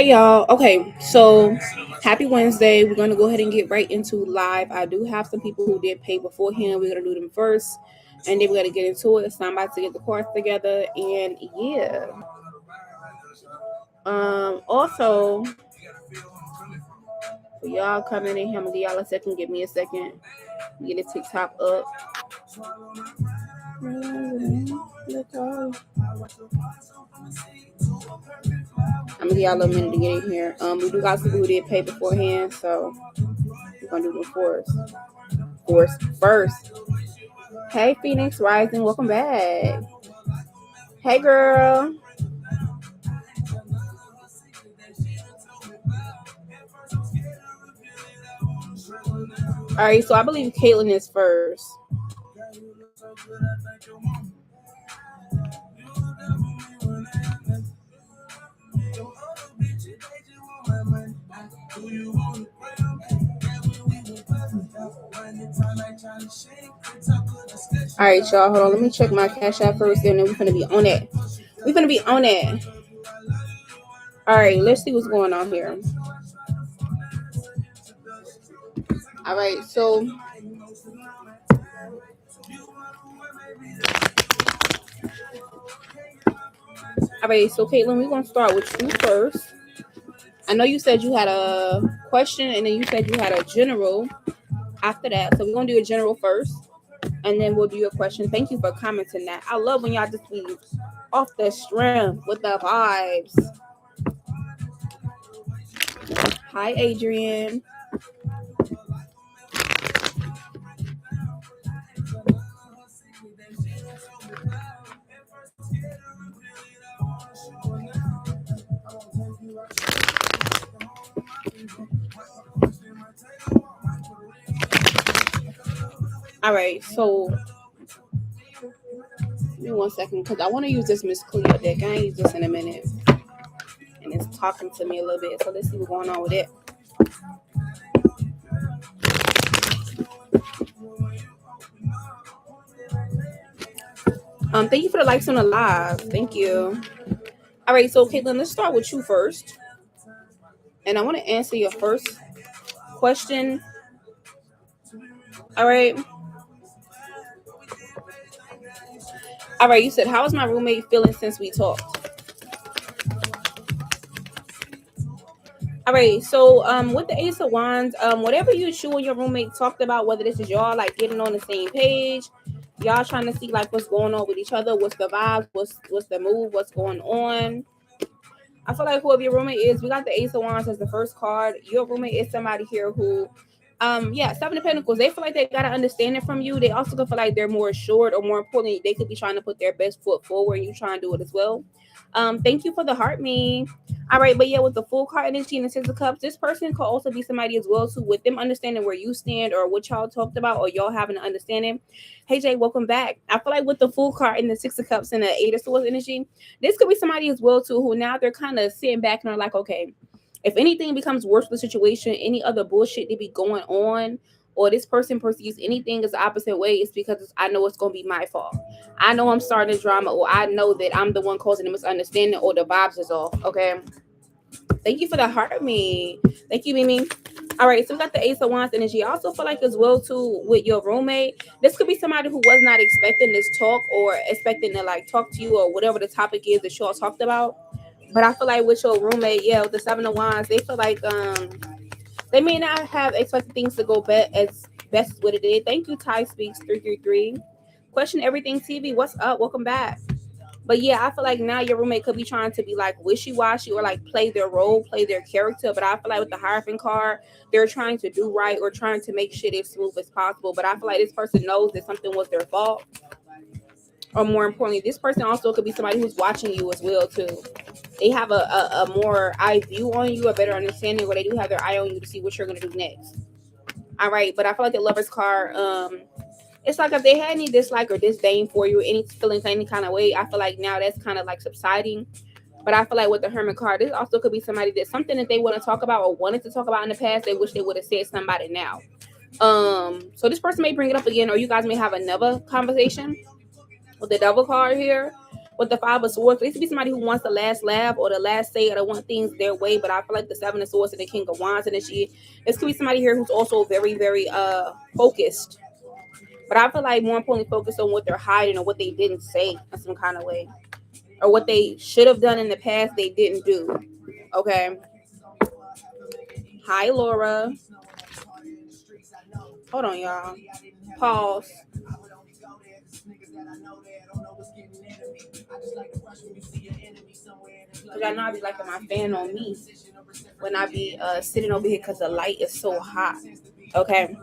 y'all. Okay, so happy Wednesday. We're gonna go ahead and get right into live. I do have some people who did pay beforehand. We're gonna do them first, and then we're gonna get into it. So I'm about to get the cards together, and yeah. Also, for y'all coming in here, I'm gonna give y'all a second. Give me a second. Get the TikTok up. I'm gonna give y'all a minute to get in here. We do got some people who did pay beforehand, so we're gonna do them first. Hey, Phoenix Rising, welcome back. Hey, girl. All right, so I believe Caitlin is first. All right, y'all. Hold on. Let me check my cash app first, and then we're gonna be on it. We're gonna be on it. All right, let's see what's going on here. All right, so Caitlin, we're gonna start with you first. I know you said you had a question, and then you said you had a general after that. So we're gonna do a general first, and then we'll do your question. Thank you for commenting that. I love when y'all just be off the strength with the vibes. Hi, Adrian. All right, so give me 1 second because I want to use this Miss Cleo deck. I ain't use this in a minute, and it's talking to me a little bit. So let's see what's going on with it. Thank you for the likes on the live. Thank you. All right, so Caitlin, let's start with you first, and I want to answer your first question. All right. All right, you said, how is my roommate feeling since we talked? All right, so with the Ace of Wands, whatever you and your roommate talked about, whether this is y'all like getting on the same page, y'all trying to see like what's going on with each other, what's the vibe, what's the move, what's going on. I feel like whoever your roommate is, we got the Ace of Wands as the first card. Your roommate is somebody here who, Seven of Pentacles. They feel like they got to understand it from you. They also could feel like they're more assured, or more importantly, they could be trying to put their best foot forward, and you trying to do it as well. Thank you for the heart, me. All right, but yeah, with the full card energy and the Six of Cups, this person could also be somebody as well too, with them understanding where you stand or what y'all talked about, or y'all having an understanding. Hey Jay, welcome back. I feel like with the full card and the Six of Cups and the Eight of Swords energy, this could be somebody as well too who now they're kind of sitting back and are like, okay, if anything becomes worse with the situation, any other bullshit to be going on, or this person perceives anything as the opposite way, it's because I know it's going to be my fault. I know I'm starting the drama, or I know that I'm the one causing the misunderstanding, or the vibes is off. Okay. Thank you for the heart, me. Thank you, Mimi. All right, so we got the Ace of Wands energy. I also feel like as well too with your roommate, this could be somebody who was not expecting this talk, or expecting to like talk to you, or whatever the topic is that y'all talked about. But I feel like with your roommate, yeah, with the Seven of Wands, they feel like they may not have expected things to go as best as what it did. Thank you, Ty Speaks 333. Question Everything TV. What's up? Welcome back. But yeah, I feel like now your roommate could be trying to be like wishy-washy, or like play their role, play their character. But I feel like with the Hierophant card, they're trying to do right, or trying to make shit as smooth as possible. But I feel like this person knows that something was their fault. Or more importantly, this person also could be somebody who's watching you as well too. They have a more eye view on you, a better understanding, where they do have their eye on you to see what you're gonna do next. All right, but I feel like the Lover's card, it's like if they had any dislike or disdain for you, any feelings any kind of way, I feel like now that's kind of like subsiding. But I feel like with the Hermit card, this also could be somebody that something that they want to talk about or wanted to talk about in the past, they wish they would have said something about it now. So this person may bring it up again, or you guys may have another conversation with the Devil card here. with the Five of Swords. It could be somebody who wants the last laugh or the last say or they want things their way. But I feel like the Seven of Swords and the King of Wands energy. This could be somebody here who's also very, very focused. But I feel like more importantly focused on what they're hiding or what they didn't say in some kind of way. Or what they should have done in the past they didn't do. Okay. Hi, Laura. Hold on, y'all. Pause. Because y'all know I be liking my fan on me when I be sitting over here because the light is so hot. Okay.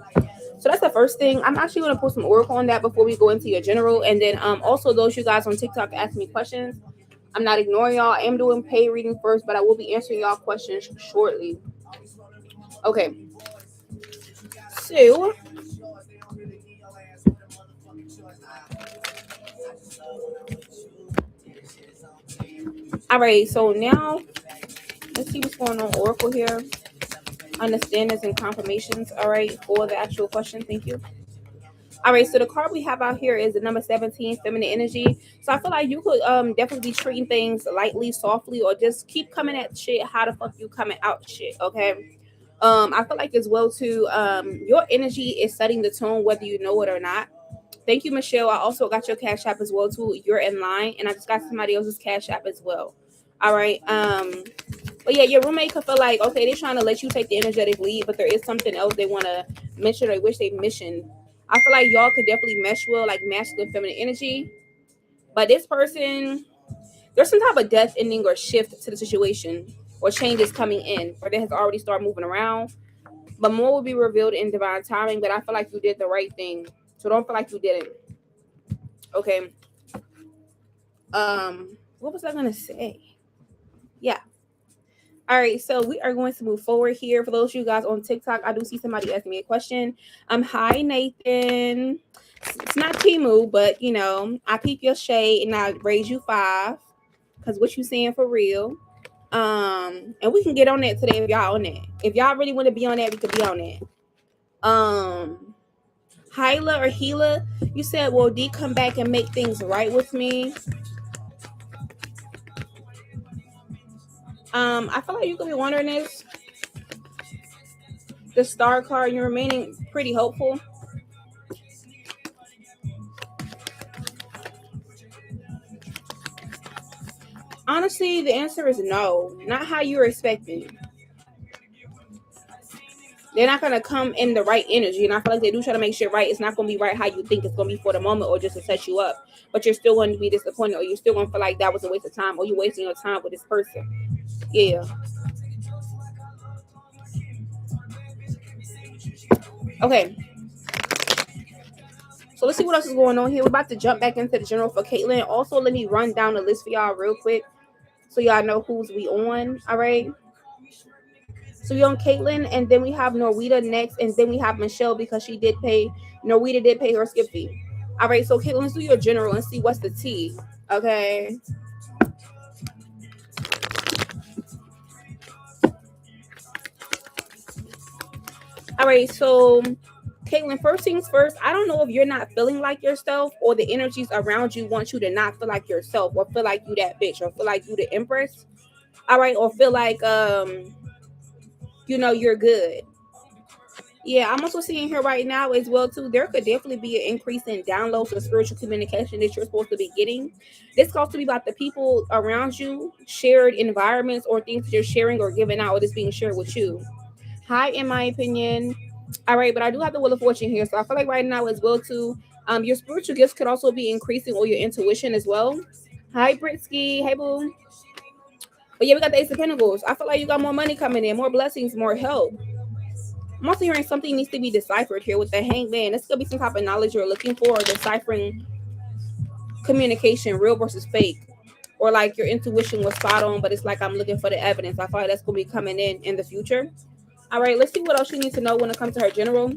So that's the first thing. I'm actually going to put some oracle on that before we go into your general. And then also those you guys on TikTok ask me questions. I'm not ignoring y'all. I am doing paid reading first, but I will be answering y'all questions shortly. Okay. So all right, so now let's see what's going on oracle here. Understandings and confirmations. All right, for the actual question. Thank you. All right, so the card we have out here is the number 17, feminine energy. So I feel like you could definitely be treating things lightly, softly, or just keep coming at shit. How the fuck you coming out shit? Okay. I feel like as well too, your energy is setting the tone whether you know it or not. Thank you, Michelle. I also got your cash app as well too. You're in line, and I just got somebody else's cash app as well. All right. But yeah, your roommate could feel like, okay, they're trying to let you take the energetic lead, but there is something else they want to mention or they wish they mentioned. I feel like y'all could definitely mesh well, like masculine, feminine energy. But this person, there's some type of death ending or shift to the situation or changes coming in, or that has already started moving around. But more will be revealed in divine timing. But I feel like you did the right thing, so don't feel like you didn't. Okay. What was I gonna say? Yeah. All right, so we are going to move forward here. For those of you guys on TikTok, I do see somebody asking me a question. Hi Nathan. It's not Timu, but you know, I peep your shade and I raise you 5 because what you saying for real. And we can get on that today if y'all on that. If y'all really want to be on that, we could be on that. Hyla or Hila, you said, will D come back and make things right with me? I feel like you could be wondering this. The star card, you're remaining pretty hopeful. Honestly, the answer is no. Not how you're expecting. They're not gonna come in the right energy, and I feel like they do try to make shit right. It's not gonna be right how you think it's gonna be for the moment, or just to set you up. But you're still going to be disappointed, or you're still gonna feel like that was a waste of time, or you're wasting your time with this person. Yeah. Okay. So let's see what else is going on here. We're about to jump back into the general for Caitlin. Also, let me run down the list for y'all real quick, so y'all know who's we on. All right. So we on Caitlin, and then we have Norwita next, and then we have Michelle because she did pay. Norwita did pay her skip fee. All right, so Caitlin, let's do your general and see what's the tea. Okay. All right, so Caitlin, first things first, I don't know if you're not feeling like yourself or the energies around you want you to not feel like yourself or feel like you that bitch or feel like you the empress. All right, or feel like you're good. Yeah, I'm also seeing here right now as well too. There could definitely be an increase in downloads of spiritual communication that you're supposed to be getting. This calls to be about the people around you, shared environments, or things that you're sharing or giving out, or that's being shared with you. High, in my opinion. All right, but I do have the Wheel of Fortune here, so I feel like right now as well too. Your spiritual gifts could also be increasing, or your intuition as well. Hi, Britsky. Hey, boo. But yeah, we got the Ace of Pentacles. I feel like you got more money coming in, more blessings, more help. I'm also hearing something needs to be deciphered here with the Hangman. This could be some type of knowledge you're looking for, or deciphering communication, real versus fake. Or like your intuition was spot on, but it's like I'm looking for the evidence. I feel like that's going to be coming in the future. All right, let's see what else you need to know when it comes to her general.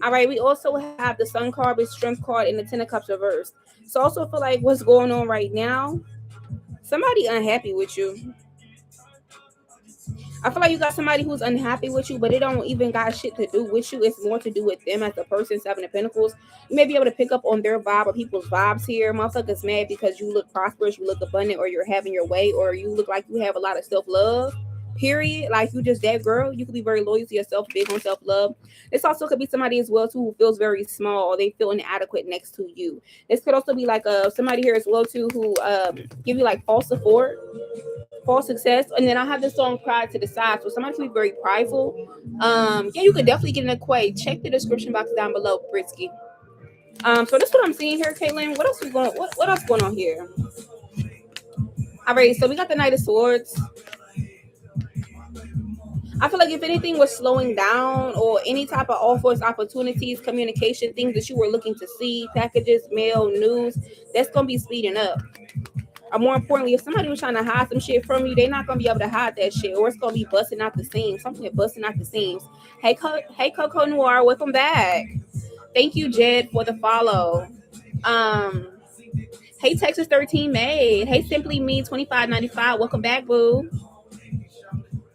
All right, we also have the Sun card, the Strength card, and the Ten of Cups reversed. So I also feel like what's going on right now, somebody unhappy with you. I feel like you got somebody who's unhappy with you, but it don't even got shit to do with you. It's more to do with them as a person. Seven of Pentacles. You may be able to pick up on their vibe or people's vibes here. Motherfuckers mad because you look prosperous, you look abundant, or you're having your way, or you look like you have a lot of self love. Period. Like you just that girl. You could be very loyal to yourself, big on self love. This also could be somebody as well too who feels very small. Or they feel inadequate next to you. This could also be like somebody here as well too who give you like false support, false success. And then I have this song Pride to the Side. So somebody can be very prideful. Yeah, you could definitely get in a quay. Check the description box down below, Britsky. So that's what I'm seeing here, Caitlin. What else is going what else going on here? All right, so we got the Knight of Swords. I feel like if anything was slowing down or any type of offers, opportunities, communication, things that you were looking to see, packages, mail, news, that's gonna be speeding up. Or more importantly, if somebody was trying to hide some shit from you, they're not gonna be able to hide that shit, or it's gonna be busting out the seams. Something busting out the seams. Hey, hey, Coco Noir, welcome back. Thank you, Jed, for the follow. Hey, Texas 13 Made. Hey, Simply Me 25.95. Welcome back, boo.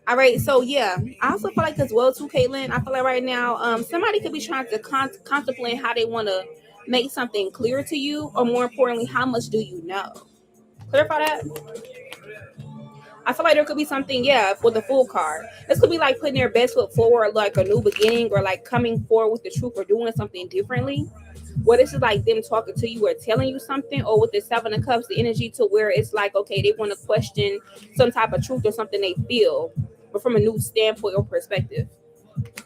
All right, so yeah, I also feel like as well too, Caitlin. I feel like right now, somebody could be trying to contemplate how they want to make something clear to you, or more importantly, how much do you know? Clarify that. I feel like there could be something, yeah, with the Fool card. This could be like putting their best foot forward, like a new beginning, or like coming forward with the truth, or doing something differently. Where this is like them talking to you or telling you something, or with the Seven of Cups, the energy to where it's like, okay, they want to question some type of truth or something they feel, but from a new standpoint or perspective.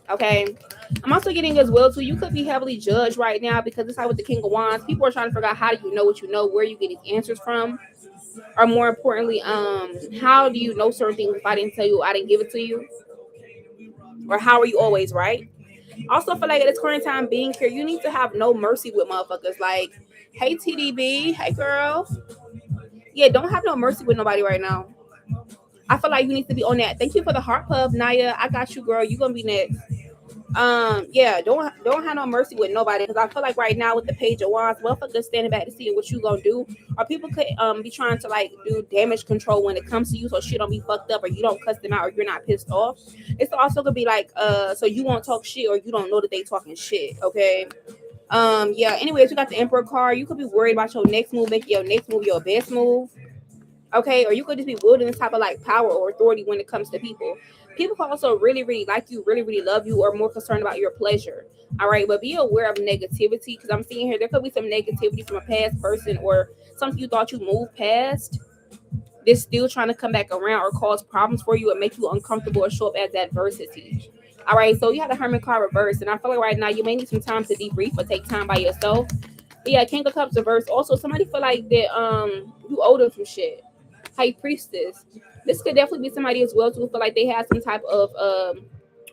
Okay. I'm also getting as well too, you could be heavily judged right now because it's like with the King of Wands, people are trying to figure out how do you know what you know, where you get these answers from, or more importantly, how do you know certain things if I didn't tell you, I didn't give it to you, or how are you always right? Also feel like at this current time being here, you need to have no mercy with motherfuckers. Like, hey TDB, hey girl, yeah, don't have no mercy with nobody right now. I feel like you need to be on that. Thank you for the heart pub, Naya. I got you, girl. You gonna be next. Yeah, don't have no mercy with nobody, because I feel like right now with the Page of Wands, motherfuckers standing back to see what you gonna do, or people could be trying to like do damage control when it comes to you, so shit don't be fucked up, or you don't cuss them out, or you're not pissed off. It's also gonna be like so you won't talk shit, or you don't know that they talking shit. Okay. Yeah. Anyways, you got the Emperor card. You could be worried about your next move, making your next move your best move. Okay, or you could just be wielding this type of like power or authority when it comes to people. People can also really, really like you, really, really love you, or more concerned about your pleasure. All right, but be aware of negativity, because I'm seeing here there could be some negativity from a past person, or something you thought you moved past. This still trying to come back around or cause problems for you and make you uncomfortable or show up as adversity. All right, so you have the Hermit card reversed, and I feel like right now you may need some time to debrief or take time by yourself. But yeah, King of Cups reversed. Also, somebody feel like that you owe them some shit. High Priestess. This could definitely be somebody as well too who feel like they have some type of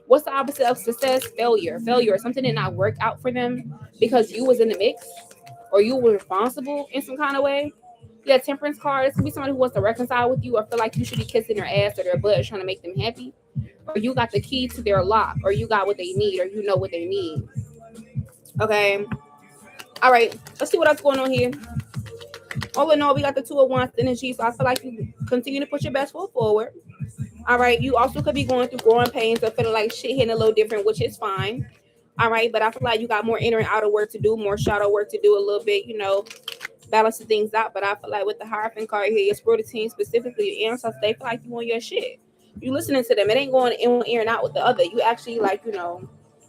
what's the opposite of success? Failure. Something did not work out for them because you was in the mix, or you were responsible in some kind of way. Yeah, Temperance card. This could be somebody who wants to reconcile with you, or feel like you should be kissing their ass or their butt trying to make them happy. Or you got the key to their lock, or you got what they need, or you know what they need. Okay. All right. Let's see what else going on here. All in all, we got the Two of Wands energy, so I feel like you continue to put your best foot forward. All right, you also could be going through growing pains or feeling like shit hitting a little different, which is fine. All right, but I feel like you got more inner and outer work to do, more shadow work to do, a little bit, balancing things out. But I feel like with the Hierophant card here, your spiritual team, specifically your ancestors, they feel like you on your shit. You listening to them. It ain't going in one ear and out with the other. You actually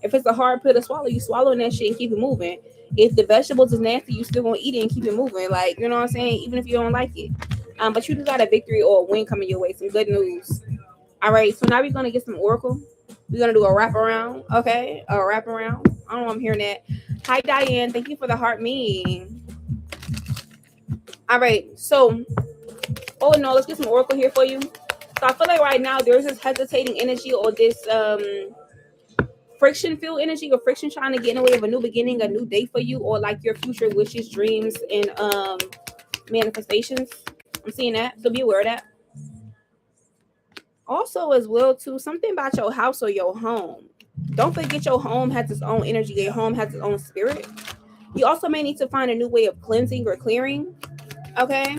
if it's a hard pill to swallow, you swallowing that shit and keep it moving. If the vegetables is nasty, you still gonna eat it and keep it moving. Like, you know what I'm saying? Even if you don't like it. But you just got a victory or a win coming your way. Some good news. All right, so now we're gonna get some oracle. We're gonna do a wraparound. Okay, a wraparound. I don't know, I'm hearing that. Hi Diane, thank you for the heart me. All right, so no, let's get some oracle here for you. So I feel like right now there's this hesitating energy, or this friction filled energy, or friction trying to get in the way of a new beginning, a new day for you, or like your future wishes, dreams, and manifestations. I'm seeing that, so be aware of that. Also as well too, something about your house or your home. Don't forget your home has its own energy, your home has its own spirit. You also may need to find a new way of cleansing or clearing. Okay.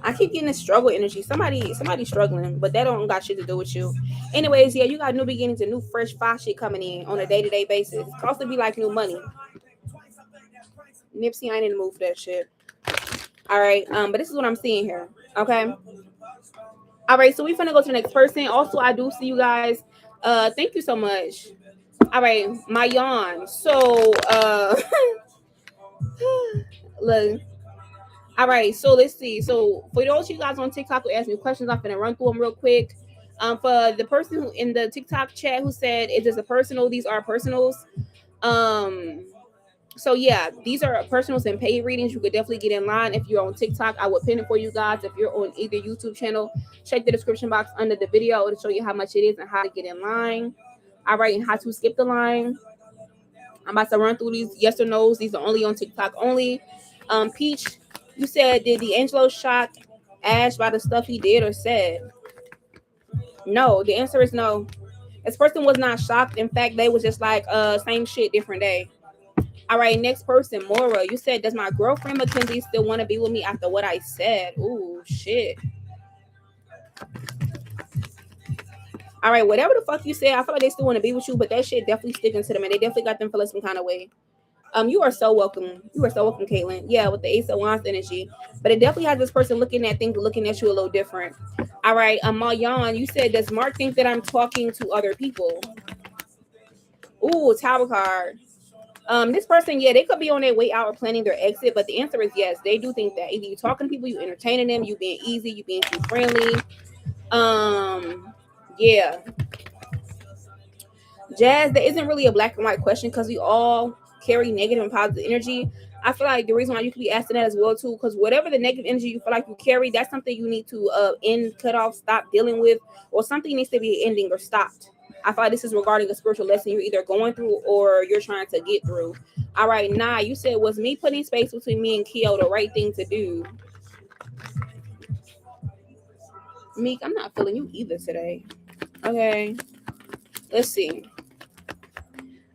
I keep getting this struggle energy. Somebody struggling, but that don't got shit to do with you. Anyways, yeah, you got new beginnings and new fresh fire shit coming in on a day-to-day basis. It's supposed to be like new money. Nipsey, I ain't in the mood for that shit. All right, but this is what I'm seeing here. Okay. All right, so we finna go to the next person. Also, I do see you guys. Thank you so much. All right, my yawn. So, look. All right, so let's see. So for those of you guys on TikTok who asked me questions, I'm gonna run through them real quick. For the person who in the TikTok chat who said, "Is this a personal?" These are personals. Um, so yeah, these are personals and paid readings. You could definitely get in line if you're on TikTok. I would pin it for you guys. If you're on either YouTube channel, check the description box under the video. It'll show you how much it is and how to get in line. All right, and how to skip the line. I'm about to run through these yes or no's. These are only on TikTok only. Peach, you said, did D'Angelo shock Ash by the stuff he did or said? No, the answer is no. This person was not shocked. In fact, they was just like, same shit, different day. All right, next person, Mora. You said, does my girlfriend Mackenzie still want to be with me after what I said? Ooh, shit. All right, whatever the fuck you say, I feel like they still want to be with you, but that shit definitely sticking to them, and they definitely got them feeling some kind of way. You are so welcome. You are so welcome, Caitlin. Yeah, with the Ace of Wands energy. But it definitely has this person looking at things, looking at you a little different. All right, Mayan, you said, does Mark think that I'm talking to other people? Ooh, Tower card. This person, yeah, they could be on their way out or planning their exit, but the answer is yes, they do think that. Either you talking to people, you entertaining them, you being easy, you being too friendly. Yeah. Jazz, there isn't really a black and white question because we all carry negative and positive energy. I feel like the reason why you could be asking that as well too, because whatever the negative energy you feel like you carry, that's something you need to end, cut off, stop dealing with, or something needs to be ending or stopped. I feel like this is regarding a spiritual lesson you're either going through or you're trying to get through. All right, nah, you said, was me putting space between me and Keo the right thing to do? Meek, I'm not feeling you either today. Okay, let's see.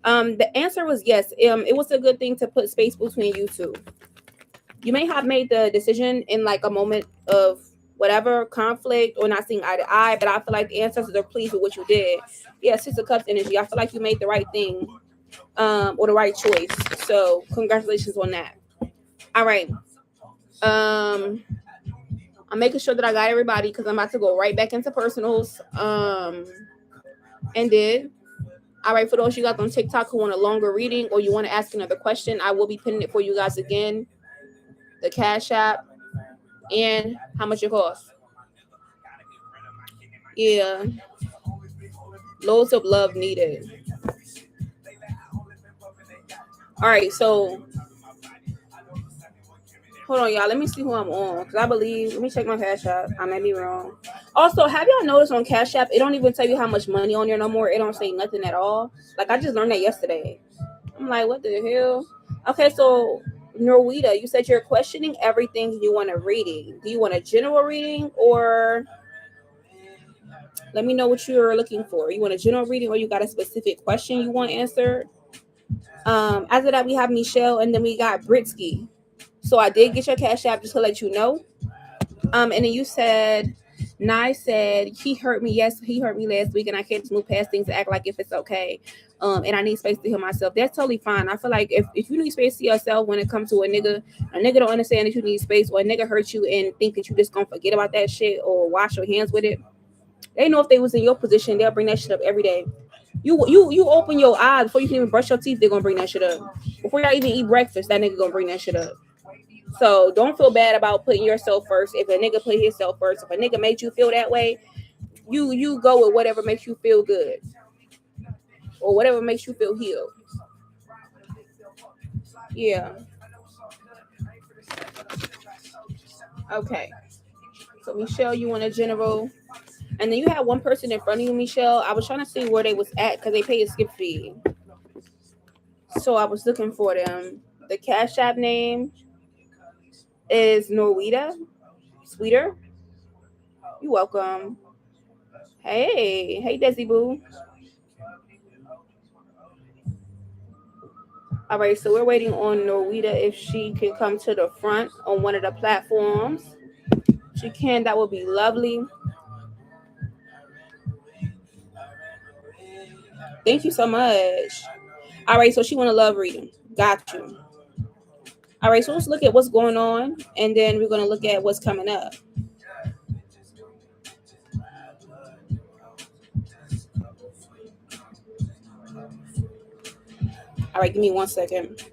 The answer was yes. It was a good thing to put space between you two. You may have made the decision in like a moment of whatever conflict or not seeing eye to eye, but I feel like the ancestors are pleased with what you did. Yeah, Six of Cups energy. I feel like you made the right thing, or the right choice. So congratulations on that. All right. I'm making sure that I got everybody because I'm about to go right back into personals. Ended. All right, for those you guys on TikTok who want a longer reading or you want to ask another question, I will be pinning it for you guys again. The Cash App and how much it costs. Yeah. Loads of love needed. All right, so hold on, y'all. Let me see who I'm on because I believe. Let me check my Cash App. I may be wrong. Also, have y'all noticed on Cash App, it don't even tell you how much money on there no more. It don't say nothing at all. Like I just learned that yesterday. I'm like, what the hell? Okay, so Norwita, you said you're questioning everything you want a reading. Do you want a general reading or let me know what you're looking for? You want a general reading or you got a specific question you want answered? After that, we have Michelle and then we got Britsky. So I did get your Cash App just to let you know. And then you said, Nye said, he hurt me. Yes, he hurt me last week and I can't just move past things and act like if it's okay. And I need space to heal myself. That's totally fine. I feel like if you need space to yourself when it comes to a nigga don't understand that you need space or a nigga hurt you and think that you just gonna forget about that shit or wash your hands with it. They know if they was in your position, they'll bring that shit up every day. You open your eyes before you can even brush your teeth, they're gonna bring that shit up. Before y'all even eat breakfast, that nigga gonna bring that shit up. So don't feel bad about putting yourself first. If a nigga put himself first, if a nigga made you feel that way, you go with whatever makes you feel good. Or whatever makes you feel healed. Yeah. Okay. So Michelle, you want a general. And then you had one person in front of you, Michelle. I was trying to see where they was at because they pay a skip fee. So I was looking for them. The Cash App name is Norwita. Sweeter. You're welcome. Hey, Desi Boo. All right, so we're waiting on Norwita if she can come to the front on one of the platforms. you can, that would be lovely. Thank you so much. All right, so she want a love reading. Got you. All right, so let's look at what's going on, and then we're going to look at what's coming up. All right, give me 1 second.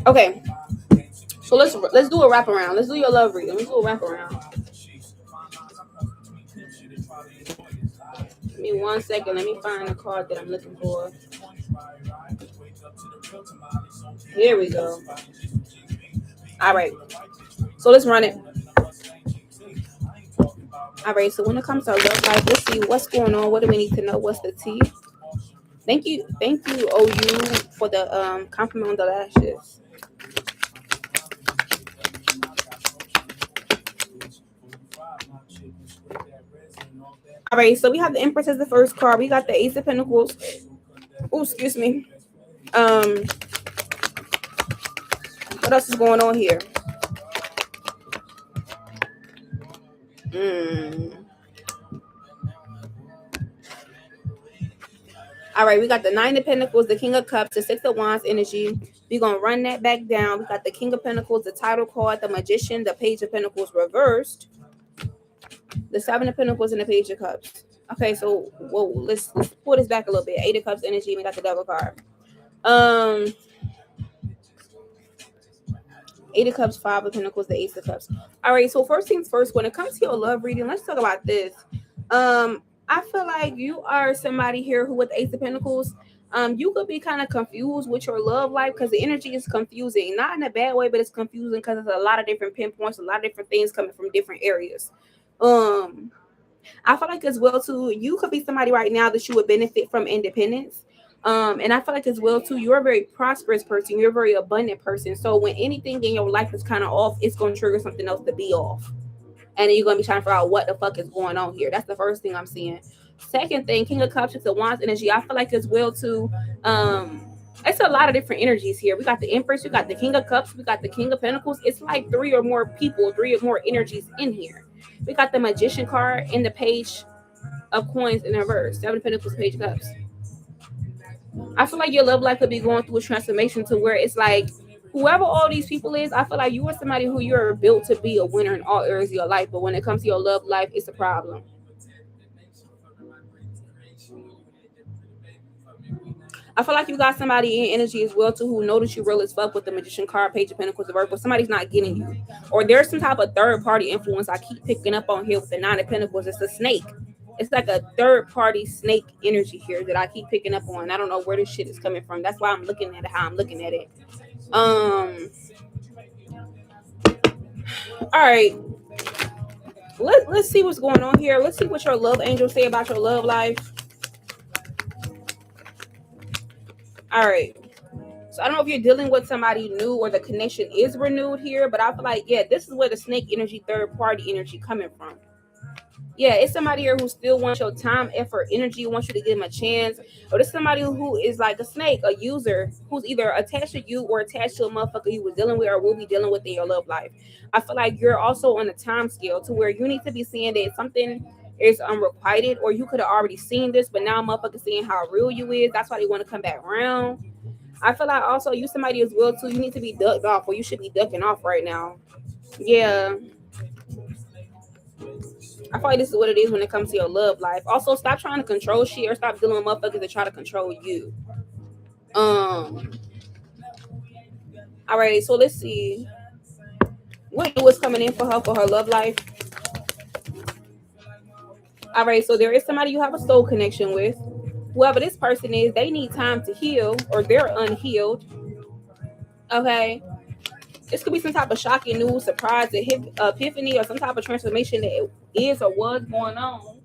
Okay, so let's do a wraparound. Let's do your love reading. Let's do a wraparound. Give me 1 second. Let me find the card that I'm looking for. Here we go. All right. So let's run it. All right. So when it comes to love life, let's see what's going on. What do we need to know? What's the tea? Thank you, OU, for the compliment on the lashes. All right, so we have the Empress as the first card. We got the Ace of Pentacles. Oh, excuse me. What else is going on here? All right, we got the Nine of Pentacles, the King of Cups, the Six of Wands energy. We're going to run that back down. We got the King of Pentacles, the title card, the Magician, the Page of Pentacles reversed, the Seven of Pentacles, and the Page of Cups. Okay, so whoa, let's pull this back a little bit. Eight of Cups energy. We got the Devil card. Eight of Cups, Five of Pentacles, the Ace of Cups. All right, so first things first, when it comes to your love reading, let's talk about this. I feel like you are somebody here who, with the Ace of Pentacles, you could be kind of confused with your love life because the energy is confusing. Not in a bad way, but it's confusing because there's a lot of different pinpoints, a lot of different things coming from different areas. I feel like as well, too, you could be somebody right now that you would benefit from independence. And I feel like as well, too, you're a very prosperous person. You're a very abundant person. So when anything in your life is kind of off, it's going to trigger something else to be off. And then you're going to be trying to figure out what the fuck is going on here. That's the first thing I'm seeing. Second thing, King of Cups with the Wands energy. I feel like as well, too, it's a lot of different energies here. We got the Empress, we got the King of Cups, we got the King of Pentacles. It's like three or more people, three or more energies in here. We got the Magician card and the Page of Coins in reverse. Seven of Pentacles, Page of Cups. I feel like your love life could be going through a transformation to where it's like, whoever all these people is, I feel like you are somebody who you're built to be a winner in all areas of your life. But when it comes to your love life, it's a problem. I feel like you got somebody in energy as well too who notice you real as fuck with the Magician card, Page of Pentacles, the Earth, but somebody's not getting you. Or there's some type of third party influence I keep picking up on here with the Nine of Pentacles. It's a snake. It's like a third party snake energy here that I keep picking up on. I don't know where this shit is coming from. That's why I'm looking at it how I'm looking at it. All right. Let's see what's going on here. Let's see what your love angels say about your love life. All right. So I don't know if you're dealing with somebody new or the connection is renewed here, but I feel like, yeah, this is where the snake energy, third party energy coming from. Yeah, it's somebody here who still wants your time, effort, energy, wants you to give them a chance. Or there's somebody who is like a snake, a user, who's either attached to you or attached to a motherfucker you was dealing with or will be dealing with in your love life. I feel like you're also on a time scale to where you need to be seeing that something is unrequited, or you could have already seen this, but now motherfucker seeing how real you is. That's why they want to come back around. I feel like also you somebody as well too. You need to be ducked off, or you should be ducking off right now. Yeah. I feel like this is what it is when it comes to your love life. Also, stop trying to control shit or stop dealing with motherfuckers that try to control you. All right, so let's see. What is coming in for her love life? All right, so there is somebody you have a soul connection with. Whoever this person is, they need time to heal, or they're unhealed. Okay. This could be some type of shocking news, surprise, epiphany, or some type of transformation that is or was going on.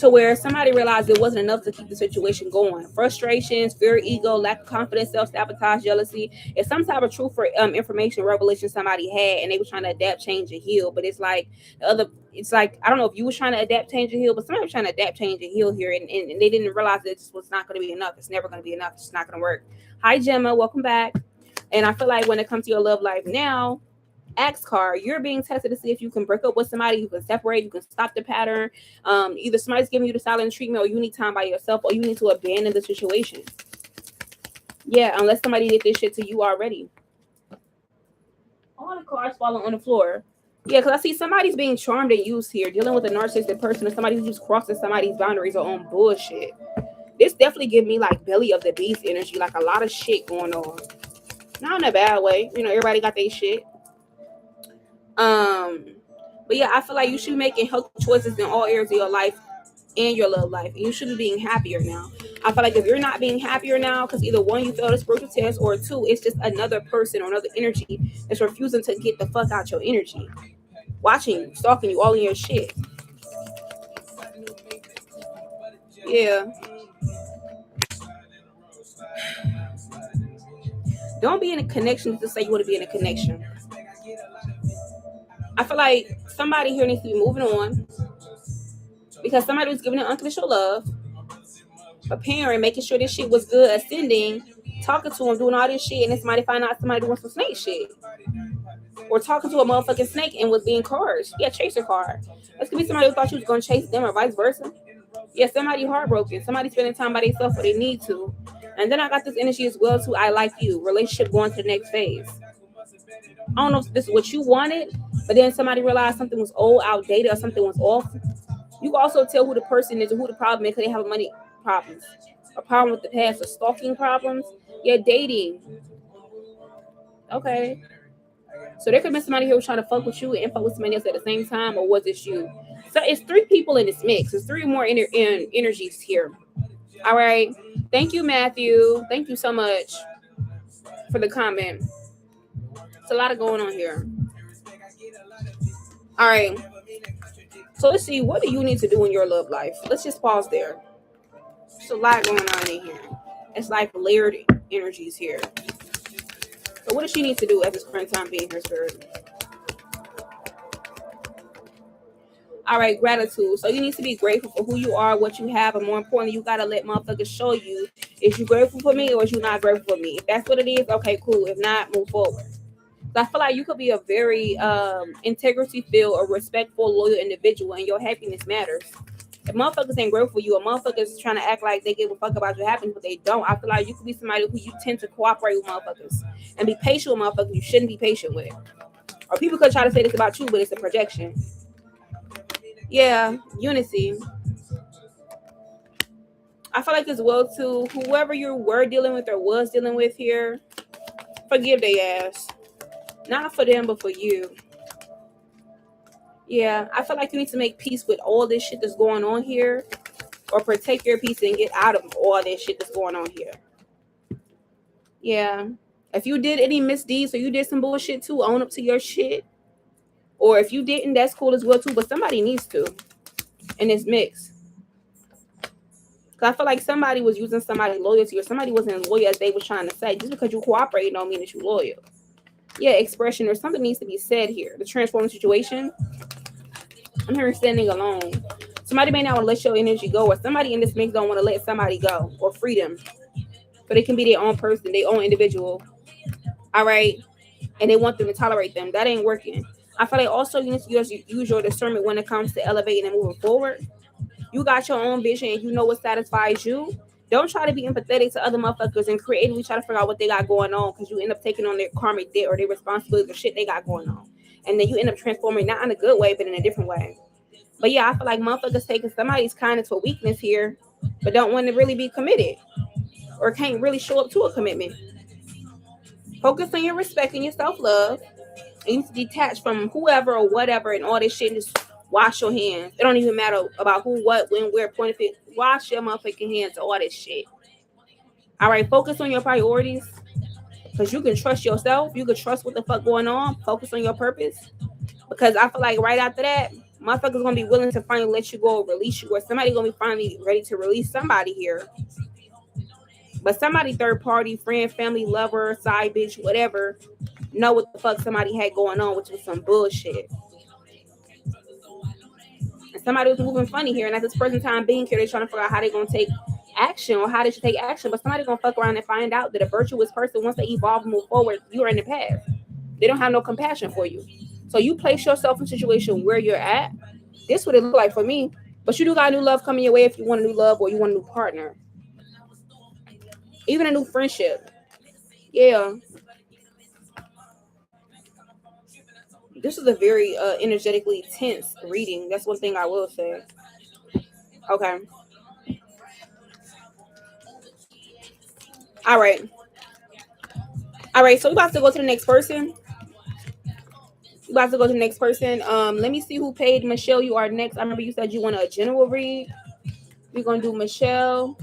to where somebody realized it wasn't enough to keep the situation going. Frustrations, fear, ego, lack of confidence, self-sabotage, jealousy. It's some type of truth for information, revelation somebody had, and they were trying to adapt, change, and heal. But it's like the other. It's like I don't know if you was trying to adapt, change, and heal, but somebody was trying to adapt, change, and heal here, and they didn't realize that it just was not going to be enough. It's never going to be enough. It's not going to work. Hi, Gemma. Welcome back. And I feel like when it comes to your love life now, Axe card, you're being tested to see if you can break up with somebody, you can separate, you can stop the pattern. Either somebody's giving you the silent treatment, or you need time by yourself, or you need to abandon the situation. Yeah, unless somebody did this shit to you already. All the cards falling on the floor. Yeah, because I see somebody's being charmed and used here, dealing with a narcissistic person, or somebody who's just crossing somebody's boundaries or on bullshit. This definitely give me like belly of the beast energy, like a lot of shit going on. Not in a bad way. You know, everybody got their shit. But yeah, I feel like you should be making healthy choices in all areas of your life and your love life. And you should be being happier now. I feel like if you're not being happier now, because either one, you failed a spiritual test, or two, it's just another person or another energy that's refusing to get the fuck out your energy. Watching you, stalking you, all in your shit. Yeah. Don't be in a connection to say you want to be in a connection. I feel like somebody here needs to be moving on, because somebody was giving them unconditional love, preparing, making sure this shit was good, ascending, talking to them, doing all this shit, and then somebody find out somebody doing some snake shit. Or talking to a motherfucking snake and was being cursed. Yeah, chaser card. This could be somebody who thought you was going to chase them, or vice versa. Yeah, somebody heartbroken. Somebody spending time by themselves where they need to. And then I got this energy as well too. I like you. Relationship going to the next phase. I don't know if this is what you wanted, but then somebody realized something was old, outdated, or something was off. You can also tell who the person is or who the problem is, because they have money problems, a problem with the past, or stalking problems. Yeah, dating. Okay. So there could be somebody here who's trying to fuck with you and fuck with somebody else at the same time, or was it you? So it's three people in this mix. There's three more energies here. All right. Thank you, Matthew. Thank you so much for the comment. It's a lot of going on here. All right. So let's see. What do you need to do in your love life? Let's just pause there. There's a lot going on in here. It's like layered energies here. So what does she need to do at this current time being her spirit? All right, gratitude. So you need to be grateful for who you are, what you have, and more importantly, you gotta let motherfuckers show you if you're grateful for me or if you're not grateful for me. If that's what it is, okay, cool. If not, move forward. So I feel like you could be a very integrity-filled or respectful, loyal individual, and your happiness matters. If motherfuckers ain't grateful for you, or motherfuckers trying to act like they give a fuck about your happiness, but they don't, I feel like you could be somebody who you tend to cooperate with motherfuckers and be patient with motherfuckers you shouldn't be patient with. Or people could try to say this about you, but it's a projection. Yeah, unity. I feel like as well too, whoever you were dealing with or was dealing with here, forgive their ass. Not for them, but for you. Yeah, I feel like you need to make peace with all this shit that's going on here, or protect your peace and get out of all this shit that's going on here. Yeah. If you did any misdeeds or you did some bullshit too, own up to your shit. Or if you didn't, that's cool as well too, but somebody needs to in this mix. Because I feel like somebody was using somebody's loyalty, or somebody wasn't loyal as they were trying to say. Just because you cooperate don't mean that you're loyal. Yeah, expression or something needs to be said here. The transforming situation. I'm here standing alone. Somebody may not want to let your energy go, or somebody in this mix don't want to let somebody go or freedom. So they can be their own person, their own individual. All right. And they want them to tolerate them. That ain't working. I feel like also you need to use your discernment when it comes to elevating and moving forward. You got your own vision and you know what satisfies you. Don't try to be empathetic to other motherfuckers and creatively try to figure out what they got going on, because you end up taking on their karmic debt or their responsibilities or shit they got going on. And then you end up transforming, not in a good way, but in a different way. But yeah, I feel like motherfuckers taking somebody's kindness for weakness here, but don't want to really be committed or can't really show up to a commitment. Focus on your respect and your self-love. And you need to detach from whoever or whatever and all this shit and just wash your hands. It don't even matter about who, what, when, where, point of it. Wash your motherfucking hands to all this shit. All right, focus on your priorities, because you can trust yourself. You can trust what the fuck going on. Focus on your purpose, because I feel like right after that, Motherfuckers gonna be willing to finally let you go or release you, or somebody gonna be finally ready to release somebody here. But somebody third party, friend, family, lover, side bitch, whatever, know what the fuck somebody had going on, which was some bullshit. And somebody was moving funny here, and at this present time being here, they're trying to figure out how they're gonna take action or how they should take action. But somebody gonna fuck around and find out that a virtuous person, once they evolve and move forward, you're in the past. They don't have no compassion for you. So you place yourself in a situation where you're at. This would it look like for me. But you do got new love coming your way if you want a new love or you want a new partner. Even a new friendship. Yeah. This is a very energetically tense reading. That's one thing I will say. Okay. All right. All right. So we're about to go to the next person. We're about to go to the next person. Let me see who paid. Michelle, you are next. I remember you said you want a general read. We're gonna do Michelle.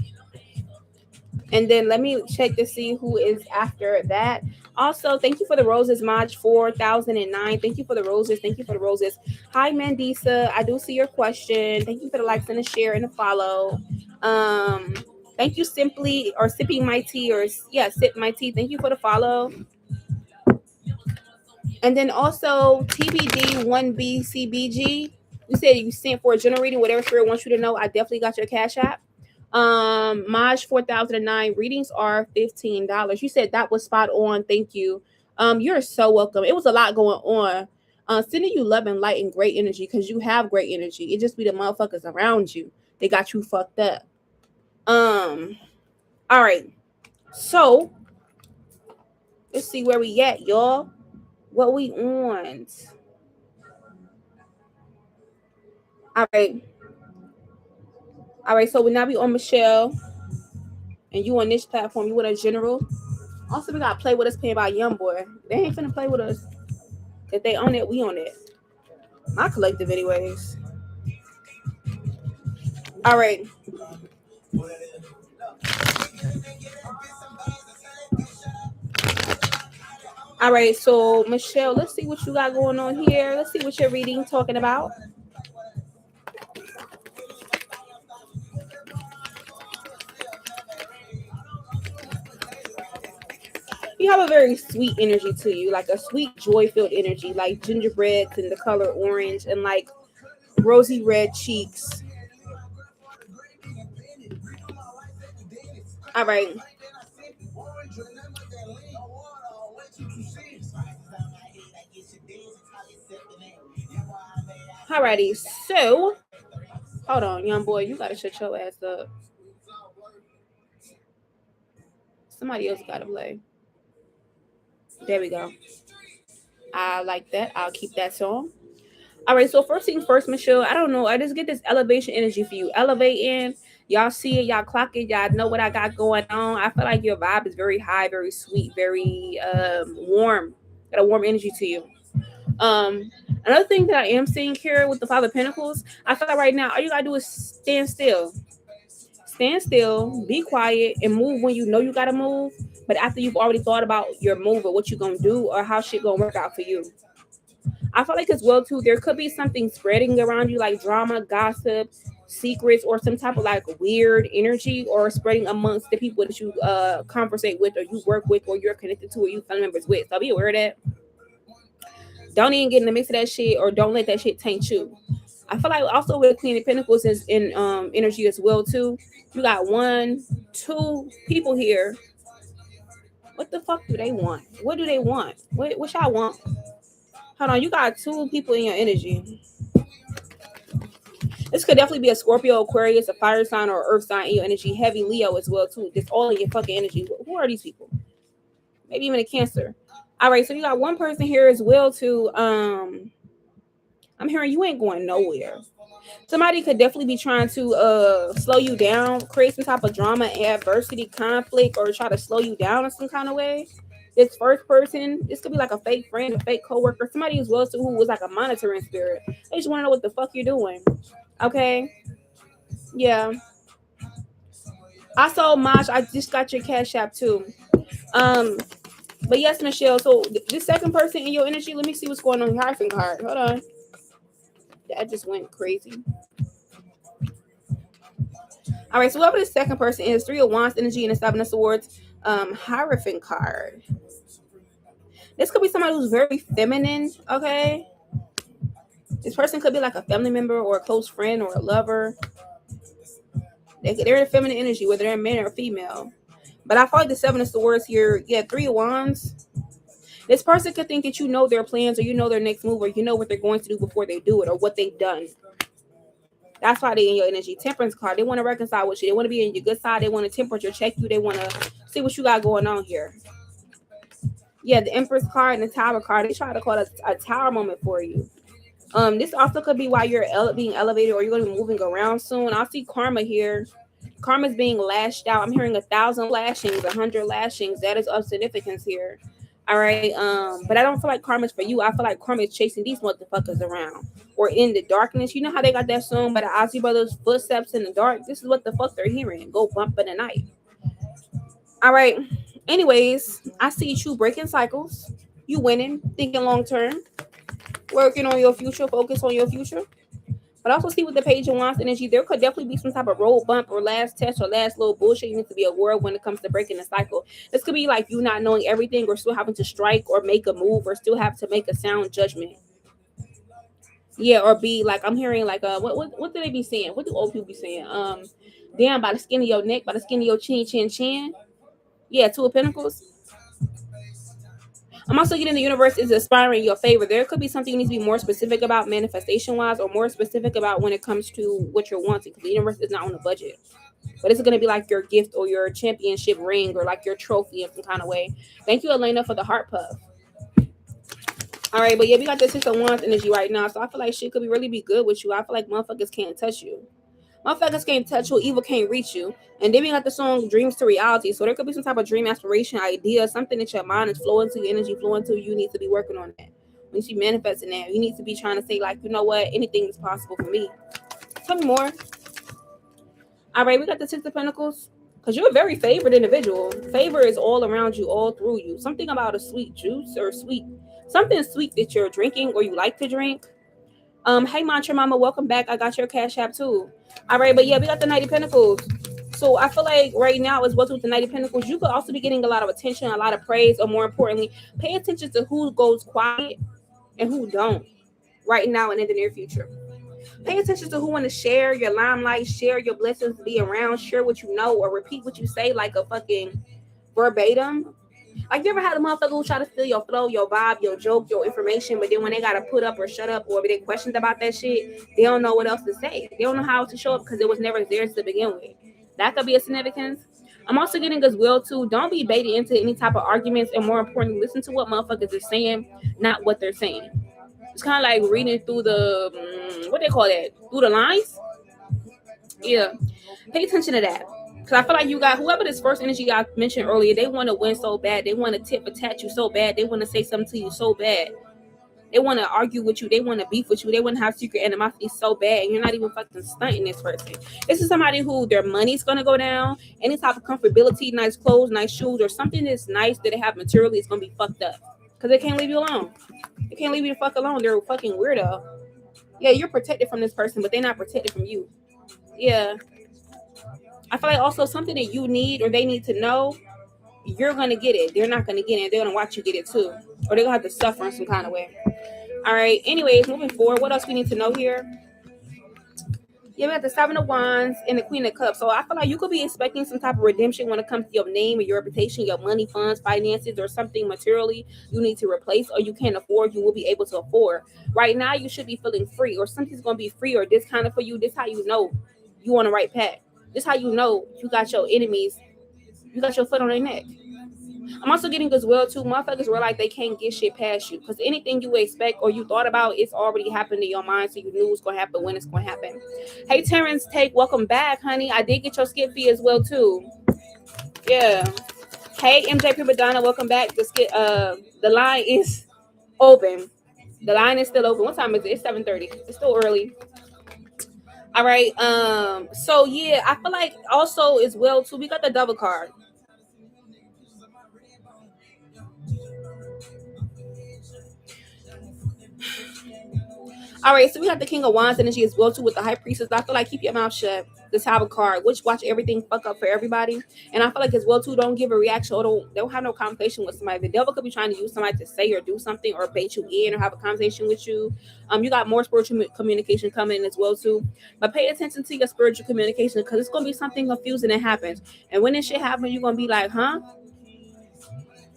And then let me check to see who is after that. Also, thank you for the roses, Maj 4009. Thank you for the roses. Thank you for the roses. Hi, Mandisa. I do see your question. Thank you for the likes and the share and the follow. Um, Thank you, Simply or Sipping My Tea or yeah, Sip My Tea. Thank you for the follow. And then also TBD1BCBG. You said you sent for a general reading, whatever spirit wants you to know. I definitely got your cash app. Maj 4009 readings are $15. You said that was spot on. Thank you. You're so welcome. It was a lot going on. Sending you love and light and great energy because you have great energy. It just be the motherfuckers around you. They got you fucked up. All right. So let's see where we at, y'all. What we on? All right. All right. So we now be on Michelle, and you on this platform. You want a general. Also, we got Play With Us playing by Young Boy. They ain't finna play with us. If they own it, we own it. My collective, anyways. All right. All right. So, Michelle, let's see what you got going on here. Let's see what you're reading, talking about. You have a very sweet energy to you, like a sweet, joy-filled energy, like gingerbreads in the color orange and like rosy red cheeks. All right. Alrighty. So, hold on, young boy. You gotta shut your ass up. Somebody else gotta play. There we go. I like that. I'll keep that song. All right, so first things first, Michelle. I don't know. I just get this elevation energy for you. Elevating. Y'all see it. Y'all clock it. Y'all know what I got going on. I feel like your vibe is very high, very sweet, very warm. Got a warm energy to you. Another thing that I am seeing here with the Five of Pentacles, I feel like right now all you gotta do is stand still. Stand still, be quiet, and move when you know you gotta move. But after you've already thought about your move or what you're gonna do or how shit gonna work out for you. I feel like as well too, there could be something spreading around you like drama, gossip, secrets, or some type of like weird energy or spreading amongst the people that you conversate with or you work with or you're connected to or you family members with. So be aware of that. Don't even get in the mix of that shit or don't let that shit taint you. I feel like also with Queen of Pentacles is in energy as well too. You got 1, 2 people here. What the fuck do they want? What do they want? What y'all want? Hold on, you got 2 people in your energy. This could definitely be a Scorpio, Aquarius, a fire sign, or earth sign in your energy. Heavy Leo as well too. It's all in your fucking energy. Who are these people? Maybe even a Cancer. All right, so you got one person here as well too. I'm hearing you ain't going nowhere. Somebody could definitely be trying to slow you down, create some type of drama, adversity, conflict, or try to slow you down in some kind of way. This first person, this could be like a fake friend, a fake coworker, somebody as well too who was like a monitoring spirit. They just want to know what the fuck you're doing. Okay. Yeah. Also, Maj, I just got your cash app too. But yes, Michelle. So this second person in your energy, let me see what's going on. Hierophant card. Hold on. That just went crazy. All right, so whoever the second person is, Three of Wands energy and the Seven of Swords, Hierophant card. This could be somebody who's very feminine, okay? This person could be like a family member or a close friend or a lover. They're in feminine energy, whether they're a man or female. But I feel like the Seven of Swords here, yeah, Three of Wands. This person could think that you know their plans or you know their next move or you know what they're going to do before they do it or what they've done. That's why they're in your energy. Temperance card. They want to reconcile with you. They want to be in your good side. They want to temperature check you. They want to see what you got going on here. Yeah, the Empress card and the Tower card. They try to call it a tower moment for you. This also could be why you're being elevated or you're going to be moving around soon. I see karma here. Karma's being lashed out. I'm hearing 1,000 lashings, 100 lashings. That is of significance here. All right. But I don't feel like karma's for you. I feel like karma is chasing these motherfuckers around or in the darkness. You know how they got that song by the Ozzy Brothers, Footsteps in the Dark? This is what the fuck they're hearing. Go bump in the night. All right. Anyways, I see you breaking cycles. You winning, thinking long term, working on your future, focus on your future. But I also see with the Page of Wands energy, there could definitely be some type of road bump or last test or last little bullshit you need to be aware of when it comes to breaking the cycle. This could be like you not knowing everything or still having to strike or make a move or still have to make a sound judgment. Yeah, or be like I'm hearing like what do they be saying? What do old people be saying? Damn, by the skin of your neck, by the skin of your chin. Yeah, Two of Pentacles. I'm also getting the universe is aspiring in your favor. There could be something you need to be more specific about manifestation wise or more specific about when it comes to what you're wanting because the universe is not on a budget. But it's going to be like your gift or your championship ring or like your trophy in some kind of way. Thank you, Elena, for the heart puff. All right, but yeah, we got the Six of Wands energy right now. So I feel like shit could really be good with you. I feel like motherfuckers can't touch you. Motherfuckers can't touch you, evil can't reach you. And then we got the song Dreams to Reality. So there could be some type of dream aspiration idea, something that your mind is flowing to, your energy flowing to. You need to be working on that. When she manifesting that, you need to be trying to say, like, you know what, anything is possible for me. Tell me more. All right, we got the Six of Pentacles. Because you're a very favored individual. Favor is all around you, all through you. Something about a sweet juice or something sweet that you're drinking or you like to drink. Hey Mantra Mama, welcome back. I got your Cash App too. All right, but yeah, we got the Knight of Pentacles. So I feel like right now, as well with the Knight of Pentacles, you could also be getting a lot of attention, a lot of praise, or more importantly, pay attention to who goes quiet and who don't right now and in the near future. Pay attention to who want to share your limelight, share your blessings, be around, share what you know, or repeat what you say like a fucking verbatim. Like, you ever had a motherfucker who try to steal your flow, your vibe, your joke, your information, but then when they gotta put up or shut up or they questioned about that shit, they don't know what else to say. They don't know how to show up because it was never theirs to begin with. That could be a significance. I'm also getting as well too. Don't be baited into any type of arguments, and more importantly, listen to what motherfuckers are saying, not what they're saying. It's kind of like reading through the what they call that, through the lines. Yeah, pay attention to that. Because I feel like you got whoever this first energy I mentioned earlier, they want to win so bad. They want to tip or tat you so bad. They want to say something to you so bad. They want to argue with you. They want to beef with you. They want to have secret animosity so bad. And you're not even fucking stunting this person. This is somebody who their money's going to go down. Any type of comfortability, nice clothes, nice shoes, or something that's nice that they have materially is going to be fucked up. Because they can't leave you alone. They can't leave you the fuck alone. They're a fucking weirdo. Yeah, you're protected from this person, but they're not protected from you. Yeah. I feel like also something that you need or they need to know, you're going to get it. They're not going to get it. They're going to watch you get it too. Or they're going to have to suffer in some kind of way. All right. Anyways, moving forward, what else we need to know here? Yeah, we got the Seven of Wands and the Queen of Cups. So I feel like you could be expecting some type of redemption when it comes to your name or your reputation, your money, funds, finances, or something materially you need to replace or you can't afford, you will be able to afford. Right now, you should be feeling free or something's going to be free or discounted for you. This how you know you on the right path. This how you know you got your enemies, you got your foot on their neck. I'm also getting as well too. Motherfuckers were like they can't get shit past you because anything you expect or you thought about, it's already happened in your mind, so you knew it's gonna happen when it's gonna happen. Hey Terrence, welcome back, honey. I did get your skip fee as well too. Yeah. Hey MJ Primadonna, welcome back. The line is open. The line is still open. What time is it? It's 7:30. It's still early. All right. So yeah, I feel like also as well too. We got the double card. All right, so we got the King of Wands energy as well too with the High Priestess. I feel like keep your mouth shut. This Tower card, which watch everything fuck up for everybody. And I feel like as well too, don't give a reaction or don't have no conversation with somebody. The devil could be trying to use somebody to say or do something or bait you in or have a conversation with you. You got more spiritual communication coming in as well too. But pay attention to your spiritual communication because it's gonna be something confusing that happens. And when this shit happens, you're gonna be like, huh?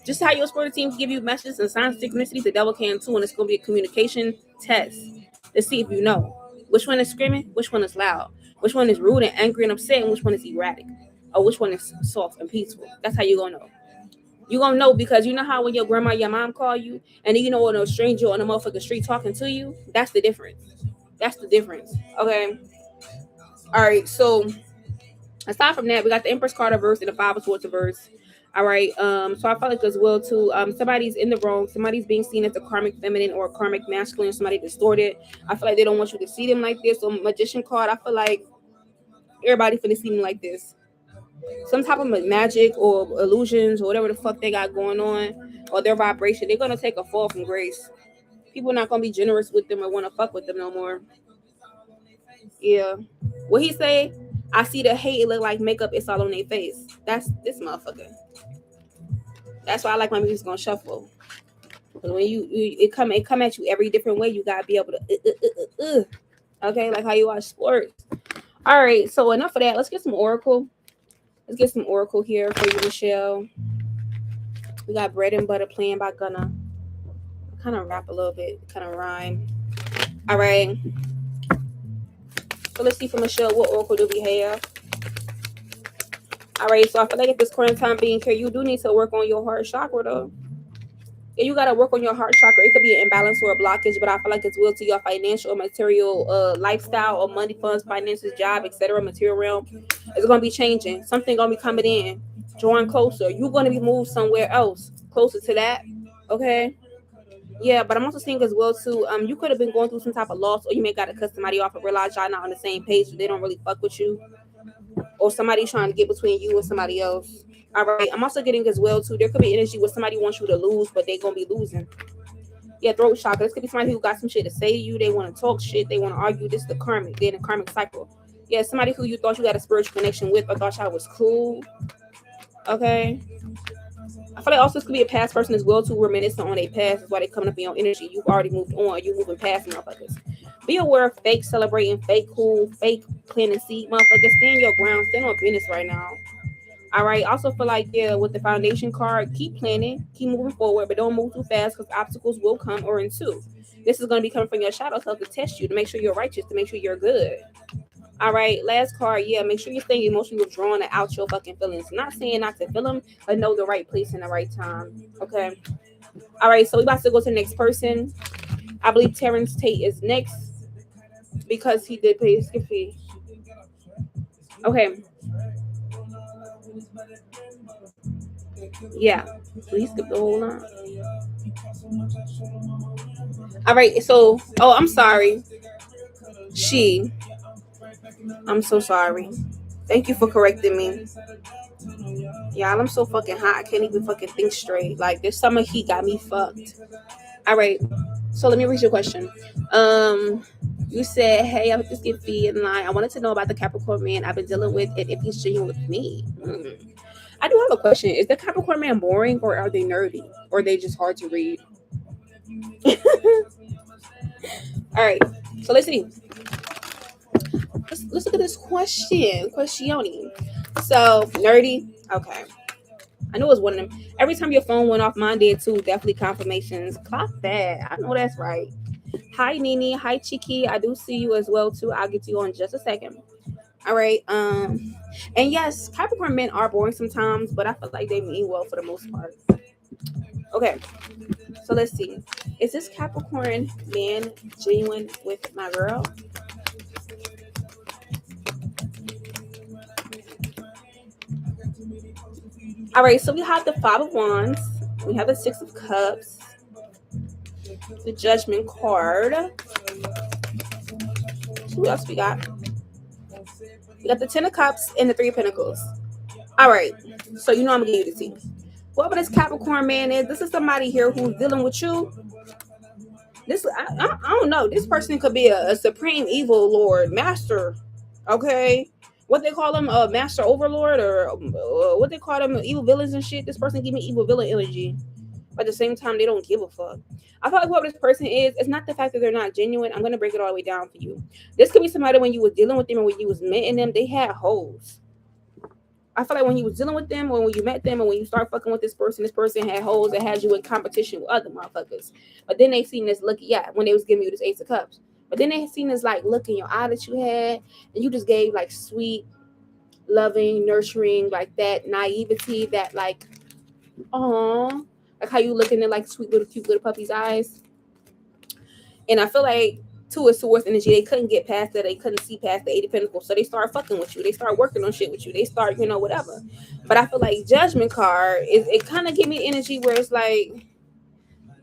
Just how your spiritual teams give you messages and signs, synchronicities, the devil can too, and it's gonna be a communication test to see if you know which one is screaming, which one is loud, which one is rude and angry and upset, and which one is erratic, or which one is soft and peaceful. That's how you're gonna know. You're gonna know because you know how when your grandma, your mom call you, and then you know when a stranger on the motherfucking street talking to you. That's the difference. That's the difference. Okay. All right. So aside from that, we got the Empress card reverse and the Five of Swords reverse. All right. So I feel like as well too. Somebody's in the wrong. Somebody's being seen as a karmic feminine or a karmic masculine. Somebody distorted. I feel like they don't want you to see them like this. So Magician card. I feel like everybody finna see them like this. Some type of magic or illusions or whatever the fuck they got going on, or their vibration. They're gonna take a fall from grace. People not gonna be generous with them or want to fuck with them no more. Yeah. What he say? I see the hate. It look like makeup. It's all on their face. That's this motherfucker. That's why I like my music on shuffle. Because when it come at you every different way, you gotta be able to okay, like how you watch sports. All right, so enough of that. Let's get some oracle. Let's get some oracle here for you, Michelle. We got Bread and Butter playing by Gunna. Kind of rap a little bit, kind of rhyme. All right. So let's see for Michelle, what oracle do we have? All right, so I feel like at this current time being here, you do need to work on your heart chakra though. Yeah, you gotta work on your heart chakra. It could be an imbalance or a blockage, but I feel like it's will to your financial or material lifestyle or money, funds, finances, job, etc. Material realm. It's gonna be changing. Something gonna be coming in, drawing closer. You're gonna be moved somewhere else, closer to that. Okay. Yeah, but I'm also seeing as well too. You could have been going through some type of loss, or you may got to cut somebody off and realize y'all not on the same page, so they don't really fuck with you, or somebody trying to get between you and somebody else. All right, I'm also getting as well too. There could be energy where somebody wants you to lose, but they gonna be losing. Yeah, throat chakra. This could be somebody who got some shit to say to you. They want to talk shit. They want to argue. This is the karmic. They're in a karmic cycle. Yeah, somebody who you thought you got a spiritual connection with, or thought y'all was cool. Okay. I feel like also this could be a past person as well too, reminiscent on their past. That's why they coming up in your energy. You've already moved on. You moving past motherfuckers. Be aware of fake celebrating, fake cool, fake planting seed, motherfuckers. Stand your ground. Stand on business right now. All right. Also feel like with the foundation card, keep planning, keep moving forward, but don't move too fast because obstacles will come or ensue. This is going to be coming from your shadow self to test you, to make sure you're righteous, to make sure you're good. All right, last card. Yeah, make sure you're staying emotionally withdrawn and out your fucking feelings. I'm not saying not to feel them, but know the right place and the right time. Okay. All right, so we about to go to the next person. I believe Terrence Tate is next because he did pay his skip fee. Okay. Yeah, so he skipped the whole line. All right, so I'm sorry. I'm so sorry. Thank you for correcting me. Y'all, I'm so fucking hot. I can't even fucking think straight. Like this summer heat got me fucked. All right. So let me read your question. You said, hey, I'm just get feed in line. I wanted to know about the Capricorn man I've been dealing with and if he's genuine with me. I do have a question. Is the Capricorn man boring or are they nerdy? Or are they just hard to read? All right. So let's see. Let's look at this question. So nerdy. Okay. I knew it was one of them. Every time your phone went off, mine did too. Definitely confirmations. Clock that. I know that's right. Hi, Nini. Hi, Chiki. I do see you as well too. I'll get to you on just a second. All right. And yes, Capricorn men are boring sometimes, but I feel like they mean well for the most part. Okay. So let's see. Is this Capricorn man genuine with my girl? All right, so we have the Five of Wands. We have the Six of Cups. The Judgment card. Who else we got? We got the Ten of Cups and the Three of Pentacles. All right, so you know I'm going to give you the tea. Whoever this Capricorn man is, this is somebody here who's dealing with you. This I don't know. This person could be a supreme evil lord, master. Okay, what they call them, a master overlord, or what they call them, evil villains and shit. This person give me evil villain energy. But at the same time, they don't give a fuck. I feel like whoever this person is, it's not the fact that they're not genuine. I'm gonna break it all the way down for you. This could be somebody when you was dealing with them and when you was meeting them, they had hoes. I feel like when you was dealing with them, or when you met them, and when you start fucking with this person had hoes that had you in competition with other motherfuckers. But then they seen this look, yeah, when they was giving you this Ace of Cups. But then they seen this like look in your eye that you had, and you just gave like sweet, loving, nurturing, like that naivety, that like, oh, like how you looking at like sweet little cute little puppy's eyes. And I feel like two is source energy. They couldn't get past that. They couldn't see past the 80 Pentacles. So they start fucking with you. They start working on shit with you. They start, whatever. But I feel like Judgment card is, it kind of give me energy where it's like,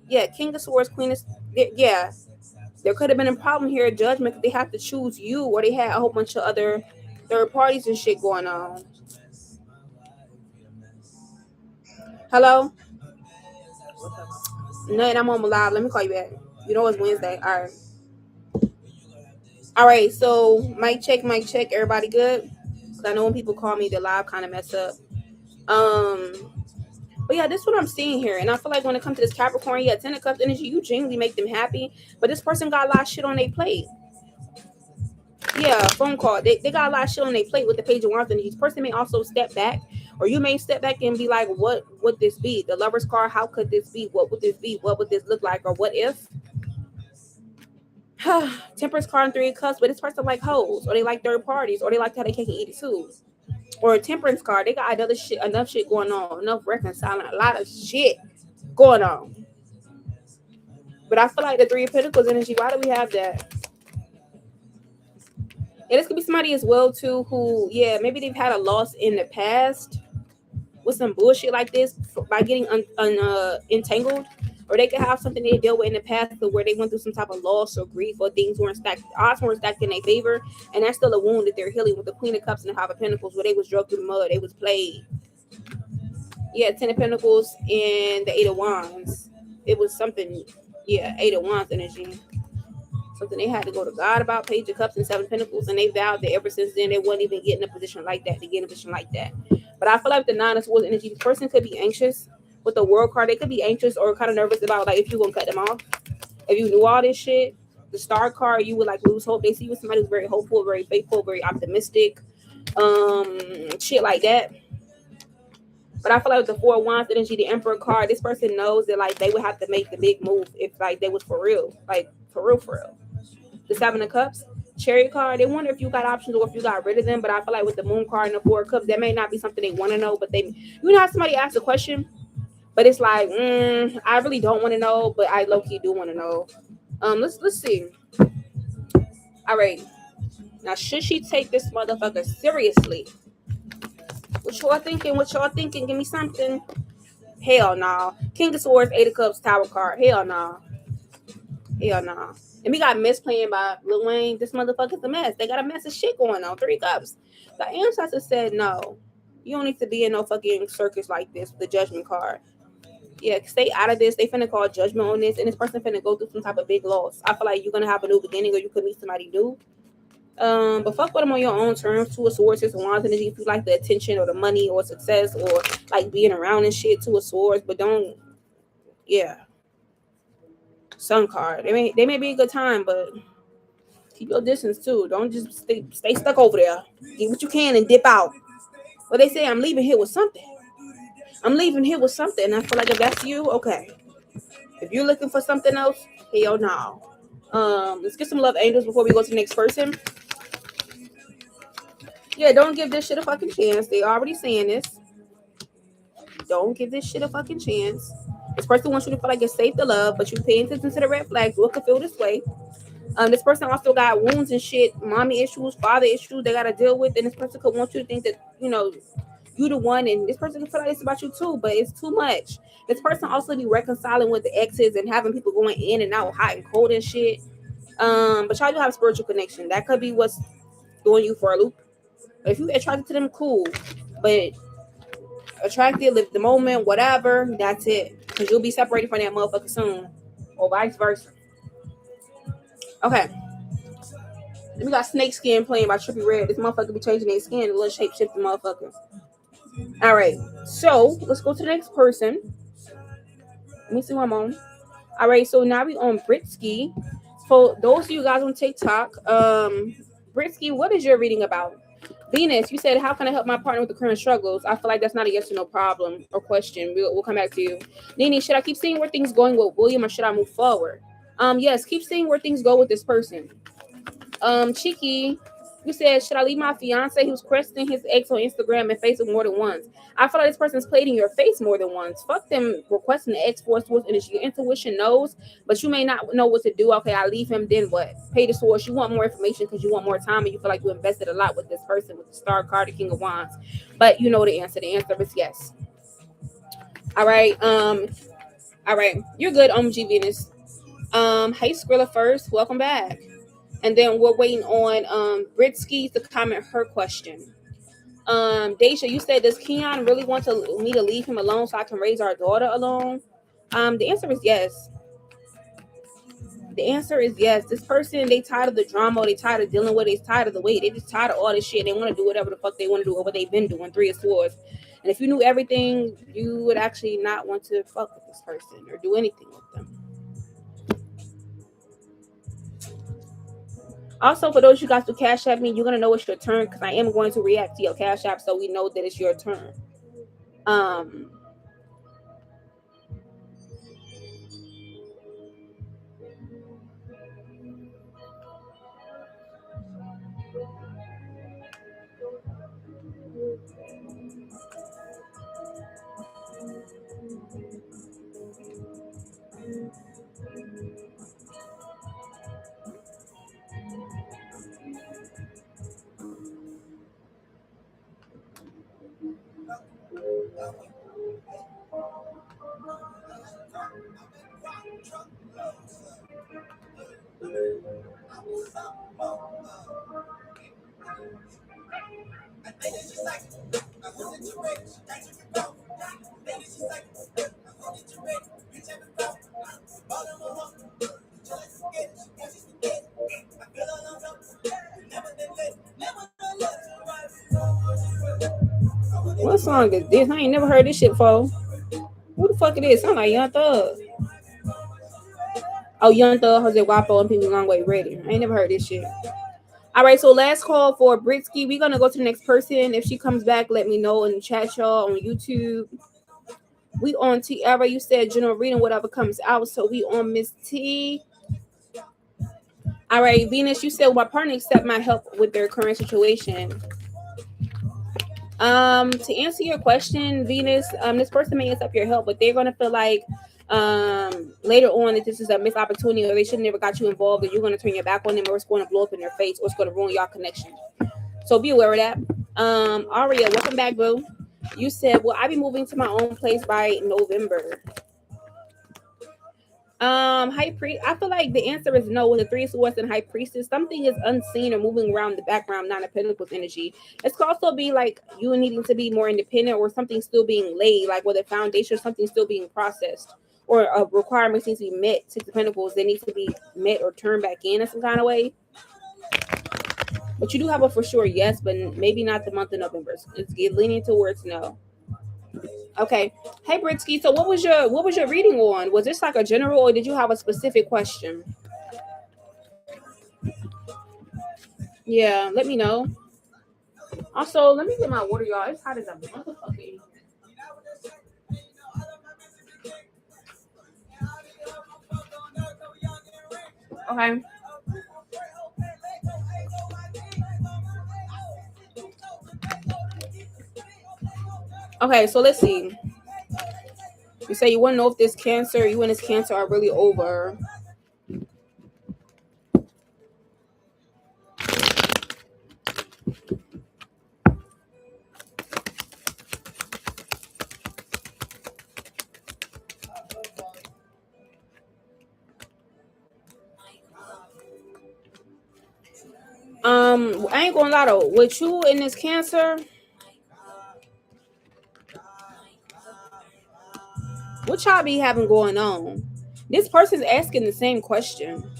yeah, King of Swords, Queen of, yeah, there could have been a problem here at Judgment. They have to choose you, or they had a whole bunch of other third parties and shit going on. Hello? No, I'm on live. Let me call you back. You know it's Wednesday. All right. All right. So mic check, mic check. Everybody good? Because I know when people call me, the live kind of mess up. Um, but yeah, this is what I'm seeing here. And I feel like when it comes to this Capricorn, yeah, 10 of Cups energy, you genuinely make them happy. But this person got a lot of shit on their plate. Yeah, phone call. They got a lot of shit on their plate with the Page of Wands energy. This person may also step back, or you may step back and be like, what would this be? The Lover's card, how could this be? What would this be? What would this look like? Or what if? Temperance card and 3 of Cups, but this person like hoes, or they like third parties, or they like how they cake and eat it too. Or a Temperance card, they got another shit, enough shit going on, enough reconciling, a lot of shit going on. But I feel like the 3 of Pentacles energy, why do we have that? And this could be somebody as well too who, yeah, maybe they've had a loss in the past with some bullshit like this by getting entangled, or they could have something they dealt with in the past where they went through some type of loss or grief, or things weren't stacked, odds weren't stacked in their favor, and that's still a wound that they're healing with the Queen of Cups and the Five of Pentacles, where they was drugged through the mud, they was played. Yeah, 10 of Pentacles and the 8 of Wands. It was something, yeah, 8 of Wands energy. Something they had to go to God about, Page of Cups and 7 of Pentacles, and they vowed that ever since then they wouldn't even get in a position like that, to get in a position like that. But I feel like the 9 of Swords energy, the person could be anxious with the World card. They could be anxious or kind of nervous about like if you're gonna cut them off. If you knew all this shit, the Star card, you would like lose hope. They see you as somebody who's very hopeful, very faithful, very optimistic, shit like that. But I feel like with the 4 of Wands energy, the Emperor card, this person knows that like they would have to make the big move if like they was for real, like for real, for real. The 7 of Cups, Chariot card, they wonder if you got options or if you got rid of them. But I feel like with the Moon card and the 4 of Cups, that may not be something they want to know, but they, you know how somebody asks a question, but it's like, I really don't want to know, but I low-key do want to know. Let's see. All right. Now, should she take this motherfucker seriously? What y'all thinking? What y'all thinking? Give me something. Hell no. Nah. King of Swords, 8 of Cups, Tower card. Hell no. Nah. Hell no. Nah. And we got Miss playing by Lil Wayne. This motherfucker's a mess. They got a mess of shit going on. 3 Cups. The ancestor said no. You don't need to be in no fucking circus like this. The Judgment card. Yeah, stay out of this. They finna call judgment on this, and this person finna go through some type of big loss. I feel like you're gonna have a new beginning, or you could meet somebody new. But fuck with them on your own terms. 2 of Swords, 6 of Wands energy. If you like the attention or the money or success or like being around and shit, 2 of Swords, but don't, yeah. Sun card. They may be a good time, but keep your distance too. Don't just stay stuck over there. Get what you can and dip out. But they say I'm leaving here with something. I'm leaving here with something. And I feel like if that's you, okay. If you're looking for something else, hell no. Let's get some love angels before we go to the next person. Yeah, don't give this shit a fucking chance. They already saying this. Don't give this shit a fucking chance. This person wants you to feel like it's safe to love, but you pay attention to the red flags. What could feel this way? This person also got wounds and shit, mommy issues, father issues they gotta deal with, and this person could want you to think that, you the one, and this person can feel like it's about you too, but it's too much. This person also be reconciling with the exes and having people going in and out hot and cold and shit. But y'all do have a spiritual connection. That could be what's throwing you for a loop. But if you attracted to them, cool. But attracted, live the moment, whatever, that's it. Because you'll be separated from that motherfucker soon. Or vice versa. Okay. We got Snake Skin playing by Trippy Red. This motherfucker be changing their skin, a little shape shifting motherfuckers. All right. So let's go to the next person. Let me see one more. All right. So now we on Britsky. For those of you guys on TikTok, Britsky, what is your reading about? Venus, you said, how can I help my partner with the current struggles? I feel like that's not a yes or no problem or question. We'll come back to you. Nini, should I keep seeing where things going with William or should I move forward? Yes, keep seeing where things go with this person. Cheeky, you said, should I leave my fiance? He was questioning his ex on Instagram and Facebook more than once. I feel like this person's played in your face more than once. Fuck them requesting the ex for source, and your intuition knows, but you may not know what to do. Okay, I leave him, then what? Pay the source. You want more information because you want more time and you feel like you invested a lot with this person with the Star card, the King of Wands. But you know the answer. The answer is yes. All right. All right. You're good, G Venus. Hey Skrilla first. Welcome back. And then we're waiting on Britsky to comment her question. Deja, you said, does Keon really want me to leave him alone so I can raise our daughter alone? The answer is yes. The answer is yes. This person, they tired of the drama, they tired of dealing with it, they tired of the wait, they just tired of all this shit. They want to do whatever the fuck they want to do or what they've been doing. Three of Swords. And if you knew everything, you would actually not want to fuck with this person or do anything with them. Also, for those of you guys who cash at me, you're gonna know it's your turn because I am going to react to your cash app, so we know that it's your turn. What song is this? I ain't never heard this shit before. Who the fuck it is? Sound like Young Thug. Oh, Young Thug, Jose Guapo, and People Long Way Ready. I ain't never heard this shit. All right, so last call for Britsky. We're gonna go to the next person. If she comes back, let me know in the chat, y'all, on YouTube. We on Tiara. You said general reading, whatever comes out. So we on Miss T. All right, Venus, you said my partner accept my help with their current situation. To answer your question, Venus, this person may accept your help, but they're gonna feel like later on that this is a missed opportunity or they should never got you involved and you're gonna turn your back on them or it's going to blow up in their face or it's going to ruin your connection. So be aware of that. Aria, welcome back, boo. You said, will I be moving to my own place by November? High priest. I feel like the answer is no. With the Three of Swords and High Priestess, something is unseen or moving around the background, Nine of Pentacles energy. It could also be like you needing to be more independent or something still being laid, like with a foundation, something still being processed, or a requirement needs to be met. Six of Pentacles, they need to be met or turned back in some kind of way. But you do have a for sure yes, but maybe not the month of November. It's leaning towards no. Okay. Hey Britsky, so what was your reading on? Was this like a general or did you have a specific question? Yeah, let me know. Also, let me get my water, y'all. It's hot as a motherfucker. Okay. Okay, so let's see. You say you want to know if you and this cancer are really over. I ain't gonna lie though. With you and this cancer, what y'all be having going on? This person's asking the same question.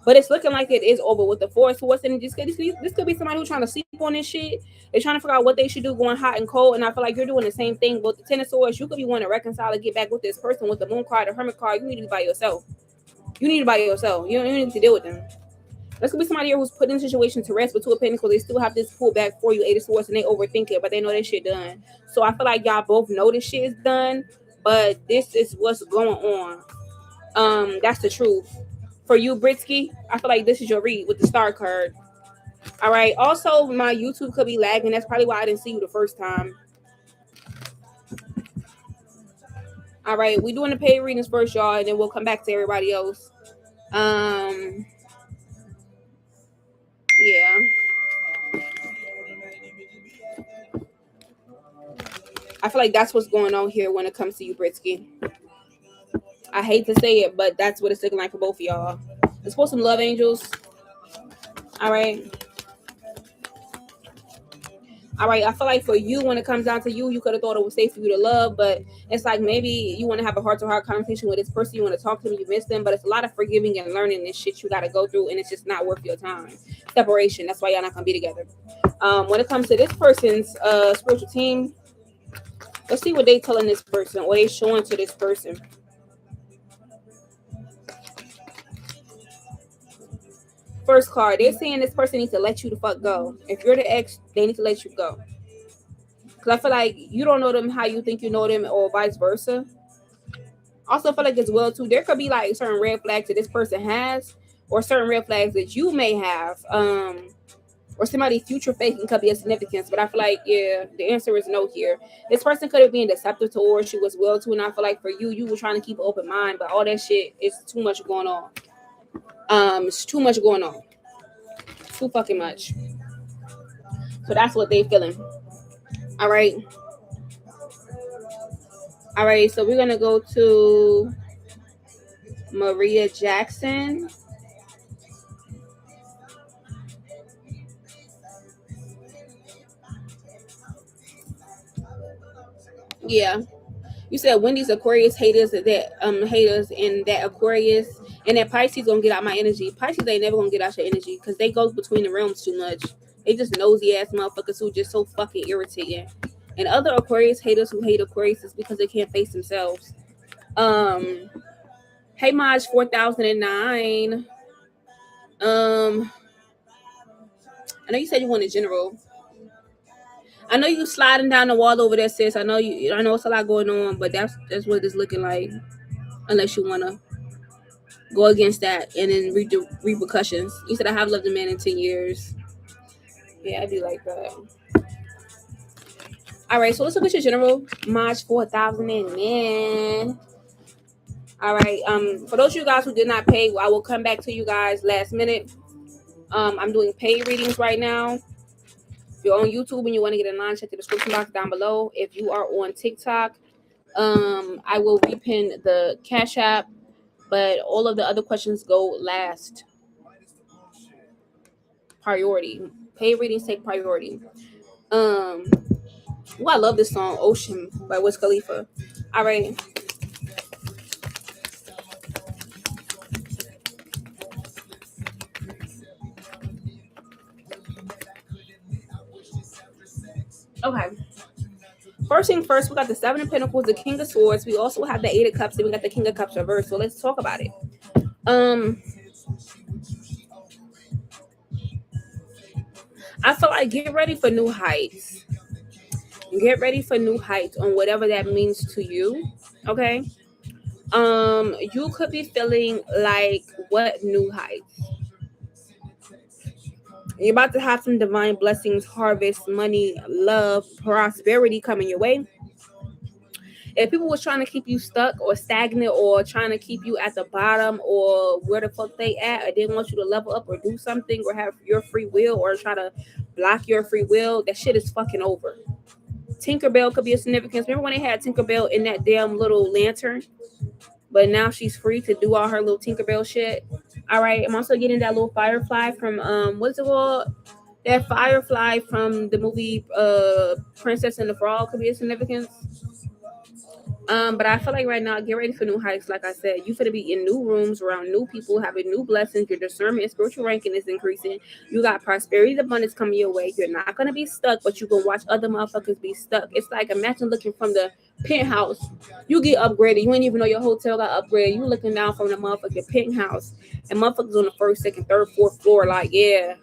But it's looking like it is over with the force. So what's in this could be somebody who's trying to sleep on this shit. They're trying to figure out what they should do going hot and cold. And I feel like you're doing the same thing. But the Ten of Swords, you could be wanting to reconcile and get back with this person with the Moon card, the Hermit card. You need to be by yourself. You need to be by yourself. You don't need to deal with them. This could be somebody here who's put in a situation to rest, but Two of Pentacles, they still have this pull back for you, Eight of Swords, and they overthink it, but they know that shit done. So I feel like y'all both know this shit is done, but this is what's going on. That's the truth. For you, Britsky, I feel like this is your read with the star card. All right. Also, my YouTube could be lagging. That's probably why I didn't see you the first time. All right. We're doing the paid readings first, y'all, and then we'll come back to everybody else. Yeah. I feel like that's what's going on here when it comes to you, Britsky. I hate to say it, but that's what it's looking like for both of y'all. Let's pull some love angels. All right. All right. I feel like for you, when it comes down to you, you could have thought it was safe for you to love, but it's like maybe you want to have a heart-to-heart conversation with this person. You want to talk to them, you miss them, but it's a lot of forgiving and learning this shit you got to go through, and it's just not worth your time. Separation. That's why y'all not going to be together. When it comes to this person's spiritual team, let's see what they telling this person or they showing to this person. First card, they're saying this person needs to let you the fuck go. If you're the ex, they need to let you go. Because I feel like you don't know them how you think you know them, or vice versa. Also, I feel like as well, too, there could be like certain red flags that this person has, or certain red flags that you may have. Or somebody future faking could be a significance. But I feel like, yeah, the answer is no here. This person could have been deceptive towards you as well, too. And I feel like for you, you were trying to keep an open mind, but all that shit is too much going on. It's too much going on. Too fucking much. So that's what they feeling. All right. All right. So we're gonna go to Maria Jackson. Yeah. You said Wendy's Aquarius haters and that Aquarius and that Pisces gonna get out my energy. Pisces ain't never gonna get out your energy because they go between the realms too much. They just nosy ass motherfuckers who just so fucking irritating. And other Aquarius haters who hate Aquarius is because they can't face themselves. Hey Maj 4009. I know you said you wanted general. I know you sliding down the wall over there, sis. I know it's a lot going on, but that's what it's looking like. Unless you wanna go against that and then read the repercussions. You said I have loved a man in 10 years. Yeah, I do like that. All right, so let's look at your general. March 4009. All right. For those of you guys who did not pay, I will come back to you guys last minute. I'm doing paid readings right now. If you're on YouTube and you want to get in line, check the description box down below. If you are on TikTok, I will repin the Cash App, but all of the other questions go last. Priority. Paid readings take priority. I love this song, Ocean by Wiz Khalifa. All right. Okay. First thing first, we got the Seven of Pentacles, the King of Swords. We also have the Eight of Cups, and we got the King of Cups reversed. So let's talk about it. I feel like get ready for new heights. Get ready for new heights on whatever that means to you. Okay. You could be feeling like what new heights? You're about to have some divine blessings, harvest, money, love, prosperity coming your way. If people was trying to keep you stuck or stagnant or trying to keep you at the bottom or where the fuck they at, or didn't want you to level up or do something or have your free will or try to block your free will, that shit is fucking over. Tinkerbell could be a significance. Remember when they had Tinkerbell in that damn little lantern? But now she's free to do all her little Tinkerbell shit. All right, I'm also getting that little firefly from what's it called? That firefly from the movie Princess and the Frog could be a significance. But I feel like right now, get ready for new heights. Like I said, you finna be in new rooms around new people, having new blessings. Your discernment and spiritual ranking is increasing. You got prosperity and abundance coming your way. You're not gonna be stuck, but you gonna watch other motherfuckers be stuck. It's like imagine looking from the penthouse. You get upgraded. You ain't even know your hotel got upgraded. You looking down from the motherfucking penthouse, and motherfuckers on the first, second, third, fourth floor. Like yeah,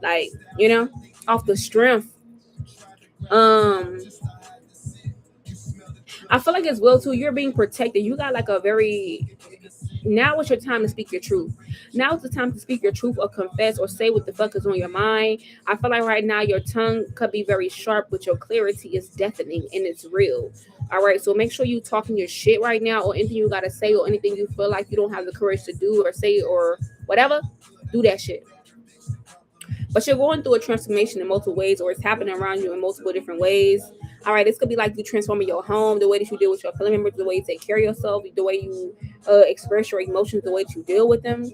like off the strength. Um, I feel like as well too. You're being protected. You got like a very now is your time to speak your truth. Now is the time to speak your truth or confess or say what the fuck is on your mind. I feel like right now your tongue could be very sharp, but your clarity is deafening and it's real. All right, so make sure you talking your shit right now, or anything you gotta say, or anything you feel like you don't have the courage to do or say or whatever. Do that shit. But you're going through a transformation in multiple ways, or it's happening around you in multiple different ways. All right, this could be like you transforming your home, the way that you deal with your family members, the way you take care of yourself, the way you express your emotions, the way that you deal with them,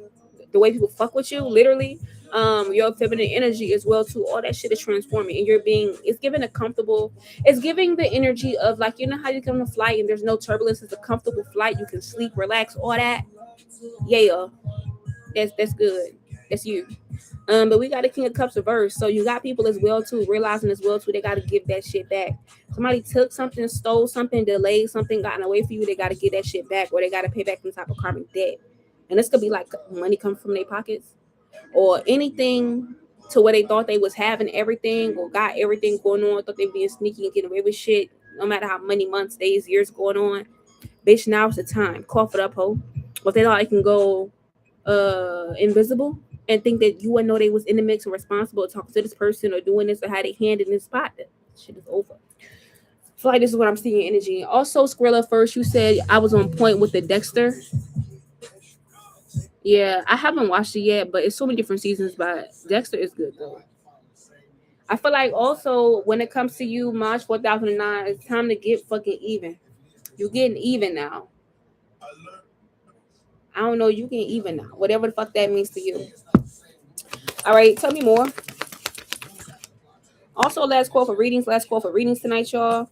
the way people fuck with you, literally. Your feminine energy as well too. All that shit is transforming, and it's giving a comfortable. It's giving the energy of like how you come on a flight and there's no turbulence. It's a comfortable flight. You can sleep, relax, all that. Yeah, that's good. That's you. But we got a King of Cups reverse. So you got people as well too, realizing as well too, they gotta give that shit back. Somebody took something, stole something, delayed something, gotten away from you, they gotta get that shit back, or they gotta pay back some type of karmic debt. And this could be like money comes from their pockets or anything to where they thought they was having everything or got everything going on, thought they being sneaky and getting away with shit, no matter how many months, days, years going on. Bitch, now's the time. Cough it up, ho. Or if they thought they can go invisible and think that you wouldn't know they was in the mix or responsible talking to this person or doing this or had a hand in this spot, that shit is over. I feel like this is what I'm seeing energy. Also, Skrilla, first you said I was on point with the Dexter. Yeah, I haven't watched it yet, but it's so many different seasons, but Dexter is good though. I feel like also when it comes to you, March 4009, it's time to get fucking even. You're getting even now. I don't know, you getting even now. Whatever the fuck that means to you. All right, tell me more. Also, last call for readings. Last call for readings tonight, y'all.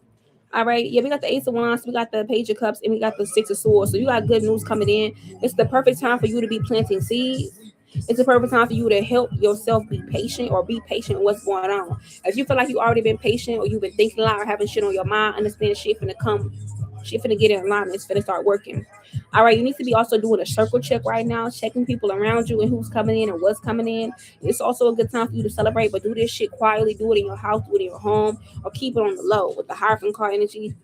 All right. Yeah, we got the Ace of Wands, we got the Page of Cups, and we got the Six of Swords. So you got good news coming in. It's the perfect time for you to be planting seeds. It's the perfect time for you to help yourself be patient or be patient with what's going on. If you feel like you already been patient or you've been thinking a lot or having shit on your mind, understand shit finna come. Shit finna get in alignment. It's finna start working. All right, you need to be also doing a circle check right now, checking people around you and who's coming in and what's coming in. It's also a good time for you to celebrate, but do this shit quietly. Do it in your house, do it in your home, or keep it on the low with the Hierophant card energy.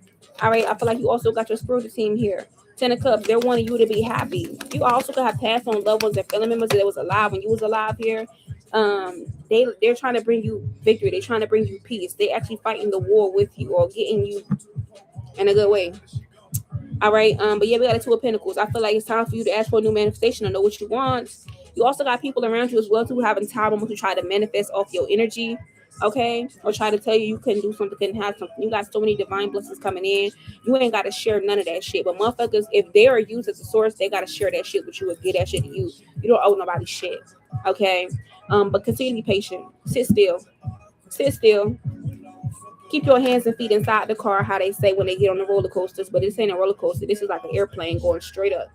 All right, I feel like you also got your spiritual team here. Ten of Cups, they're wanting you to be happy. You also could have passed on loved ones and family members that was alive when you was alive here. They're trying to bring you victory. They're trying to bring you peace. They actually fighting the war with you or getting you in a good way. All right. But yeah, we got a Two of Pentacles. I feel like it's time for you to ask for a new manifestation or know what you want. You also got people around you as well too having time to try to manifest off your energy. Okay, or try to tell you couldn't do something, couldn't have something. You got so many divine blessings coming in. You ain't got to share none of that shit. But motherfuckers, if they are used as a source, they got to share that shit with you and get that shit to you. You don't owe nobody shit. Okay. But continue to be patient. Sit still. Sit still. Keep your hands and feet inside the car, how they say when they get on the roller coasters. But this ain't a roller coaster. This is like an airplane going straight up.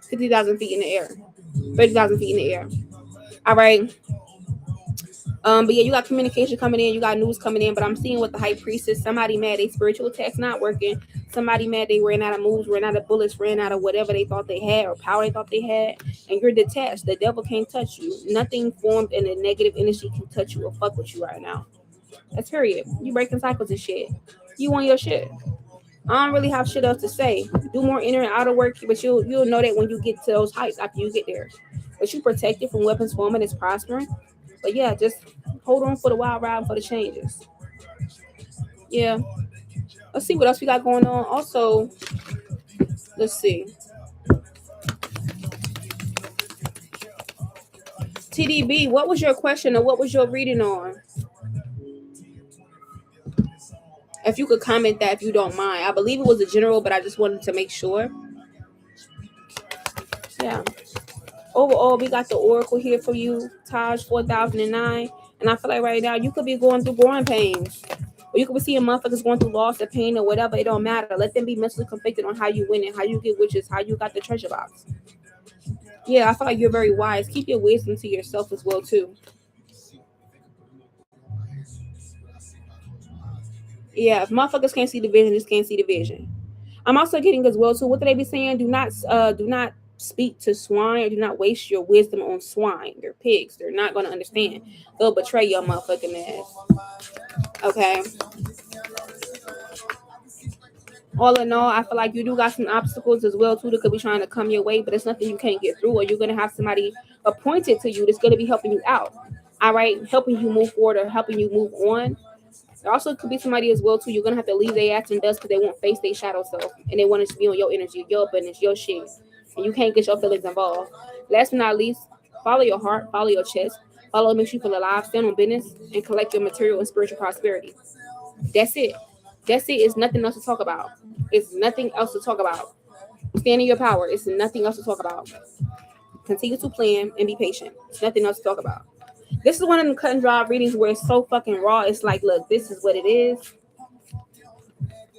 50,000 feet in the air. 30,000 feet in the air. All right. But yeah, you got communication coming in, you got news coming in, but I'm seeing with the High Priestess, somebody mad they spiritual attacks not working, somebody mad they ran out of moves, ran out of bullets, ran out of whatever they thought they had or power they thought they had, and you're detached. The devil can't touch you. Nothing formed in a negative energy can touch you or fuck with you right now. That's period. You breaking cycles and shit. You want your shit. I don't really have shit else to say. Do more inner and outer work, but you'll know that when you get to those heights after you get there. But you protected from weapons forming is prospering. But yeah, just hold on for the wild ride and for the changes. Yeah. Let's see what else we got going on. Also, let's see. TDB, what was your question or what was your reading on? If you could comment that if you don't mind. I believe it was a general, but I just wanted to make sure. Yeah. Overall, we got the Oracle here for you, Taj 4009. And I feel like right now you could be going through growing pains. Or you could be seeing motherfuckers going through loss or pain or whatever. It don't matter. Let them be mentally conflicted on how you win and how you get witches, how you got the treasure box. Yeah, I feel like you're very wise. Keep your wisdom to yourself as well too. Yeah, if motherfuckers can't see the vision, just can't see the vision. I'm also getting as well too. What do they be saying? Do not speak to swine, or do not waste your wisdom on swine. They're pigs. They're not gonna understand. They'll betray your motherfucking ass. Okay. All in all, I feel like you do got some obstacles as well too that could be trying to come your way, but it's nothing you can't get through, or you're gonna have somebody appointed to you that's gonna be helping you out. All right, helping you move forward or helping you move on. There also could be somebody as well too. You're gonna have to leave their ass in dust because they won't face their shadow self and they want it to be on your energy, your business, your shit, and you can't get your feelings involved. Last but not least, follow your heart, follow your chest, follow what makes you feel alive, stand on business, and collect your material and spiritual prosperity. That's it. That's it. It's nothing else to talk about. It's nothing else to talk about. Stand in your power. It's nothing else to talk about. Continue to plan and be patient. It's nothing else to talk about. This is one of the cut and dry readings where it's so fucking raw. It's like, look, this is what it is,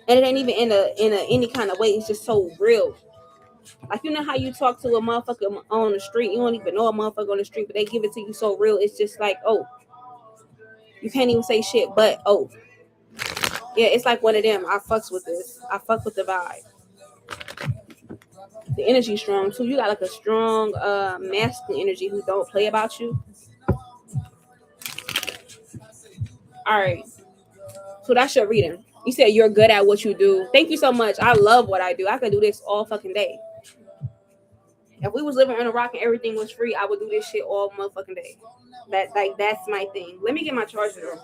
and it ain't even in a any kind of way. It's just so real. Like, you know how you talk to a motherfucker on the street, you don't even know a motherfucker on the street, but they give it to you so real. It's just like, oh, you can't even say shit, but oh, yeah, it's like one of them. I fucks with this. I fuck with the vibe. The energy's strong too. You got like a strong masculine energy who don't play about you. All right. So that's your reading. You said you're good at what you do. Thank you so much. I love what I do. I could do this all fucking day. If we was living on a rock and everything was free, I would do this shit all motherfucking day. That's my thing. Let me get my charger though.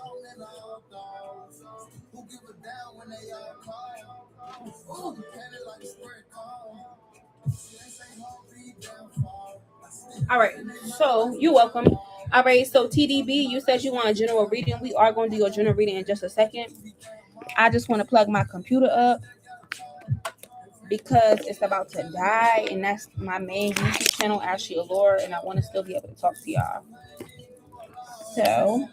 All right. So you're welcome. All right. So TDB, you said you want a general reading. We are going to do your general reading in just a second. I just want to plug my computer up because it's about to die, and that's my main YouTube channel, Ashley Allure, and I want to still be able to talk to y'all. So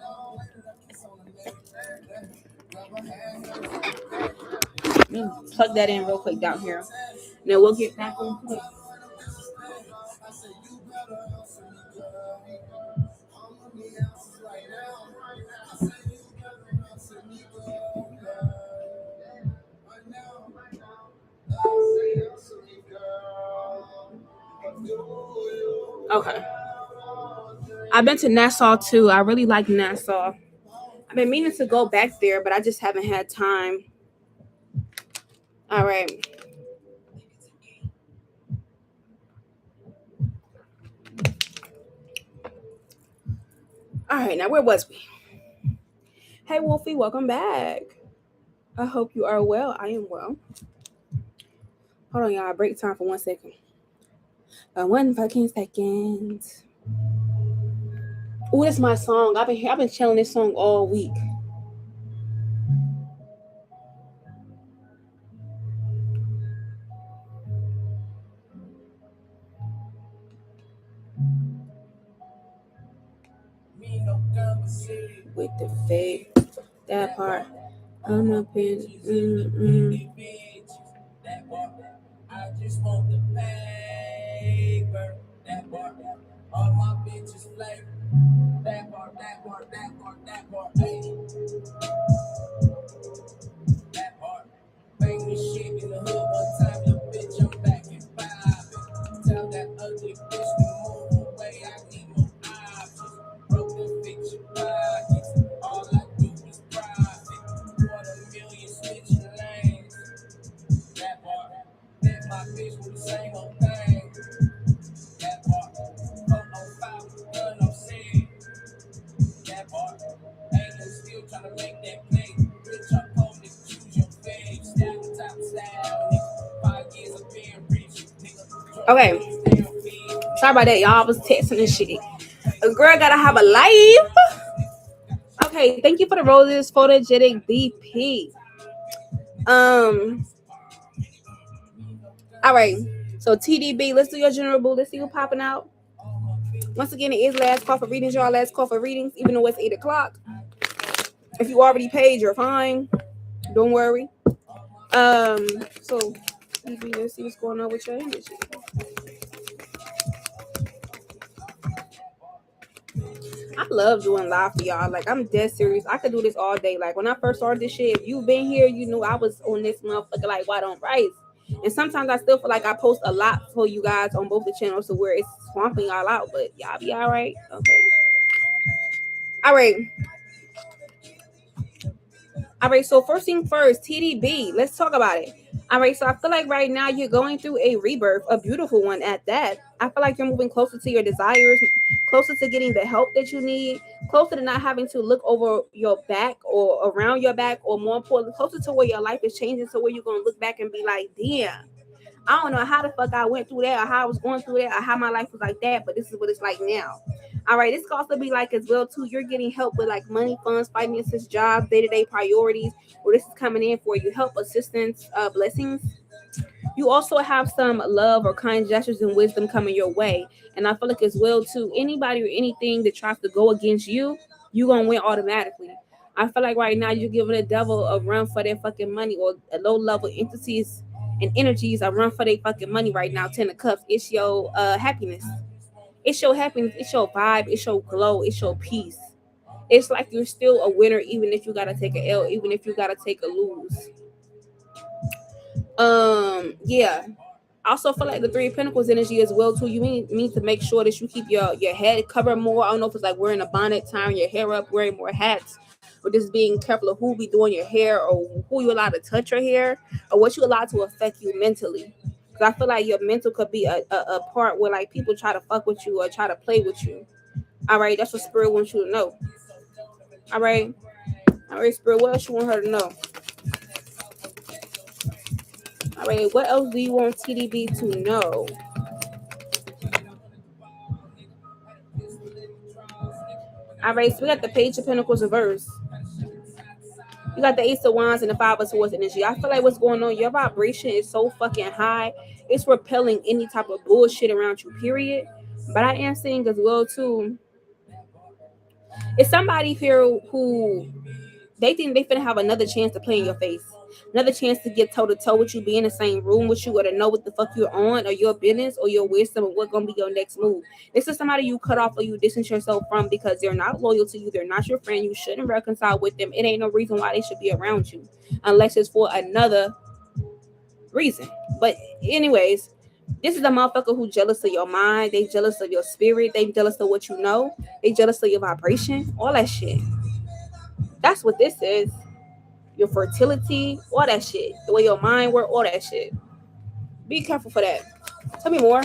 let me plug that in real quick down here. Now we'll get back into it. Okay. I've been to Nassau too. I really like Nassau. I've been meaning to go back there, but I just haven't had time. All right. All right, now where was we? Hey, Wolfie, welcome back. I hope you are well. I am well. Hold on, y'all. Break time for 1 second. 1 fucking second. Oh, that's my song. I've been chilling this song all week. With the fake, that part. I'm up in. I just want the paper. That part. All my bitches flavor. That part. That part. Hey. That part. Make me shake in the hood one time. Your bitch, I'm back in 5. Tell that ugly bitch to move away. I need more options. Broke the fix your pockets. All I do is profit. $250,000 switching lanes. That part. That my bitch with the same old thing. That part. 405 gun, I'm saying. That part. Ain't no still trying to make that play. Bitch, I'm home to choose your fave. Stand the top style, nigga. 5 years of being rich, nigga. Okay. Sorry about that, y'all. I was texting and shit. A girl gotta have a life. Okay, thank you for the roses, photogenic BP. All right. So TDB, let's do your general boo. Let's see who's popping out. Once again, it is last call for readings, y'all. Last call for readings, even though it's 8 o'clock. If you already paid, you're fine. Don't worry. So let's see what's going on with your energy. I love doing live for y'all. Like, I'm dead serious. I could do this all day. Like, when I first started this shit, if you've been here, you knew I was on this motherfucker like white on rice. And sometimes I still feel like I post a lot for you guys on both the channels to where it's swamping y'all out. But y'all be all right. Okay. All right. All right. So first thing first, TDB. Let's talk about it. All right. So I feel like right now you're going through a rebirth, a beautiful one at that. I feel like you're moving closer to your desires, closer to getting the help that you need, closer to not having to look over your back or around your back, or more importantly, closer to where your life is changing, to where you're going to look back and be like, damn, I don't know how the fuck I went through that, or how I was going through that, or how my life was like that, but this is what it's like now. All right, this could also be like as well too. You're getting help with like money, funds, finances, jobs, day-to-day priorities, where this is coming in for you, help, assistance, blessings. You also have some love or kind gestures and wisdom coming your way. And I feel like as well too, anybody or anything that tries to go against you, you gonna win automatically. I feel like right now you're giving the devil a run for their fucking money, or a low level entities and energies a run for their fucking money right now. Ten of Cups, it's your happiness. It's your happiness, it's your vibe, it's your glow, it's your peace. It's like you're still a winner, even if you gotta take a L, even if you gotta take a lose. Yeah. I also feel like the Three of Pentacles energy as well too. You need to make sure that you keep your head covered more. I don't know if it's like wearing a bonnet, tying your hair up, wearing more hats, or just being careful of who be doing your hair, or who you allowed to touch your hair, or what you allowed to affect you mentally. Because I feel like your mental could be a part where like people try to fuck with you or try to play with you. All right, that's what Spirit wants you to know. All right, Spirit. What else you want her to know? All right, what else do you want TDB to know? All right, so we got the Page of Pentacles reverse. You got the Ace of Wands and the Five of Swords energy. I feel like what's going on, your vibration is so fucking high. It's repelling any type of bullshit around you, period. But I am saying as well, too, it's somebody here who they think they finna have another chance to play in your face. Another chance to get toe to toe with you, be in the same room with you, or to know what the fuck you're on, or your business, or your wisdom, or what's gonna be your next move. This is somebody you cut off or you distance yourself from because they're not loyal to you. They're not your friend. You shouldn't reconcile with them. It ain't no reason why they should be around you, unless it's for another reason. But anyways, this is a motherfucker who jealous of your mind. They jealous of your spirit. They jealous of what you know. They jealous of your vibration. All that shit. That's what this is. Your fertility, all that shit. The way your mind works, all that shit. Be careful for that. Tell me more.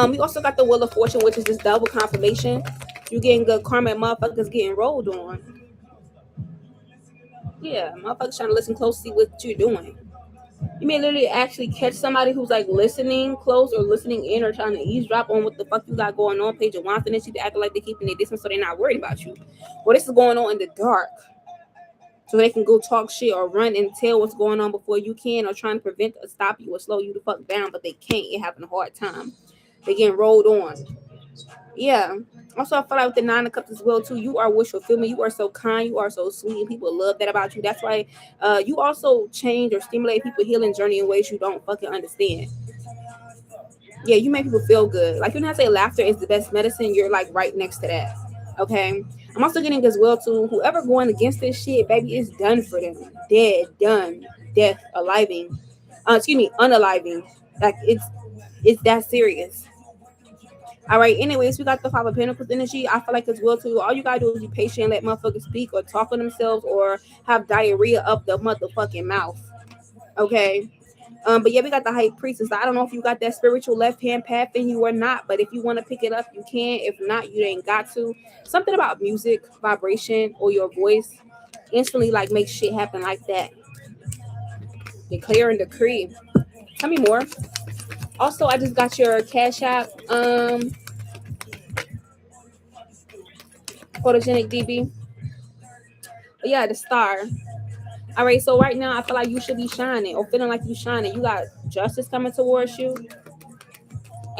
We also got the Wheel of Fortune, which is this double confirmation. You getting good karma, and motherfuckers getting rolled on. Yeah, motherfuckers trying to listen closely what you're doing. You may literally actually catch somebody who's like listening close or listening in or trying to eavesdrop on what the fuck you got going on. Page of Wands and she acting like they're keeping their distance so they're not worried about you. Well, this is going on in the dark. So they can go talk shit or run and tell what's going on before you can, or trying to prevent or stop you or slow you the fuck down, but they can't. You're having a hard time. They're getting rolled on. Yeah. Also, I feel like with the Nine of Cups as well too. You are what you feel me. You are so kind. You are so sweet. And people love that about you. That's why you also change or stimulate people healing journey in ways you don't fucking understand. Yeah, you make people feel good. Like, you know how to say laughter is the best medicine. You're like right next to that. Okay. I'm also getting as well too. Whoever going against this shit, baby, it's done for them. Dead, done, death, aliving. Excuse me, unaliving. Like, it's that serious. All right. Anyways, we got the Five of Pentacles energy. I feel like as well too. All you gotta do is be patient, let motherfuckers speak or talk on themselves or have diarrhea up the motherfucking mouth. Okay. But yeah, we got the High Priestess. I don't know if you got that spiritual left hand path in you or not, but if you want to pick it up, you can. If not, you ain't got to. Something about music, vibration, or your voice instantly like makes shit happen like that. Declare and decree. Tell me more. Also, I just got your Cash App. Photogenic DB. But yeah, the star. All right, so right now I feel like you should be shining or feeling like you shining. You got justice coming towards you.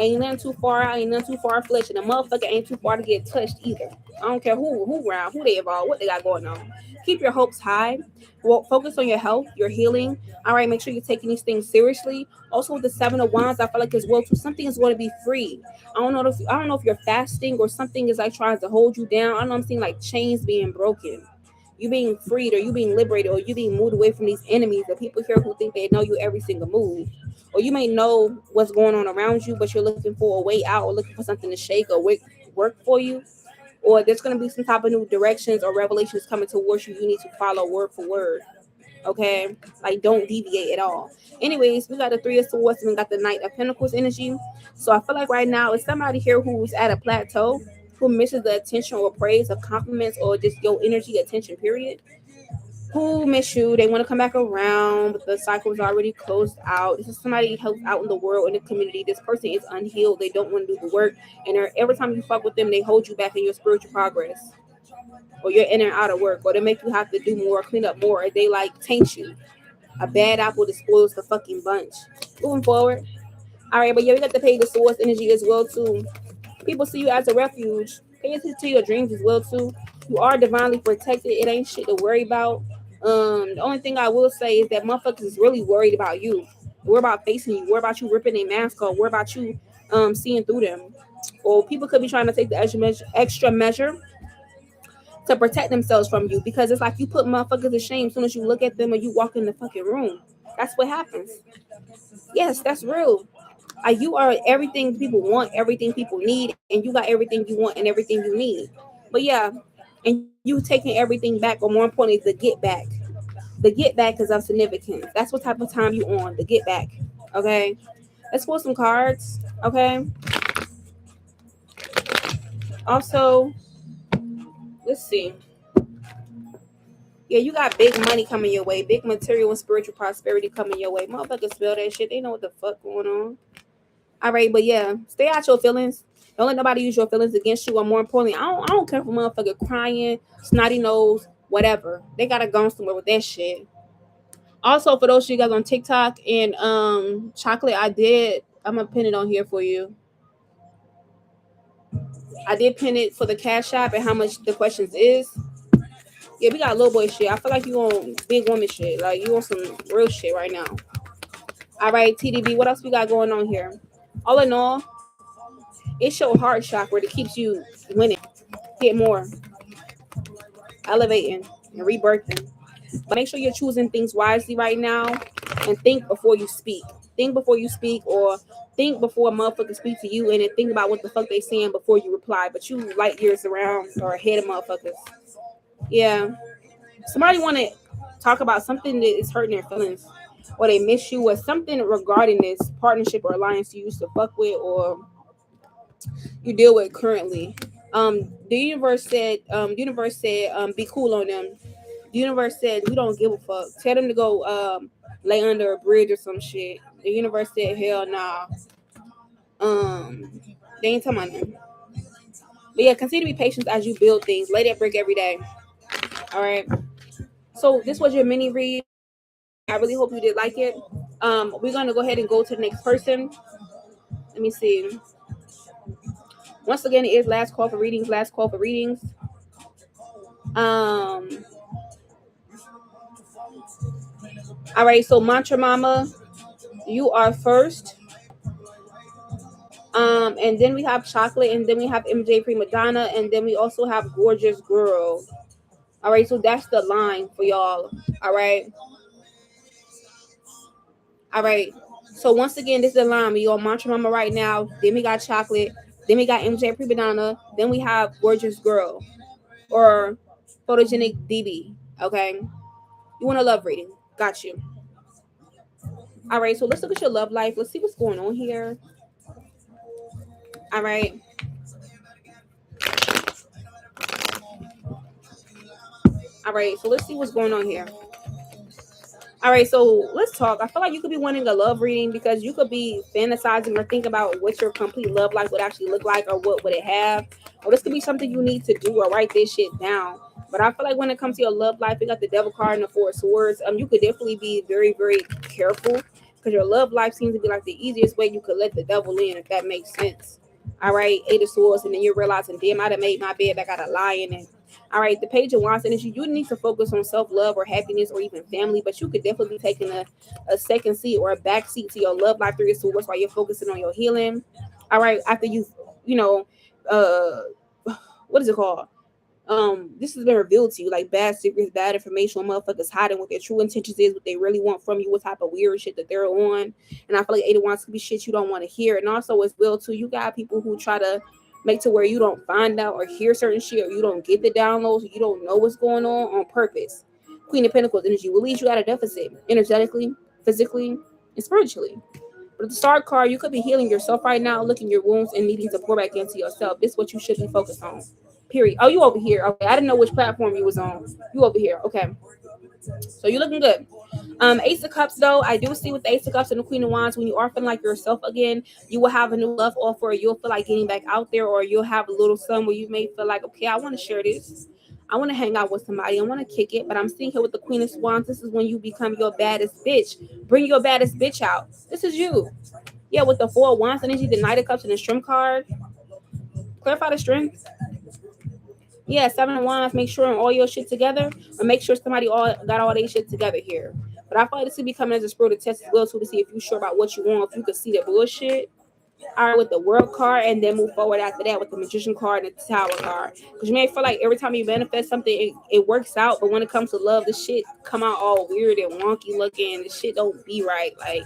Ain't nothing too far out, ain't nothing too far fletched, and the motherfucker ain't too far to get touched either. I don't care who around, who they involved, what they got going on. Keep your hopes high. Well, focus on your health, your healing. All right, make sure you're taking these things seriously. Also, with the Seven of Wands, I feel like as well too, something is going to be free. I don't know if you're fasting or something is like trying to hold you down. I don't know. I'm seeing like chains being broken. You being freed, or you being liberated, or you being moved away from these enemies, the people here who think they know you every single move. Or you may know what's going on around you, but you're looking for a way out or looking for something to shake or work for you. Or there's going to be some type of new directions or revelations coming towards you. You need to follow word for word. Okay, like don't deviate at all. Anyways, we got the Three of Swords and we got the Knight of Pentacles energy. So I feel like right now it's somebody here who's at a plateau, who misses the attention or praise or compliments or just your energy, attention, period. Who miss you? They want to come back around, but the cycle is already closed out. This is somebody who's out in the world, in the community. This person is unhealed. They don't want to do the work, and every time you fuck with them, they hold you back in your spiritual progress, or your inner and outer work, or they make you have to do more, clean up more, or they like taint you. A bad apple that spoils the fucking bunch. Moving forward. All right, but yeah, we got the Page of Swords energy as well too. People see you as a refuge. Pay attention to your dreams as well too. You are divinely protected. It ain't shit to worry about. The only thing I will say is that motherfuckers is really worried about you. Worry about facing you. Worry about you ripping their mask off. Worry about you seeing through them. Or people could be trying to take the extra measure to protect themselves from you, because it's like you put motherfuckers to shame as soon as you look at them or you walk in the fucking room. That's what happens. Yes, that's real. You are everything people want, everything people need, and you got everything you want and everything you need. But yeah, and you taking everything back, or more importantly, the get back. The get back is of significance. That's what type of time you on. The get back. Okay. Let's pull some cards. Okay. Also, let's see. Yeah, you got big money coming your way, big material and spiritual prosperity coming your way. Motherfuckers spell that shit. They know what the fuck going on. All right, but yeah, stay out your feelings. Don't let nobody use your feelings against you. Or more importantly, I don't care for motherfucker crying, snotty nose, whatever. They gotta go somewhere with that shit. Also, for those of you guys on TikTok and chocolate, I'm gonna pin it on here for you. I did pin it for the cash app and how much the questions is. Yeah, we got little boy shit. I feel like you on big woman shit. Like you on some real shit right now. All right, TDB, what else we got going on here? All in all, it's your heart chakra that keeps you winning, get more, elevating, and rebirthing. But make sure you're choosing things wisely right now, and think before you speak. Think before you speak, or think before a motherfucker speak to you, and then think about what the fuck they saying before you reply. But you light years around or ahead of motherfuckers. Yeah. Somebody want to talk about something that is hurting their feelings, or they miss you, or something regarding this partnership or alliance you used to fuck with or you deal with currently. The universe said, be cool on them. The universe said, we don't give a fuck. Tell them to go lay under a bridge or some shit. The universe said, hell nah. They ain't talking about them. But yeah, continue to be patient as you build things. Lay that brick every day. All right. So this was your mini read. I really hope you did like it. We're gonna go ahead and go to the next person. Let me see. Once again, it is last call for readings. Last call for readings. All right. So Mantra Mama, you are first. And then we have Chocolate, and then we have MJ Prima Donna, and then we also have Gorgeous Girl. All right. So that's the line for y'all. All right. All right. So once again, this is the line. We on Mantra Mama right now. Then we got Chocolate. Then we got MJ Prima Donna. Then we have Gorgeous Girl, or Photogenic DB. Okay. You want a love reading? Got you. All right. So let's look at your love life. Let's see what's going on here. All right. All right. So let's see what's going on here. All right, so let's talk. I feel like you could be wanting a love reading because you could be fantasizing or think about what your complete love life would actually look like, or what would it have. Or this could be something you need to do, or write this shit down. But I feel like when it comes to your love life, you got the Devil card and the Four of Swords. You could definitely be very, very careful because your love life seems to be like the easiest way you could let the devil in, if that makes sense. All right, Eight of Swords, and then you're realizing, damn, I done made my bed, I got a lie in it. All right, the Page of Wands energy, you need to focus on self-love or happiness or even family, but you could definitely be taking a second seat or a back seat to your love life, Three of Swords, while you're focusing on your healing. All right, after you know, uh, what is it called? This has been revealed to you, like bad secrets, bad information, motherfuckers hiding what their true intentions is, what they really want from you, what type of weird shit that they're on. And I feel like 81 could be shit you don't want to hear. And also as well too, you got people who try to make to where you don't find out or hear certain shit, or you don't get the downloads, or you don't know what's going on purpose. Queen of Pentacles energy will leave you at a deficit energetically, physically, and spiritually. But the Star card, you could be healing yourself right now, looking your wounds and needing to pour back into yourself. This is what you should be focused on. Period. Oh, you over here. Okay, I didn't know which platform you was on. You over here. Okay, so you're looking good. Ace of Cups, though, I do see with the Ace of Cups and the Queen of Wands, when you are feeling like yourself again, you will have a new love offer, or you'll feel like getting back out there, or you'll have a little something where you may feel like, okay, I want to share this. I want to hang out with somebody. I want to kick it. But I'm seeing here with the Queen of Wands, this is when you become your baddest bitch. Bring your baddest bitch out. This is you. Yeah, with the Four of Wands energy, the Knight of Cups, and the Strength card. Clarify the strength. Yeah, Seven of Wands, make sure all your shit together, or make sure somebody all got all their shit together here. But I feel like this could be coming as a spiritual test as well, too, to see if you're sure about what you want, if you could see the bullshit. All right, with the World card, and then move forward after that with the Magician card and the Tower card. Because you may feel like every time you manifest something, it works out, but when it comes to love, the shit come out all weird and wonky looking. The shit don't be right. Like,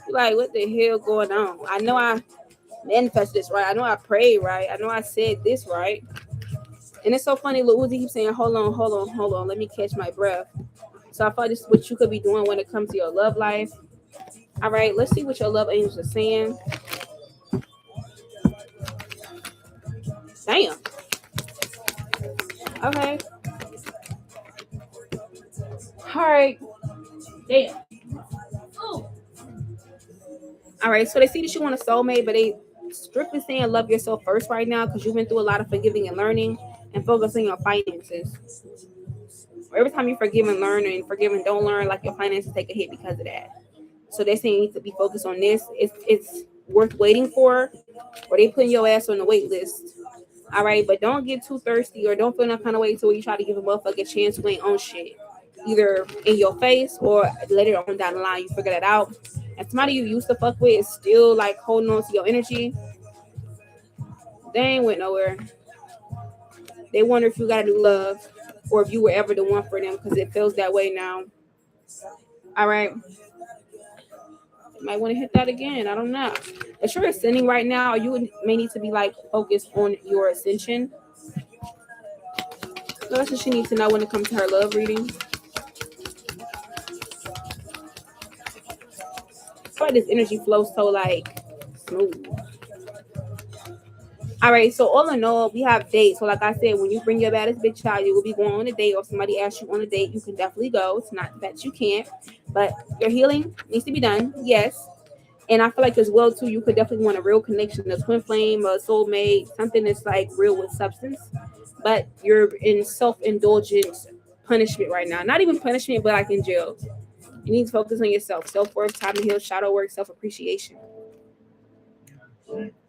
you're like, what the hell going on? I know I manifested this right. I know I prayed right. I know I said this right. And it's so funny, Lil Uzi keeps saying, hold on, let me catch my breath. So I thought this is what you could be doing when it comes to your love life. All right, let's see what your love angels are saying. Damn. Okay. All right. Damn. Ooh. All right, so they see that you want a soulmate, but they strictly saying love yourself first right now, because you've been through a lot of forgiving and learning and focusing on finances. Every time you forgive and learn and forgive and don't learn, like your finances take a hit because of that. So they're saying you need to be focused on this. It's worth waiting for, or they putting your ass on the wait list. All right, but don't get too thirsty, or don't feel that kind of way to where you try to give a motherfucker a chance who ain't on shit, either in your face or later on down the line. You figure that out. And somebody you used to fuck with is still like holding on to your energy. They ain't went nowhere. They wonder if you got a new love, or if you were ever the one for them, because it feels that way now. All right. Might want to hit that again. I don't know. If you're ascending right now, you may need to be like focused on your ascension. So that's what she needs to know when it comes to her love reading. That's why this energy flows so like smooth. All right, so all in all, we have dates. So like I said, when you bring your baddest bitch out, you will be going on a date, or if somebody asks you on a date, you can definitely go. It's not that you can't, but your healing needs to be done. Yes. And I feel like as well too, you could definitely want a real connection, a twin flame, a soulmate, something that's like real with substance. But you're in self-indulgent punishment right now. Not even punishment, but like in jail. You need to focus on yourself. Self-worth, time to heal, shadow work, self-appreciation.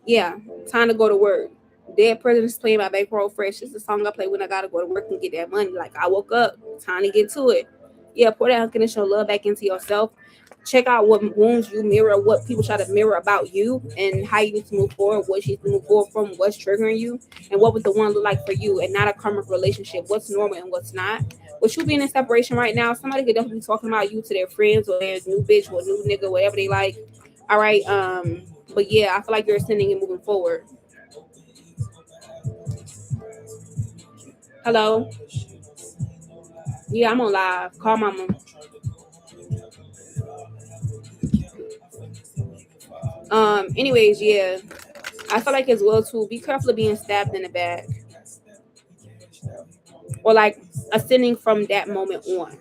Yeah, time to go to work. Dead Presidents playing my Bankroll Fresh. It's the song I play when I gotta go to work and get that money. Like I woke up, time to get to it. Yeah, pour that unconditional love back into yourself. Check out what wounds you mirror, what people try to mirror about you, and how you need to move forward, what you need to move forward from, what's triggering you, and what would the one look like for you, and not a karmic relationship, what's normal and what's not. With you being in separation right now, somebody could definitely be talking about you to their friends or their new bitch or new nigga, whatever they like. All right, but yeah, I feel like you're ascending and moving forward. Hello? Yeah, I'm on live. Call mama. Anyways, yeah. I feel like as well too, be careful of being stabbed in the back. Or like ascending from that moment on.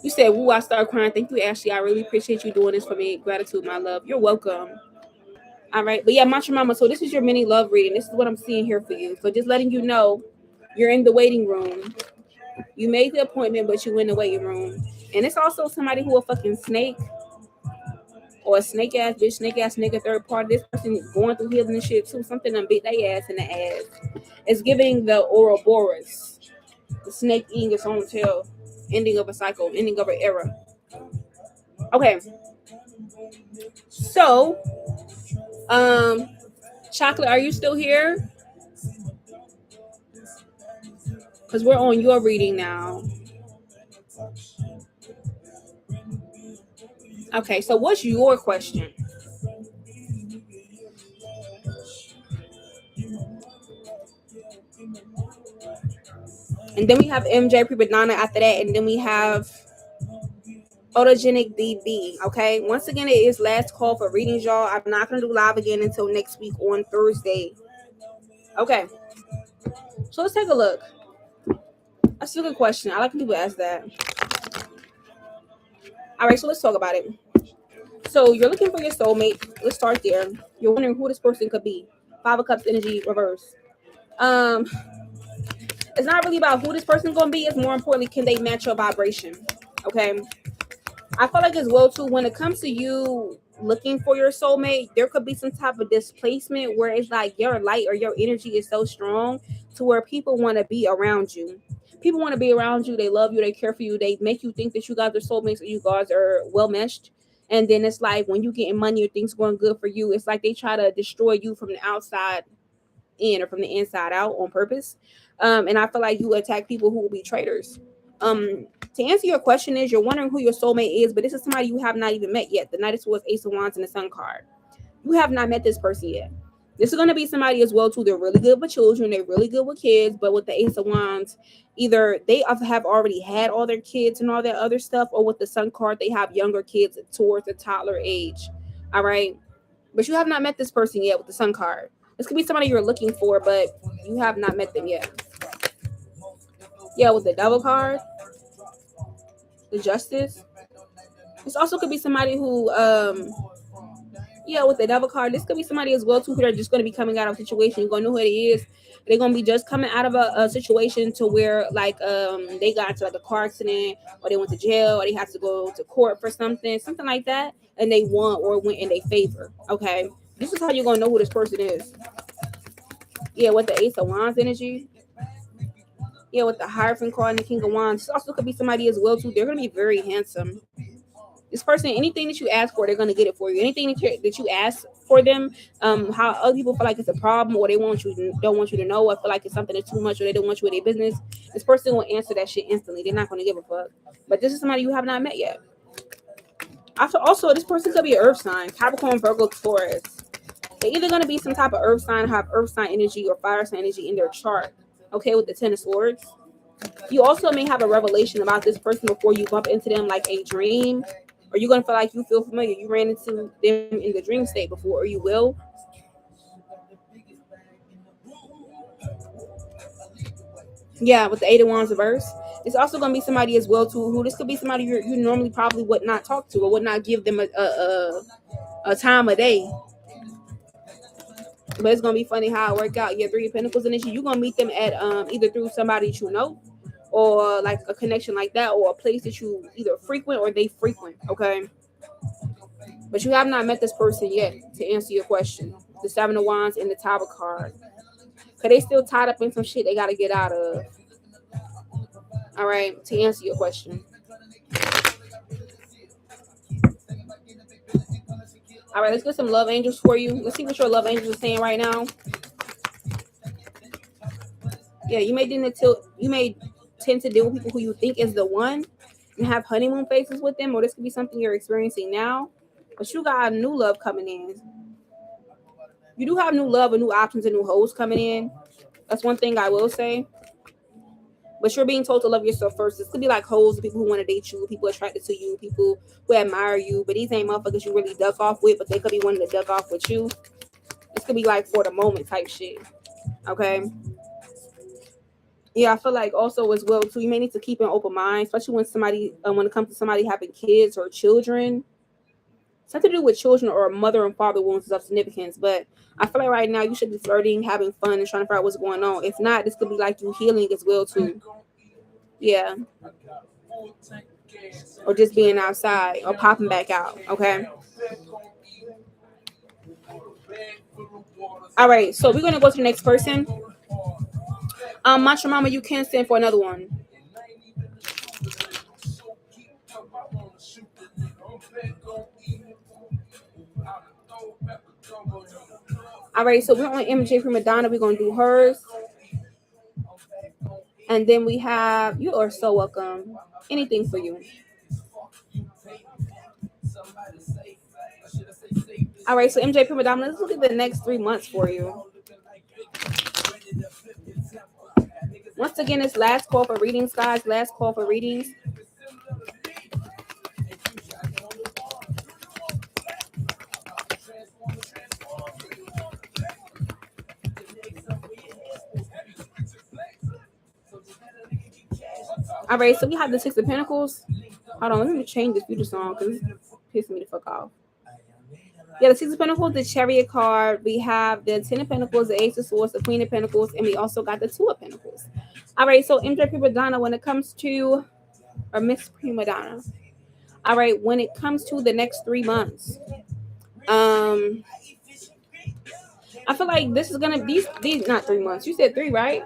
You said, woo, I start crying. Thank you, Ashley. I really appreciate you doing this for me. Gratitude, my love. You're welcome. All right. But yeah, Mantra Mama. So this is your mini love reading. This is what I'm seeing here for you. So just letting you know you're in the waiting room. You made the appointment, but you in the waiting room. And it's also somebody who a fucking snake. or a snake ass bitch, snake ass nigga, third party. This person going through healing and shit too. Something done bit their ass in the ass. It's giving the Ouroboros, the snake eating its own tail, ending of a cycle, ending of an era. Okay, so Chocolate, are you still here? Because we're on your reading now. Okay, so what's your question? And then we have MJ Pribadonna after that, and then we have Photogenic DB. Okay, once again, it is last call for readings, y'all. I'm not gonna do live again until next week on Thursday. Okay, so let's take a look. That's a good question. I like when people ask that. All right, so let's talk about it. So you're looking for your soulmate. Let's start there. You're wondering who this person could be. Five of Cups energy reverse. It's not really about who this person's gonna be. It's more importantly, can they match your vibration? Okay. I feel like as well too, when it comes to you looking for your soulmate, there could be some type of displacement where it's like your light or your energy is so strong to where people want to be around you. People want to be around you. They love you. They care for you. They make you think that you guys are soulmates or you guys are well meshed. And then it's like when you getting money or things going good for you, it's like they try to destroy you from the outside in or from the inside out on purpose. And I feel like you attack people who will be traitors. To answer your question is you're wondering who your soulmate is, but this is somebody you have not even met yet. The Knight of Swords, Ace of Wands, and the Sun card. You have not met this person yet. This is going to be somebody as well too. They're really good with children. They're really good with kids. But with the Ace of Wands, either they have already had all their kids and all that other stuff, or with the Sun card, they have younger kids towards the toddler age. All right. But you have not met this person yet with the Sun card. This could be somebody you're looking for, but you have not met them yet. Yeah, with the Devil card, the Justice. This also could be somebody who, with the Devil card, this could be somebody as well too who are just going to be coming out of a situation. You're going to know who it is. They're going to be just coming out of a situation to where like they got into like a car accident, or they went to jail, or they had to go to court for something like that, and they won or went in their favor. Okay, this is how you're going to know who this person is. Yeah, with the Ace of Wands energy. Yeah, with the Hierophant card and the King of Wands. This also could be somebody as well too. They're going to be very handsome. This person, anything that you ask for, they're going to get it for you. Anything that you ask for them, how other people feel like it's a problem, or they don't want you to know, or feel like it's something that's too much, or they don't want you in their business, this person will answer that shit instantly. They're not going to give a fuck. But this is somebody you have not met yet. Also, this person could be an earth sign, Capricorn, Virgo, Taurus. They're either going to be some type of earth sign, have earth sign energy, or fire sign energy in their chart. Okay, with the Ten of Swords. You also may have a revelation about this person before you bump into them, like a dream. Or you're going to feel like you feel familiar. You ran into them in the dream state before, or you will. Yeah, with the Eight of Wands reverse. It's also going to be somebody as well, too, who this could be somebody you normally probably would not talk to or would not give them a time of day. But it's going to be funny how it worked out. Yeah, Three of Pentacles and you're going to meet them at either through somebody that you know, or like a connection like that, or a place that you either frequent or they frequent. Okay. But you have not met this person yet, to answer your question. The Seven of Wands and the Tower card. Because they still tied up in some shit they got to get out of. All right, to answer your question. All right, let's get some love angels for you. Let's see what your love angels are saying right now. Yeah, you may tend to deal with people who you think is the one and have honeymoon phases with them, or this could be something you're experiencing now. But you got new love coming in. You do have new love and new options and new hoes coming in. That's one thing I will say. But you're being told to love yourself first. This could be like hoes, people who want to date you, people attracted to you, people who admire you. But these ain't motherfuckers you really duck off with, but they could be wanting to duck off with you. This could be like for the moment type shit. Okay. Yeah, I feel like also as well too, you may need to keep an open mind, especially when it comes to somebody having kids or children. Something to do with children or mother and father wounds is of significance. But I feel like right now you should be flirting, having fun, and trying to figure out what's going on. If not, this could be like you healing as well too. Yeah. Or just being outside or popping back out. Okay. All right, so we're gonna go to the next person. Mantra Mama, you can stand for another one. All right, so we're on MJ from Madonna. We're gonna do hers, and then we have you are so welcome. Anything for you. All right, so MJ Prima Donna, let's look at the next 3 months for you. Once again, it's last call for readings, guys. Last call for readings. All right, so we have the Six of Pentacles. Hold on, let me change this future song because it's pissing me the fuck off. Yeah, the Six of Pentacles, the Chariot card. We have the Ten of Pentacles, the Ace of Swords, the Queen of Pentacles, and we also got the Two of Pentacles. All right, so MJ Prima Donna, when it comes to, or Miss Prima Donna. All right, when it comes to the next 3 months, I feel like this is gonna be these not 3 months. You said 3, right?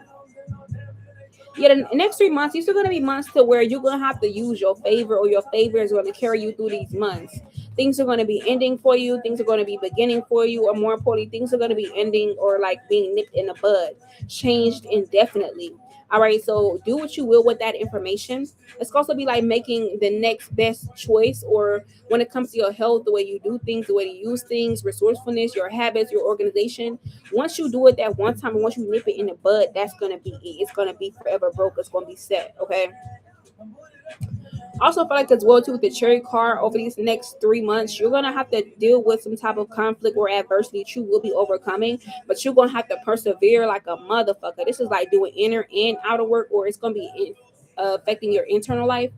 Yeah, the next 3 months, these are going to be months to where you're going to have to use your favor, or your favor is going to carry you through these months. Things are going to be ending for you. Things are going to be beginning for you. Or more importantly, things are going to be ending or like being nipped in the bud, changed indefinitely. All right, so do what you will with that information. It's also be like making the next best choice, or when it comes to your health, the way you do things, the way you use things, resourcefulness, your habits, your organization. Once you do it that one time, and once you nip it in the bud, that's gonna be it. It's gonna be forever broke. It's gonna be set. Okay. Also, feel like as well too with the cherry card over these next 3 months, you're gonna have to deal with some type of conflict or adversity that you will be overcoming, but you're gonna have to persevere like a motherfucker. This is like doing inner and outer work, or it's gonna be affecting your internal life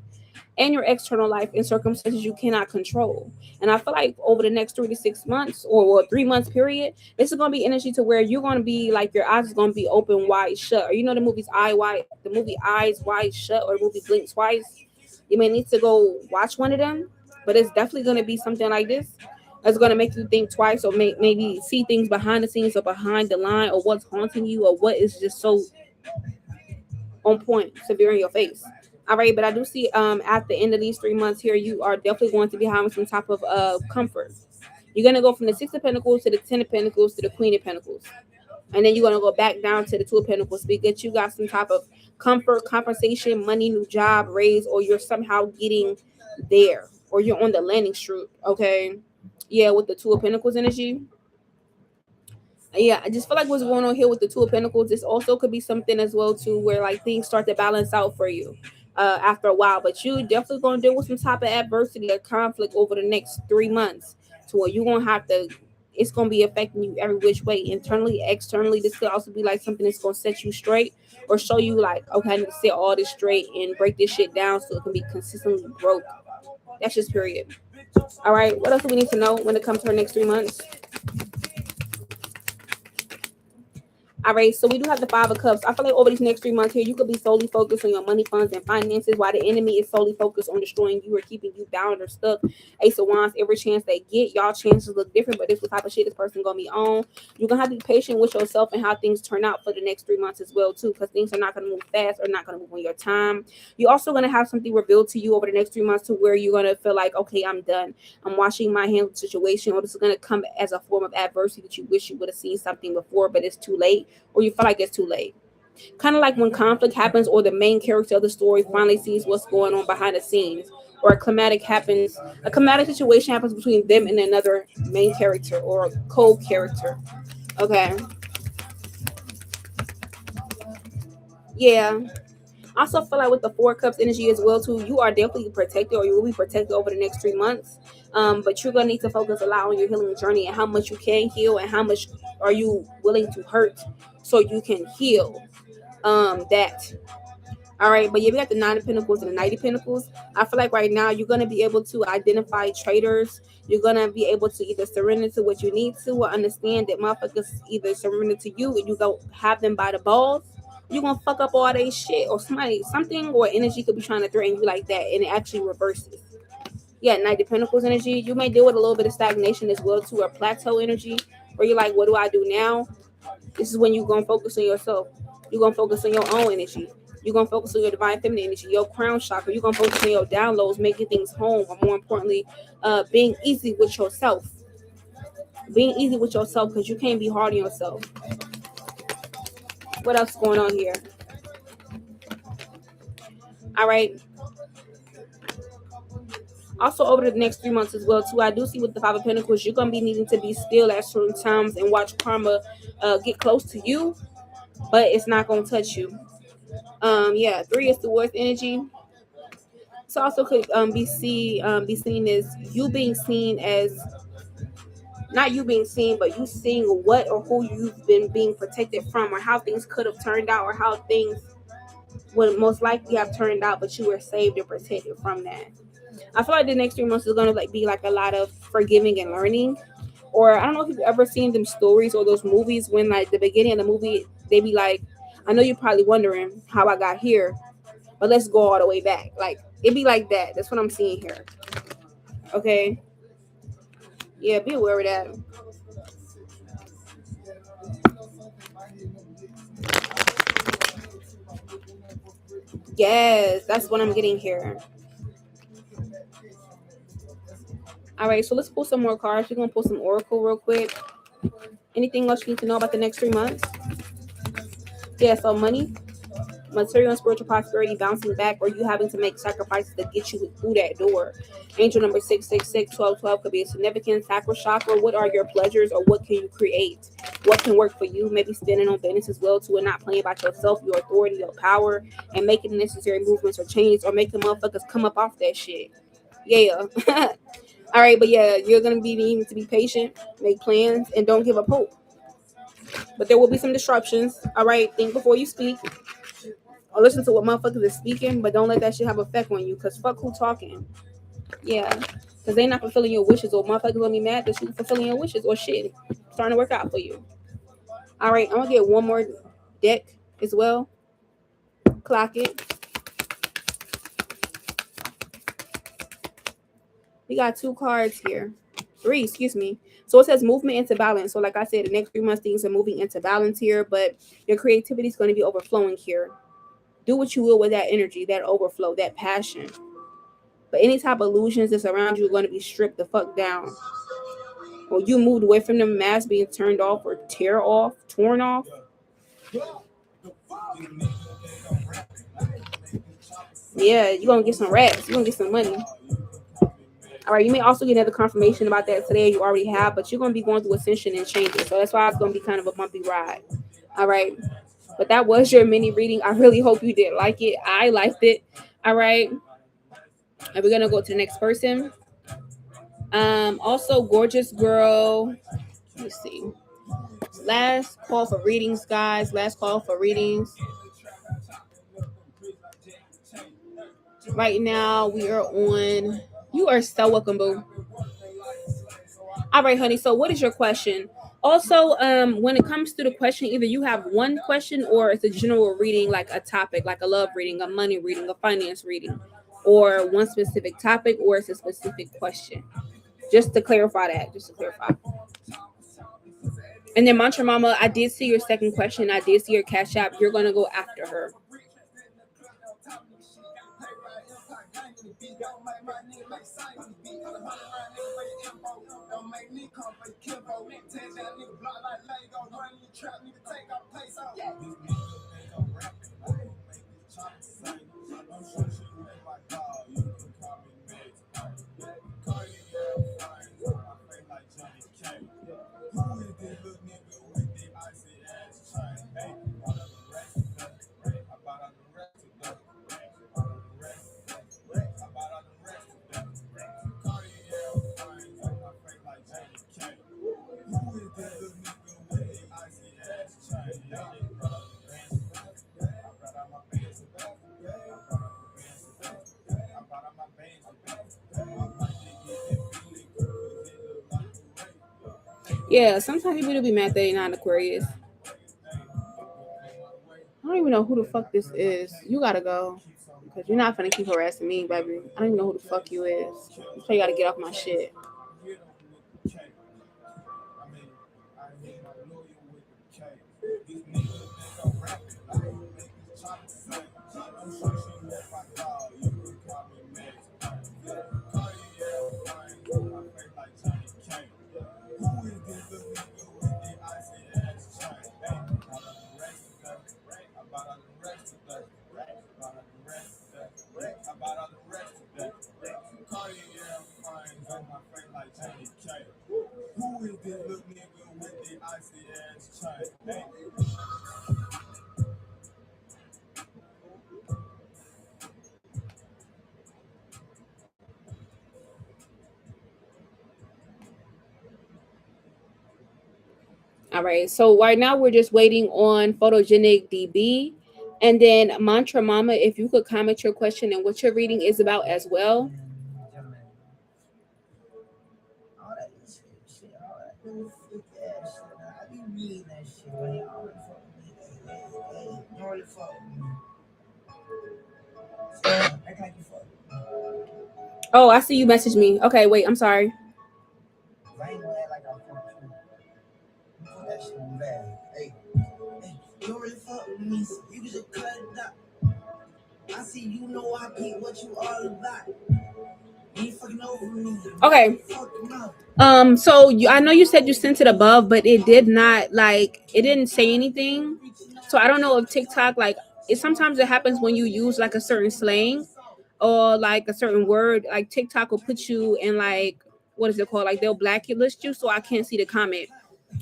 and your external life in circumstances you cannot control. And I feel like over the next 3 to 6 months, or 3 months period, this is gonna be energy to where you're gonna be like your eyes is gonna be open wide shut. Or you know the movie Eyes Wide Shut, or the movie Blink Twice. You may need to go watch one of them, but it's definitely gonna be something like this. It's gonna make you think twice, or maybe see things behind the scenes or behind the line, or what's haunting you, or what is just so on point, severe in your face. All right, but I do see at the end of these 3 months here, you are definitely going to be having some type of comfort. You're gonna go from the Six of Pentacles to the Ten of Pentacles to the Queen of Pentacles, and then you're gonna go back down to the Two of Pentacles because you got some type of comfort, compensation, money, new job, raise, or you're somehow getting there, or you're on the landing strip. Okay, yeah, with the Two of Pentacles energy. Yeah, I just feel like what's going on here with the Two of Pentacles, this also could be something as well too, where like things start to balance out for you after a while. But you definitely gonna deal with some type of adversity or conflict over the next 3 months, to where you're gonna have to. It's gonna be affecting you every which way, internally, externally. This could also be like something that's gonna set you straight, or show you like, okay, I need to set all this straight and break this shit down so it can be consistently broke. That's just period. All right, what else do we need to know when it comes to her next 3 months? All right, so we do have the Five of Cups. I feel like over these next 3 months here, you could be solely focused on your money, funds, and finances, while the enemy is solely focused on destroying you or keeping you bound or stuck. Ace of Wands, every chance they get, y'all chances look different, but this is the type of shit this person gonna be on. You're gonna have to be patient with yourself and how things turn out for the next 3 months as well, too, because things are not gonna move fast or not gonna move on your time. You're also gonna have something revealed to you over the next 3 months to where you're gonna feel like, okay, I'm done. I'm washing my hands of the situation, or this is gonna come as a form of adversity that you wish you would have seen something before, but it's too late, or you feel like it's too late. Kind of like when conflict happens, or the main character of the story finally sees what's going on behind the scenes, or a climatic situation happens between them and another main character or co-character. Okay. Yeah. I also feel like with the Four Cups energy as well too, you are definitely protected, or you will be protected over the next 3 months. But you're gonna need to focus a lot on your healing journey and how much you can heal, and how much are you willing to hurt so you can heal that. All right, but yeah, we got the Nine of Pentacles and the Knight of Pentacles. I feel like right now you're gonna be able to identify traitors. You're gonna be able to either surrender to what you need to, or understand that motherfuckers either surrender to you and you go have them by the balls. You're gonna fuck up all their shit, or something or energy could be trying to threaten you like that, and it actually reverses. Yeah, Knight of Pentacles energy. You may deal with a little bit of stagnation as well too, or plateau energy. Or you're like, what do I do now? This is when you're going to focus on yourself. You're going to focus on your own energy. You're going to focus on your divine feminine energy, your crown chakra. You're going to focus on your downloads, making things home, or more importantly, being easy with yourself. Being easy with yourself, because you can't be hard on yourself. What else is going on here? All right. Also, over the next 3 months as well, too, I do see with the Five of Pentacles, you're going to be needing to be still at certain times and watch karma get close to you, but it's not going to touch you. Yeah, 3 is the worst energy. It also could be seen as you being seen as, not you being seen, but you seeing what or who you've been being protected from, or how things could have turned out, or how things would most likely have turned out, but you were saved and protected from that. I feel like the next 3 months is gonna be like a lot of forgiving and learning. Or I don't know if you've ever seen them stories or those movies when like the beginning of the movie they be like, I know you're probably wondering how I got here, but let's go all the way back. Like it be like that. That's what I'm seeing here. Okay. Yeah, be aware of that. Yes, that's what I'm getting here. All right, so let's pull some more cards. We're gonna pull some oracle real quick. Anything else you need to know about the next 3 months? Yeah, so money, material and spiritual prosperity bouncing back, or you having to make sacrifices to get you through that door. Angel number 666 1212 could be a significant sacral chakra. What are your pleasures, or what can you create? What can work for you? Maybe standing on business as well too, and not playing about yourself, your authority, your power, and making the necessary movements or changes, or make the motherfuckers come up off that shit. Yeah. All right, but yeah, you're gonna be needing to be patient, make plans, and don't give up hope. But there will be some disruptions. All right, think before you speak, or listen to what motherfuckers is speaking, but don't let that shit have effect on you. Cause fuck who talking. Yeah, cause they not fulfilling your wishes, or motherfuckers gonna be mad that you fulfilling your wishes, or shit starting to work out for you. All right, I'm gonna get one more deck as well. Clock it. We got 2 cards here. 3, excuse me. So it says movement into balance. So like I said, the next 3 months things are moving into balance here, but your creativity is going to be overflowing here. Do what you will with that energy, that overflow, that passion. But any type of illusions that's around you are going to be stripped the fuck down. Or you moved away from them, masks being turned off or torn off. Yeah, you're going to get some rats. You're going to get some money. All right, you may also get another confirmation about that today. You already have, but you're going to be going through ascension and changes. So that's why it's going to be kind of a bumpy ride. All right. But that was your mini reading. I really hope you did like it. I liked it. All right. And we're going to go to the next person. Also, gorgeous girl. Let's see. Last call for readings, guys. Last call for readings. Right now, we are on. You are so welcome, boo. All right, honey. So, what is your question? Also, when it comes to the question, either you have one question or it's a general reading, like a topic, like a love reading, a money reading, a finance reading, or one specific topic, or it's a specific question. Just to clarify that. Just to clarify. And then Mantra Mama, I did see your second question. I did see your cash app. You're gonna go after her. Yeah, sometimes people do be mad that they're not Aquarius. I don't even know who the fuck this is. You gotta go. Because you're not gonna keep harassing me, baby. I don't even know who the fuck you is. So you gotta get off my shit. All right. So right now we're just waiting on Photogenic DB. And then Mantra Mama, if you could comment your question and what your reading is about as well. Oh, I see you message me. Okay, wait, I'm sorry. Okay. So I know you said you sent it above, but it did not it didn't say anything. So I don't know if TikTok sometimes it happens when you use like a certain slang or like a certain word, like TikTok will put you in what is it called? Like they'll blacklist you, so I can't see the comment.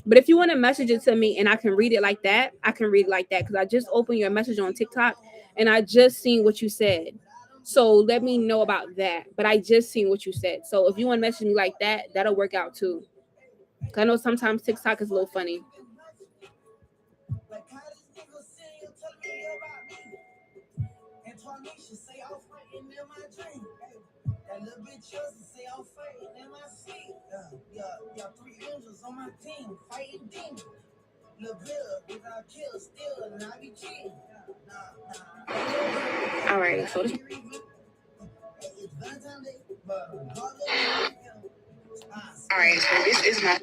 But if you want to message it to me and I can read it like that, I can read it like that because I just opened your message on TikTok and I just seen what you said. So let me know about that. But I just seen what you said. So if you want to message me like that, that'll work out too. I know sometimes TikTok is a little funny. All right, so this. All right, so this is my.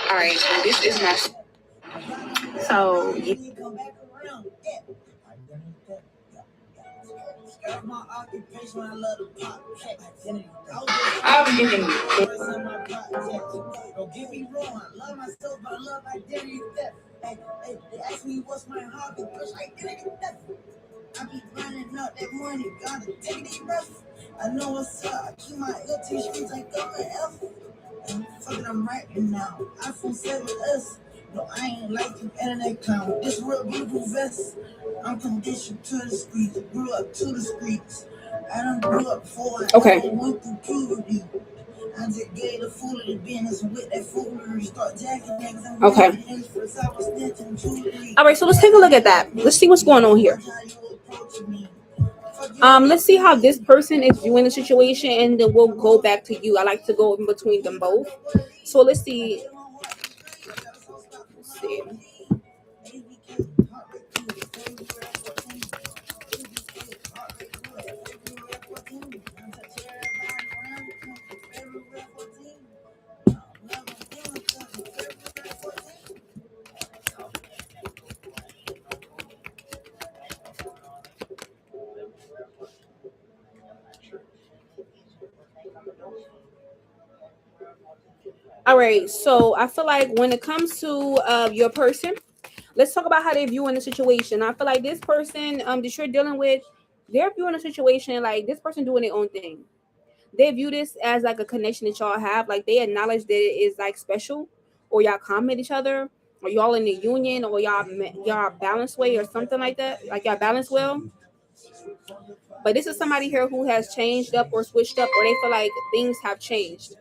All right, so this is my. So. I'll be giving you. Don't get me wrong, I love myself, but I love identity theft. Hey, they ask me what's my hobby, push identity theft. I be running up that money, gotta take these breaths. I know what's up, I keep my LT streets like F. And fucking I'm rapping now, iPhone 7S. No, I ain't like you internet clown. This real beautiful vest. I'm conditioned to the streets, grew up to the streets. I done grew up before I went through puberty. I just gave the fool of the business with that foolery. Start jacking niggas and all right, so let's take a look at that. Let's see what's going on here. Let's see how this person is viewing the situation, and then we'll go back to you. I like to go in between them both. So let's see. Let's see. All right, so I feel like when it comes to your person, let's talk about how they view in the situation. I feel like this person that you're dealing with, they're viewing a situation like this person doing their own thing. They view this as like a connection that y'all have. Like they acknowledge that it is like special, or y'all comment each other, or y'all in the union, or y'all balance way or something like that. Like y'all balance well. But this is somebody here who has changed up or switched up, or they feel like things have changed.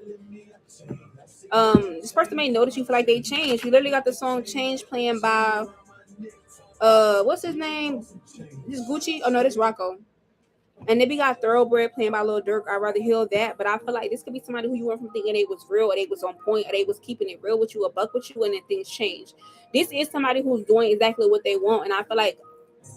This person may notice you feel like they changed. You literally got the song "Change" playing by what's his name? This Gucci? Oh no, this Rocco. And then we got Thoroughbred playing by Lil Durk. I'd rather hear that. But I feel like this could be somebody who you went from thinking they was real, or they was on point, or they was keeping it real with you, a buck with you, and then things change. This is somebody who's doing exactly what they want. And I feel like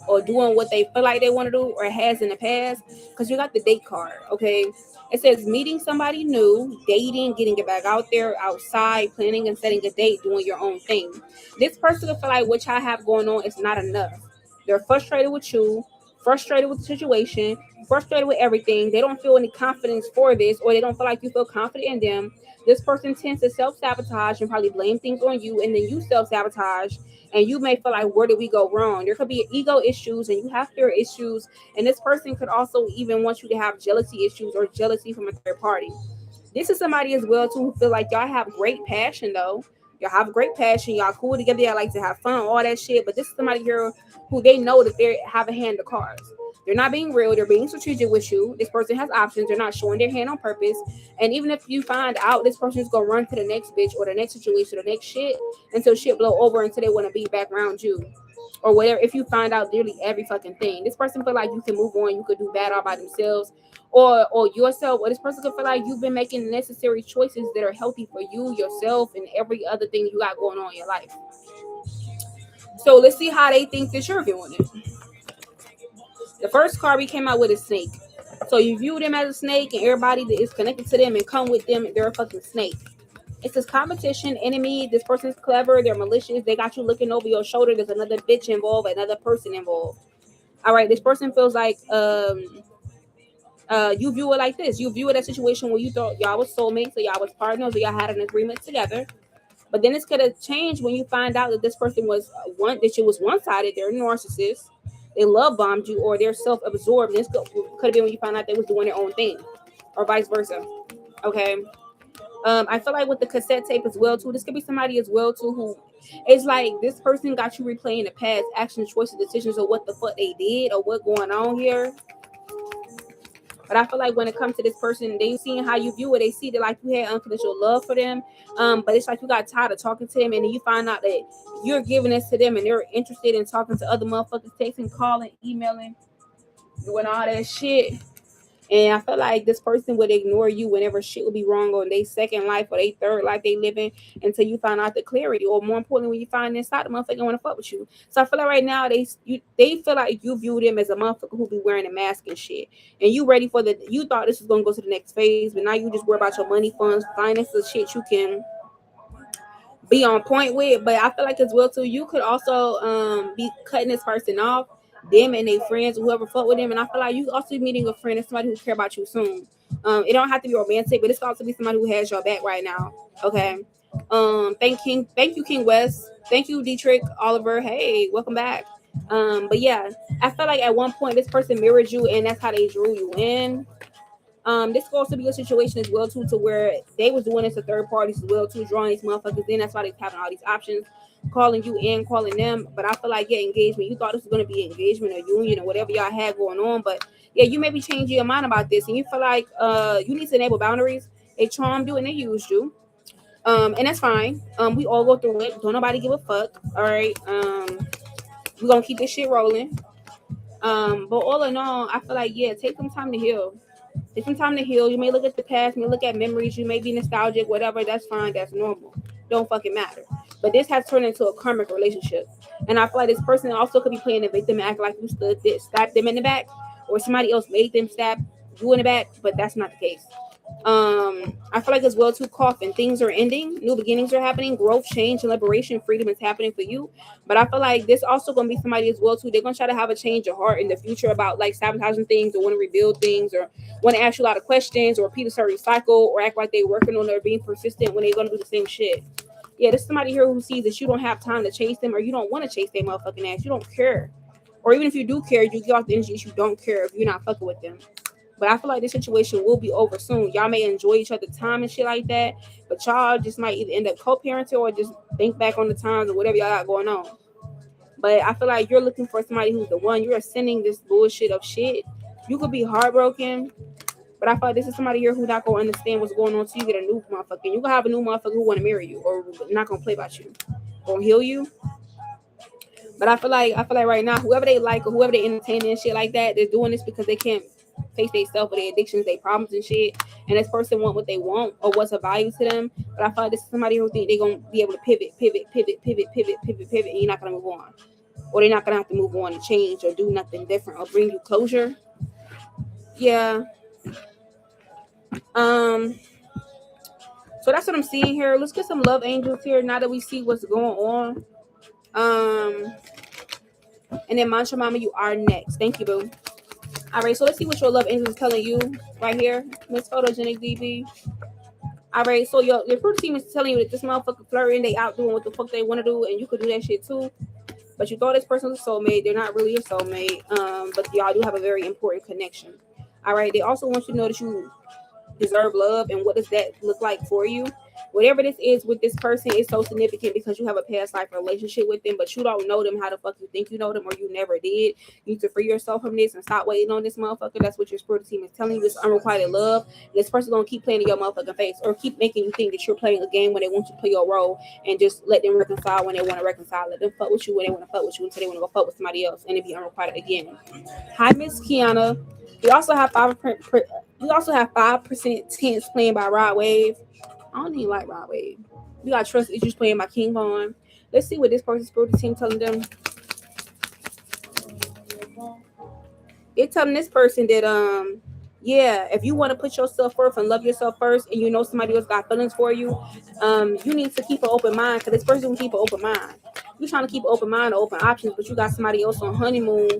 or doing what they feel like they want to do or has in the past, because you got the date card. Okay, it says meeting somebody new, dating, getting it back out there, outside, planning and setting a date, doing your own thing. This person will feel like what y'all have going on is not enough. They're frustrated with you, frustrated with the situation, frustrated with everything. They don't feel any confidence for this, or they don't feel like you feel confident in them. This person tends to self-sabotage and probably blame things on you, and then you self-sabotage, and you may feel like, where did we go wrong? There could be ego issues, and you have fear issues, and this person could also even want you to have jealousy issues or jealousy from a third party. This is somebody as well too who feel like y'all have great passion though. Y'all have great passion. Y'all cool together. Y'all like to have fun, all that shit. But this is somebody here who they know that they have a hand of cards. They're not being real. They're being strategic with you. This person has options. They're not showing their hand on purpose. And even if you find out this person's gonna run to the next bitch or the next situation or the next shit until shit blow over until they want to be back around you or whatever. If you find out literally every fucking thing, this person feel like you can move on. You could do bad all by themselves or yourself, or this person could feel like you've been making necessary choices that are healthy for you, yourself, and every other thing you got going on in your life. So let's see how they think that you're doing it. The first card we came out with is snake. So you view them as a snake, and everybody that is connected to them and come with them, they're a fucking snake. It says competition, enemy. This person's clever. They're malicious. They got you looking over your shoulder. There's another bitch involved, another person involved. All right, this person feels like you view it like this. You view it as a situation where you thought y'all was soulmates, or y'all was partners, or y'all had an agreement together. But then it's gonna change when you find out that this person was that you was one sided. They're narcissists. They love bombed you, or they're self absorbed. This could have been when you found out they was doing their own thing, or vice versa. Okay. I feel like with the cassette tape as well too. This could be somebody as well too who it's like this person got you replaying the past actions, choices, decisions, or what the fuck they did or what going on here. But I feel like when it comes to this person, they seeing how you view it. They see that like you had unconditional love for them. But it's like you got tired of talking to them, and then you find out that you're giving this to them, and they're interested in talking to other motherfuckers, texting, calling, emailing, doing all that shit. And I feel like this person would ignore you whenever shit would be wrong on their second life or their third life they living until you find out the clarity. Or more importantly, when you find inside the motherfucker want to fuck with you. So I feel like right now they feel like you view them as a motherfucker who be wearing a mask and shit. And you ready for you thought this was gonna go to the next phase, but now you just worry about your money funds, finances, shit you can be on point with. But I feel like as well too, you could also be cutting this person off, them and their friends, whoever fuck with them. And I feel like you also meeting a friend and somebody who care about you soon. It don't have to be romantic, but it's also be somebody who has your back right now. Okay. Thank you, King West. Thank you, Dietrich Oliver. Hey, welcome back. But yeah, I feel like at one point this person mirrored you, and that's how they drew you in. This could also be a situation as well too, to where they was doing this to third parties as well too, drawing these motherfuckers in. That's why they having all these options, calling you in, calling them. But I feel like engagement. You thought this was gonna be engagement or union or whatever y'all had going on, but yeah, you may be changing your mind about this, and you feel like you need to enable boundaries. They charmed you and they used you. And that's fine. We all go through it. Don't nobody give a fuck. All right. We're gonna keep this shit rolling. But all in all, I feel like take some time to heal. Take some time to heal. You may look at the past, you may look at memories, you may be nostalgic, whatever. That's fine. That's normal. Don't fucking matter. But this has turned into a karmic relationship, and I feel like this person also could be playing the victim, act like you stabbed them in the back, or somebody else made them stab you in the back. But that's not the case. I feel like as well too, coffin. Things are ending, new beginnings are happening, growth, change, and liberation, freedom is happening for you. But I feel like this also gonna be somebody as well too. They're gonna try to have a change of heart in the future about like sabotaging things or want to rebuild things or want to ask you a lot of questions or repeat a certain cycle or act like they're working on it or being persistent when they're gonna do the same shit. Yeah, there's somebody here who sees that you don't have time to chase them or you don't want to chase their motherfucking ass. You don't care. Or even if you do care, you get off the energy that you don't care if you're not fucking with them. But I feel like this situation will be over soon. Y'all may enjoy each other's time and shit like that, but y'all just might either end up co-parenting or just think back on the times or whatever y'all got going on. But I feel like you're looking for somebody who's the one. You're sending this bullshit of shit. You could be heartbroken, but I feel like this is somebody here who not gonna understand what's going on. So you get a new motherfucker. You gonna have a new motherfucker who want to marry you or not gonna play about you, gonna heal you. But I feel like right now, whoever they like or whoever they entertain and shit like that, they're doing this because they can't face themselves or their addictions, their problems and shit. And this person want what they want or what's of value to them. But I feel like this is somebody who think they're gonna be able to pivot, and you're not gonna move on. or they're not gonna have to move on and change or do nothing different or bring you closure. Yeah. Um. So that's what I'm seeing here. Let's get some love angels here now that we see what's going on. Um. And then Mantra Mama, you are next. Thank you, boo. All right. So let's see what your love angel is telling you right here, Miss Photogenic DB. All right. So your fruit team is telling you that this motherfucker flirting, they out doing what the fuck they want to do, and you could do that shit too. But you thought this person was a soulmate. They're not really a soulmate. But y'all do have a very important connection. All right. They also want you to know that you deserve love, and what does that look like for you? Whatever this is with this person is so significant because you have a past life relationship with them, but you don't know them how the fuck you think you know them, or you never did. You need to free yourself from this and stop waiting on this motherfucker. That's what your spirit team is telling you. It's unrequited love. And this person gonna keep playing in your motherfucking face, or keep making you think that you're playing a game when they want you to play your role, and just let them reconcile when they want to reconcile. Let them fuck with you when they want to fuck with you until they want to go fuck with somebody else, and it be unrequited again. Hi, Miss Kiana. We also have 5% tense playing by Rod Wave. I don't even like Rod Wave. We got trust issues playing by King Vaughn. Let's see what this person's spiritual team telling them. They're telling this person that yeah, if you want to put yourself first and love yourself first, and you know somebody else got feelings for you, you need to keep an open mind, because this person will keep an open mind. You're trying to keep an open mind or open options, but you got somebody else on honeymoon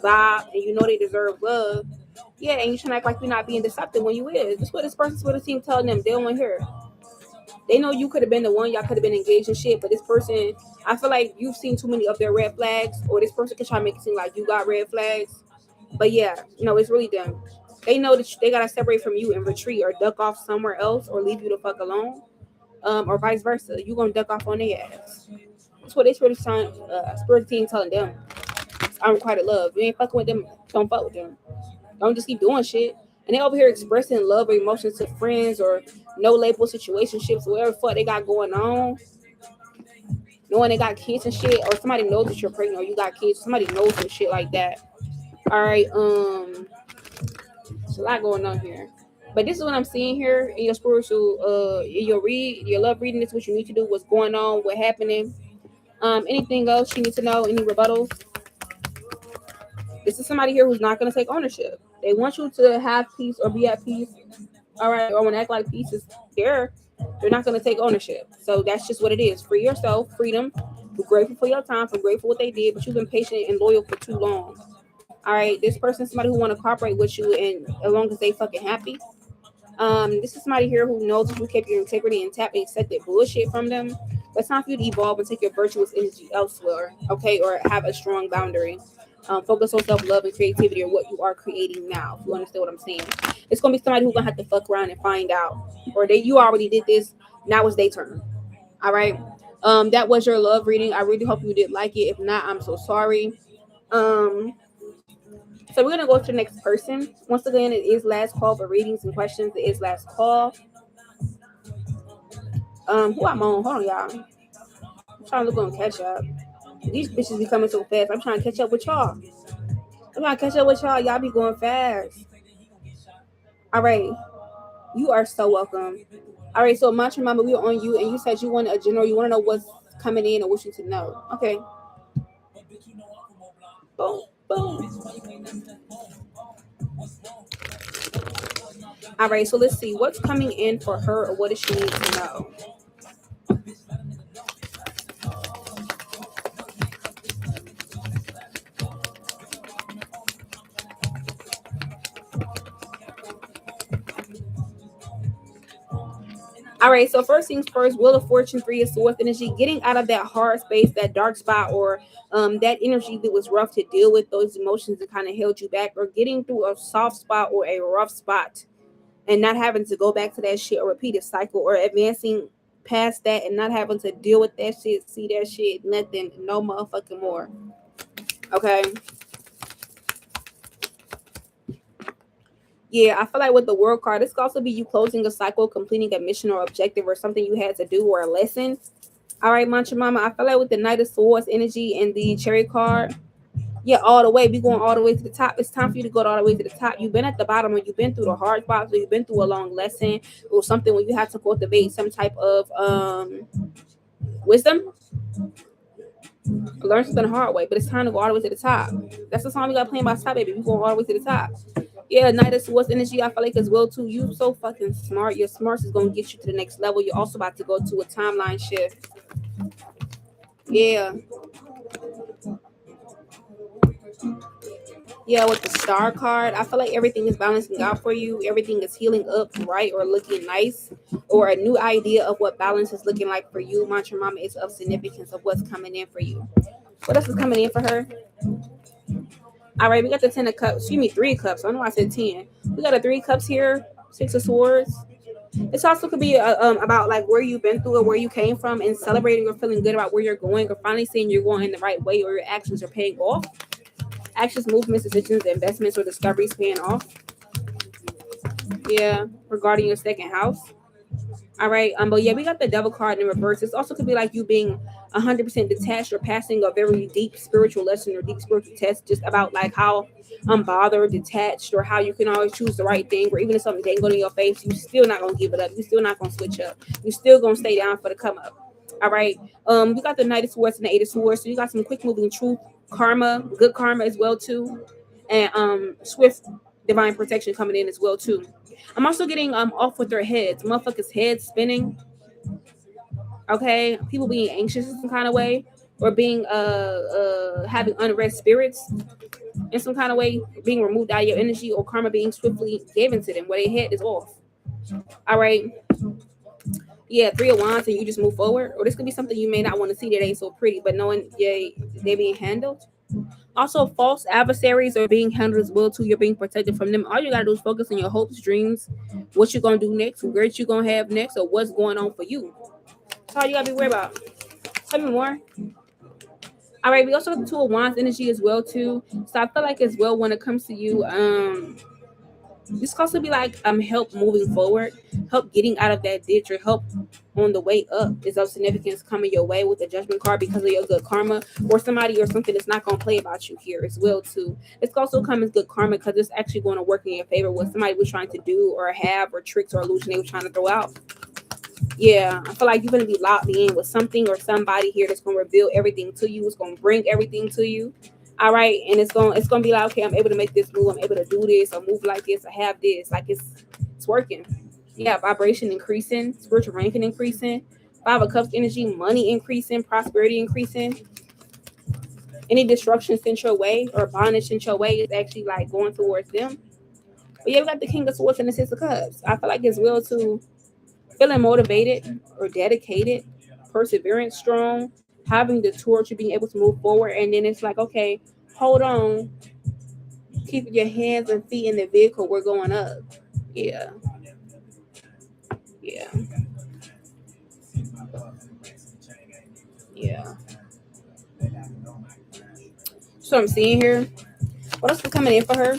vibe, and you know they deserve love. Yeah, and you trying to act like you're not being deceptive when you is. That's what this person's spiritual team telling them. They don't want to hear. They know you could have been the one, y'all could have been engaged and shit, but this person, I feel like you've seen too many of their red flags, or this person can try to make it seem like you got red flags. But yeah, no, it's really them. They know that they gotta separate from you and retreat or duck off somewhere else or leave you the fuck alone, or vice versa. You gonna duck off on their ass. That's what they spirit team telling them. It's unrequited love. You ain't fucking with them, don't fuck with them. Don't just keep doing shit. And they over here expressing love or emotions to friends or no label situationships, whatever the fuck they got going on. Knowing they got kids and shit, or somebody knows that you're pregnant or you got kids, somebody knows some shit like that. All right, there's a lot going on here. But this is what I'm seeing here in your spiritual, in your love reading. This is what you need to do, what's going on, what happening. Anything else you need to know, any rebuttals? This is somebody here who's not going to take ownership. They want you to have peace or be at peace. All right, or want to act like peace is there. They're not going to take ownership. So that's just what it is. Free yourself, freedom. We're grateful for your time, for grateful for what they did, but you've been patient and loyal for too long. All right, this person is somebody who want to cooperate with you, and as long as they fucking happy. This is somebody here who knows that you kept your integrity intact and accepted bullshit from them. But it's time for you to evolve and take your virtuous energy elsewhere, okay? Or have a strong boundary. Focus on self-love and creativity, or what you are creating now. If you understand what I'm saying, it's gonna be somebody who's gonna have to fuck around and find out, or you already did this. Now it's their turn. All right. That was your love reading. I really hope you did like it. If not, I'm so sorry. So we're gonna go to the next person. Once again, it is last call for readings and questions. It is last call. Who I'm on? Hold on, y'all. I'm trying to look on catch up. These bitches be coming so fast. I'm trying to catch up with y'all. Y'all be going fast. All right. You are so welcome. All right. So Mantra Mama, we were on you, and you said you want a general. You want to know what's coming in or what you to know. Okay. Boom. Boom. All right. So let's see what's coming in for her, or what does she need to know. All right, so first things first, Wheel of Fortune, 3 of Swords energy, getting out of that hard space, that dark spot, or that energy that was rough to deal with, those emotions that kind of held you back, or getting through a soft spot or a rough spot and not having to go back to that shit or repeat a cycle, or advancing past that and not having to deal with that shit, see that shit, nothing, no motherfucking more. Okay. Yeah, I feel like with the World card, this could also be you closing a cycle, completing a mission or objective, or something you had to do, or a lesson. All right, Mantra Mama, I feel like with the Knight of Swords energy and the Cherry card, yeah, all the way. We going all the way to the top. It's time for you to go all the way to the top. You've been at the bottom, or you've been through the hard spots, or you've been through a long lesson, or something where you have to cultivate some type of wisdom. Learn something the hard way, but it's time to go all the way to the top. That's the song we got playing by top, baby. We going all the way to the top. Yeah, Knight of Swords energy, I feel like as well too. You so fucking smart. Your smarts is gonna get you to the next level. You're also about to go to a timeline shift. Yeah. Yeah, with the star card, I feel like everything is balancing out for you. Everything is healing up right or looking nice, or a new idea of what balance is looking like for you. Mantra Mama is of significance of what's coming in for you. What else is coming in for her? All right, we got the 10 of cups. Excuse me, 3 cups. I don't know why I said 10. We got a 3 cups here, 6 of swords. This also could be about like where you've been through or where you came from, and celebrating or feeling good about where you're going, or finally seeing you're going in the right way, or your actions are paying off. Actions, movements, decisions, investments, or discoveries paying off. Yeah, regarding your second house. All right. But yeah, we got the devil card in reverse. This also could be like you being 100% detached or passing a very deep spiritual lesson or deep spiritual test, just about like how unbothered, detached, or how you can always choose the right thing, or even if something ain't going in your face, you still not gonna give it up. You still not gonna switch up. You still gonna stay down for the come up. All right. We got the Knight of Swords and the Eight of Swords. So you got some quick moving truth, karma, good karma as well too, and swift divine protection coming in as well too. I'm also getting off with their heads, motherfuckers' heads spinning. Okay, people being anxious in some kind of way, or being having unrest spirits in some kind of way, being removed out of your energy, or karma being swiftly given to them where their head is off. All right. Yeah, 3 of Wands, and you just move forward. Or this could be something you may not want to see that ain't so pretty, but knowing they being handled. Also, false adversaries are being handled as well too. You're being protected from them. All you gotta do is focus on your hopes, dreams, what you're gonna do next, what grades you're gonna have next, or what's going on for you. That's all you gotta be worried about. Tell me more. All right, we also have the 2 of Wands energy as well too. So I feel like as well when it comes to you, this could also be like help moving forward, help getting out of that ditch, or help on the way up is of significance coming your way with the Judgment card because of your good karma, or somebody or something that's not going to play about you here as well too. It's also come as good karma because it's actually going to work in your favor. What somebody was trying to do or have, or tricks or illusion they were trying to throw out. Yeah, I feel like you're going to be locked in with something or somebody here that's going to reveal everything to you. It's going to bring everything to you. All right, and it's gonna be like, okay, I'm able to make this move, I'm able to do this, or move like this, I have this, like it's working. Yeah, vibration increasing, spiritual ranking increasing, 5 of Cups energy, money increasing, prosperity increasing. Any destruction sent your way or bondage sent your way is actually like going towards them. But yeah, we got the King of Swords and the 6 of Cups. I feel like it's real to feeling motivated or dedicated, perseverance strong, having the torch of being able to move forward, and then it's like, okay, hold on, keeping your hands and feet in the vehicle, we're going up. Yeah. Yeah. Yeah. So I'm seeing here. What else is coming in for her?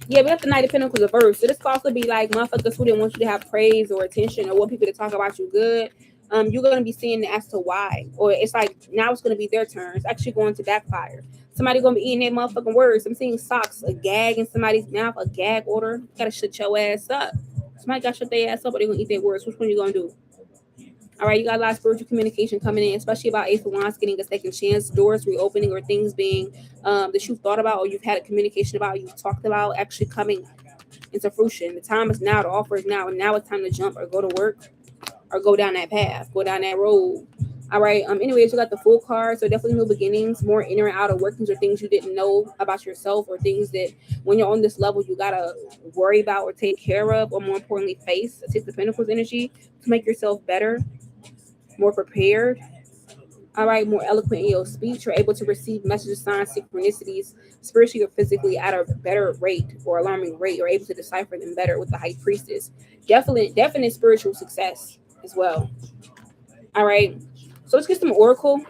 Yeah, we got the Knight of Pentacles reversed. So this could also be like motherfuckers who didn't want you to have praise or attention, or want people to talk about you good. You're gonna be seeing as to why. Or it's like now it's gonna be their turn. It's actually going to backfire. Somebody gonna be eating their motherfucking words. I'm seeing socks, a gag in somebody's mouth, a gag order. You gotta shut your ass up. Somebody gotta shut their ass up, or they gonna eat their words. Which one you gonna do? All right, you got a lot of spiritual communication coming in, especially about Ace of Wands getting a second chance, doors reopening, or things being that you've thought about or you've had a communication about, you've talked about actually coming into fruition. The time is now, the offer is now, and now it's time to jump or go to work or go down that path, go down that road. All right. Anyways, you got the Full card, so definitely new beginnings, more inner and outer workings, or things you didn't know about yourself, or things that when you're on this level you gotta worry about or take care of, or more importantly face. 6 of Pentacles energy to make yourself better, more prepared. All right, more eloquent in your speech. You're able to receive messages, signs, synchronicities, spiritually or physically, at a better rate or alarming rate. You're able to decipher them better with the High Priestess. Definite spiritual success as well. All right, so let's get some Oracle.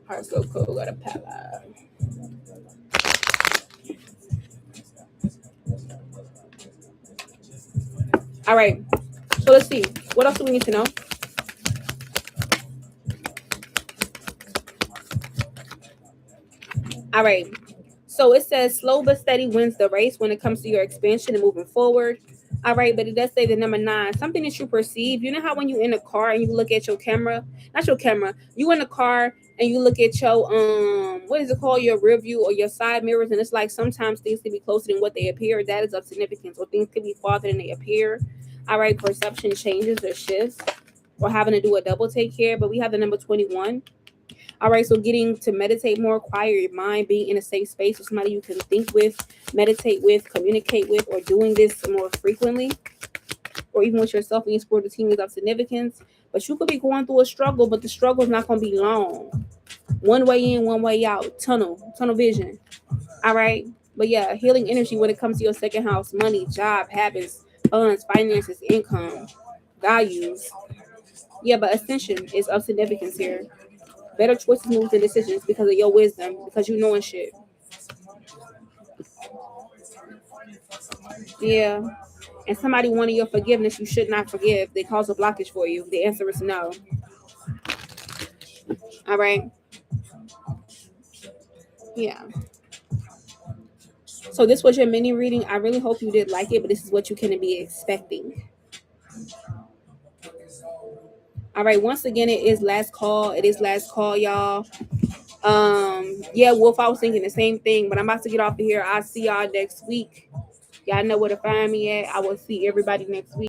Heart so cool. Got a palette. All right, so let's see. What else do we need to know? All right. So it says slow but steady wins the race when it comes to your expansion and moving forward. All right, but it does say the number 9, something that you perceive. You know how when you in a car and you look at your camera, not your camera, you in a car and you look at your what is it called, your rear view or your side mirrors, and it's like sometimes things can be closer than what they appear. That is of significance, or things can be farther than they appear. All right, perception changes or shifts, or having to do a double take here. But we have the number 21. All right, so getting to meditate more, quiet your mind, being in a safe space with somebody you can think with, meditate with, communicate with, or doing this more frequently, or even with yourself and your sport team is of significance. But you could be going through a struggle, but the struggle is not going to be long. One way in, one way out, tunnel vision. All right, but yeah, healing energy when it comes to your second house, money, job, habits, funds, finances, income, values. Yeah, but ascension is of significance here. Better choices, moves, and decisions because of your wisdom, because you knowing shit. Yeah. And somebody wanting your forgiveness, you should not forgive. They cause a blockage for you. The answer is no. All right. Yeah. So this was your mini reading. I really hope you did like it, but this is what you can be expecting. All right. Once again, it is last call. It is last call, y'all. Yeah, Wolf, I was thinking the same thing, but I'm about to get off of here. I'll see y'all next week. Y'all know where to find me at. I will see everybody next week.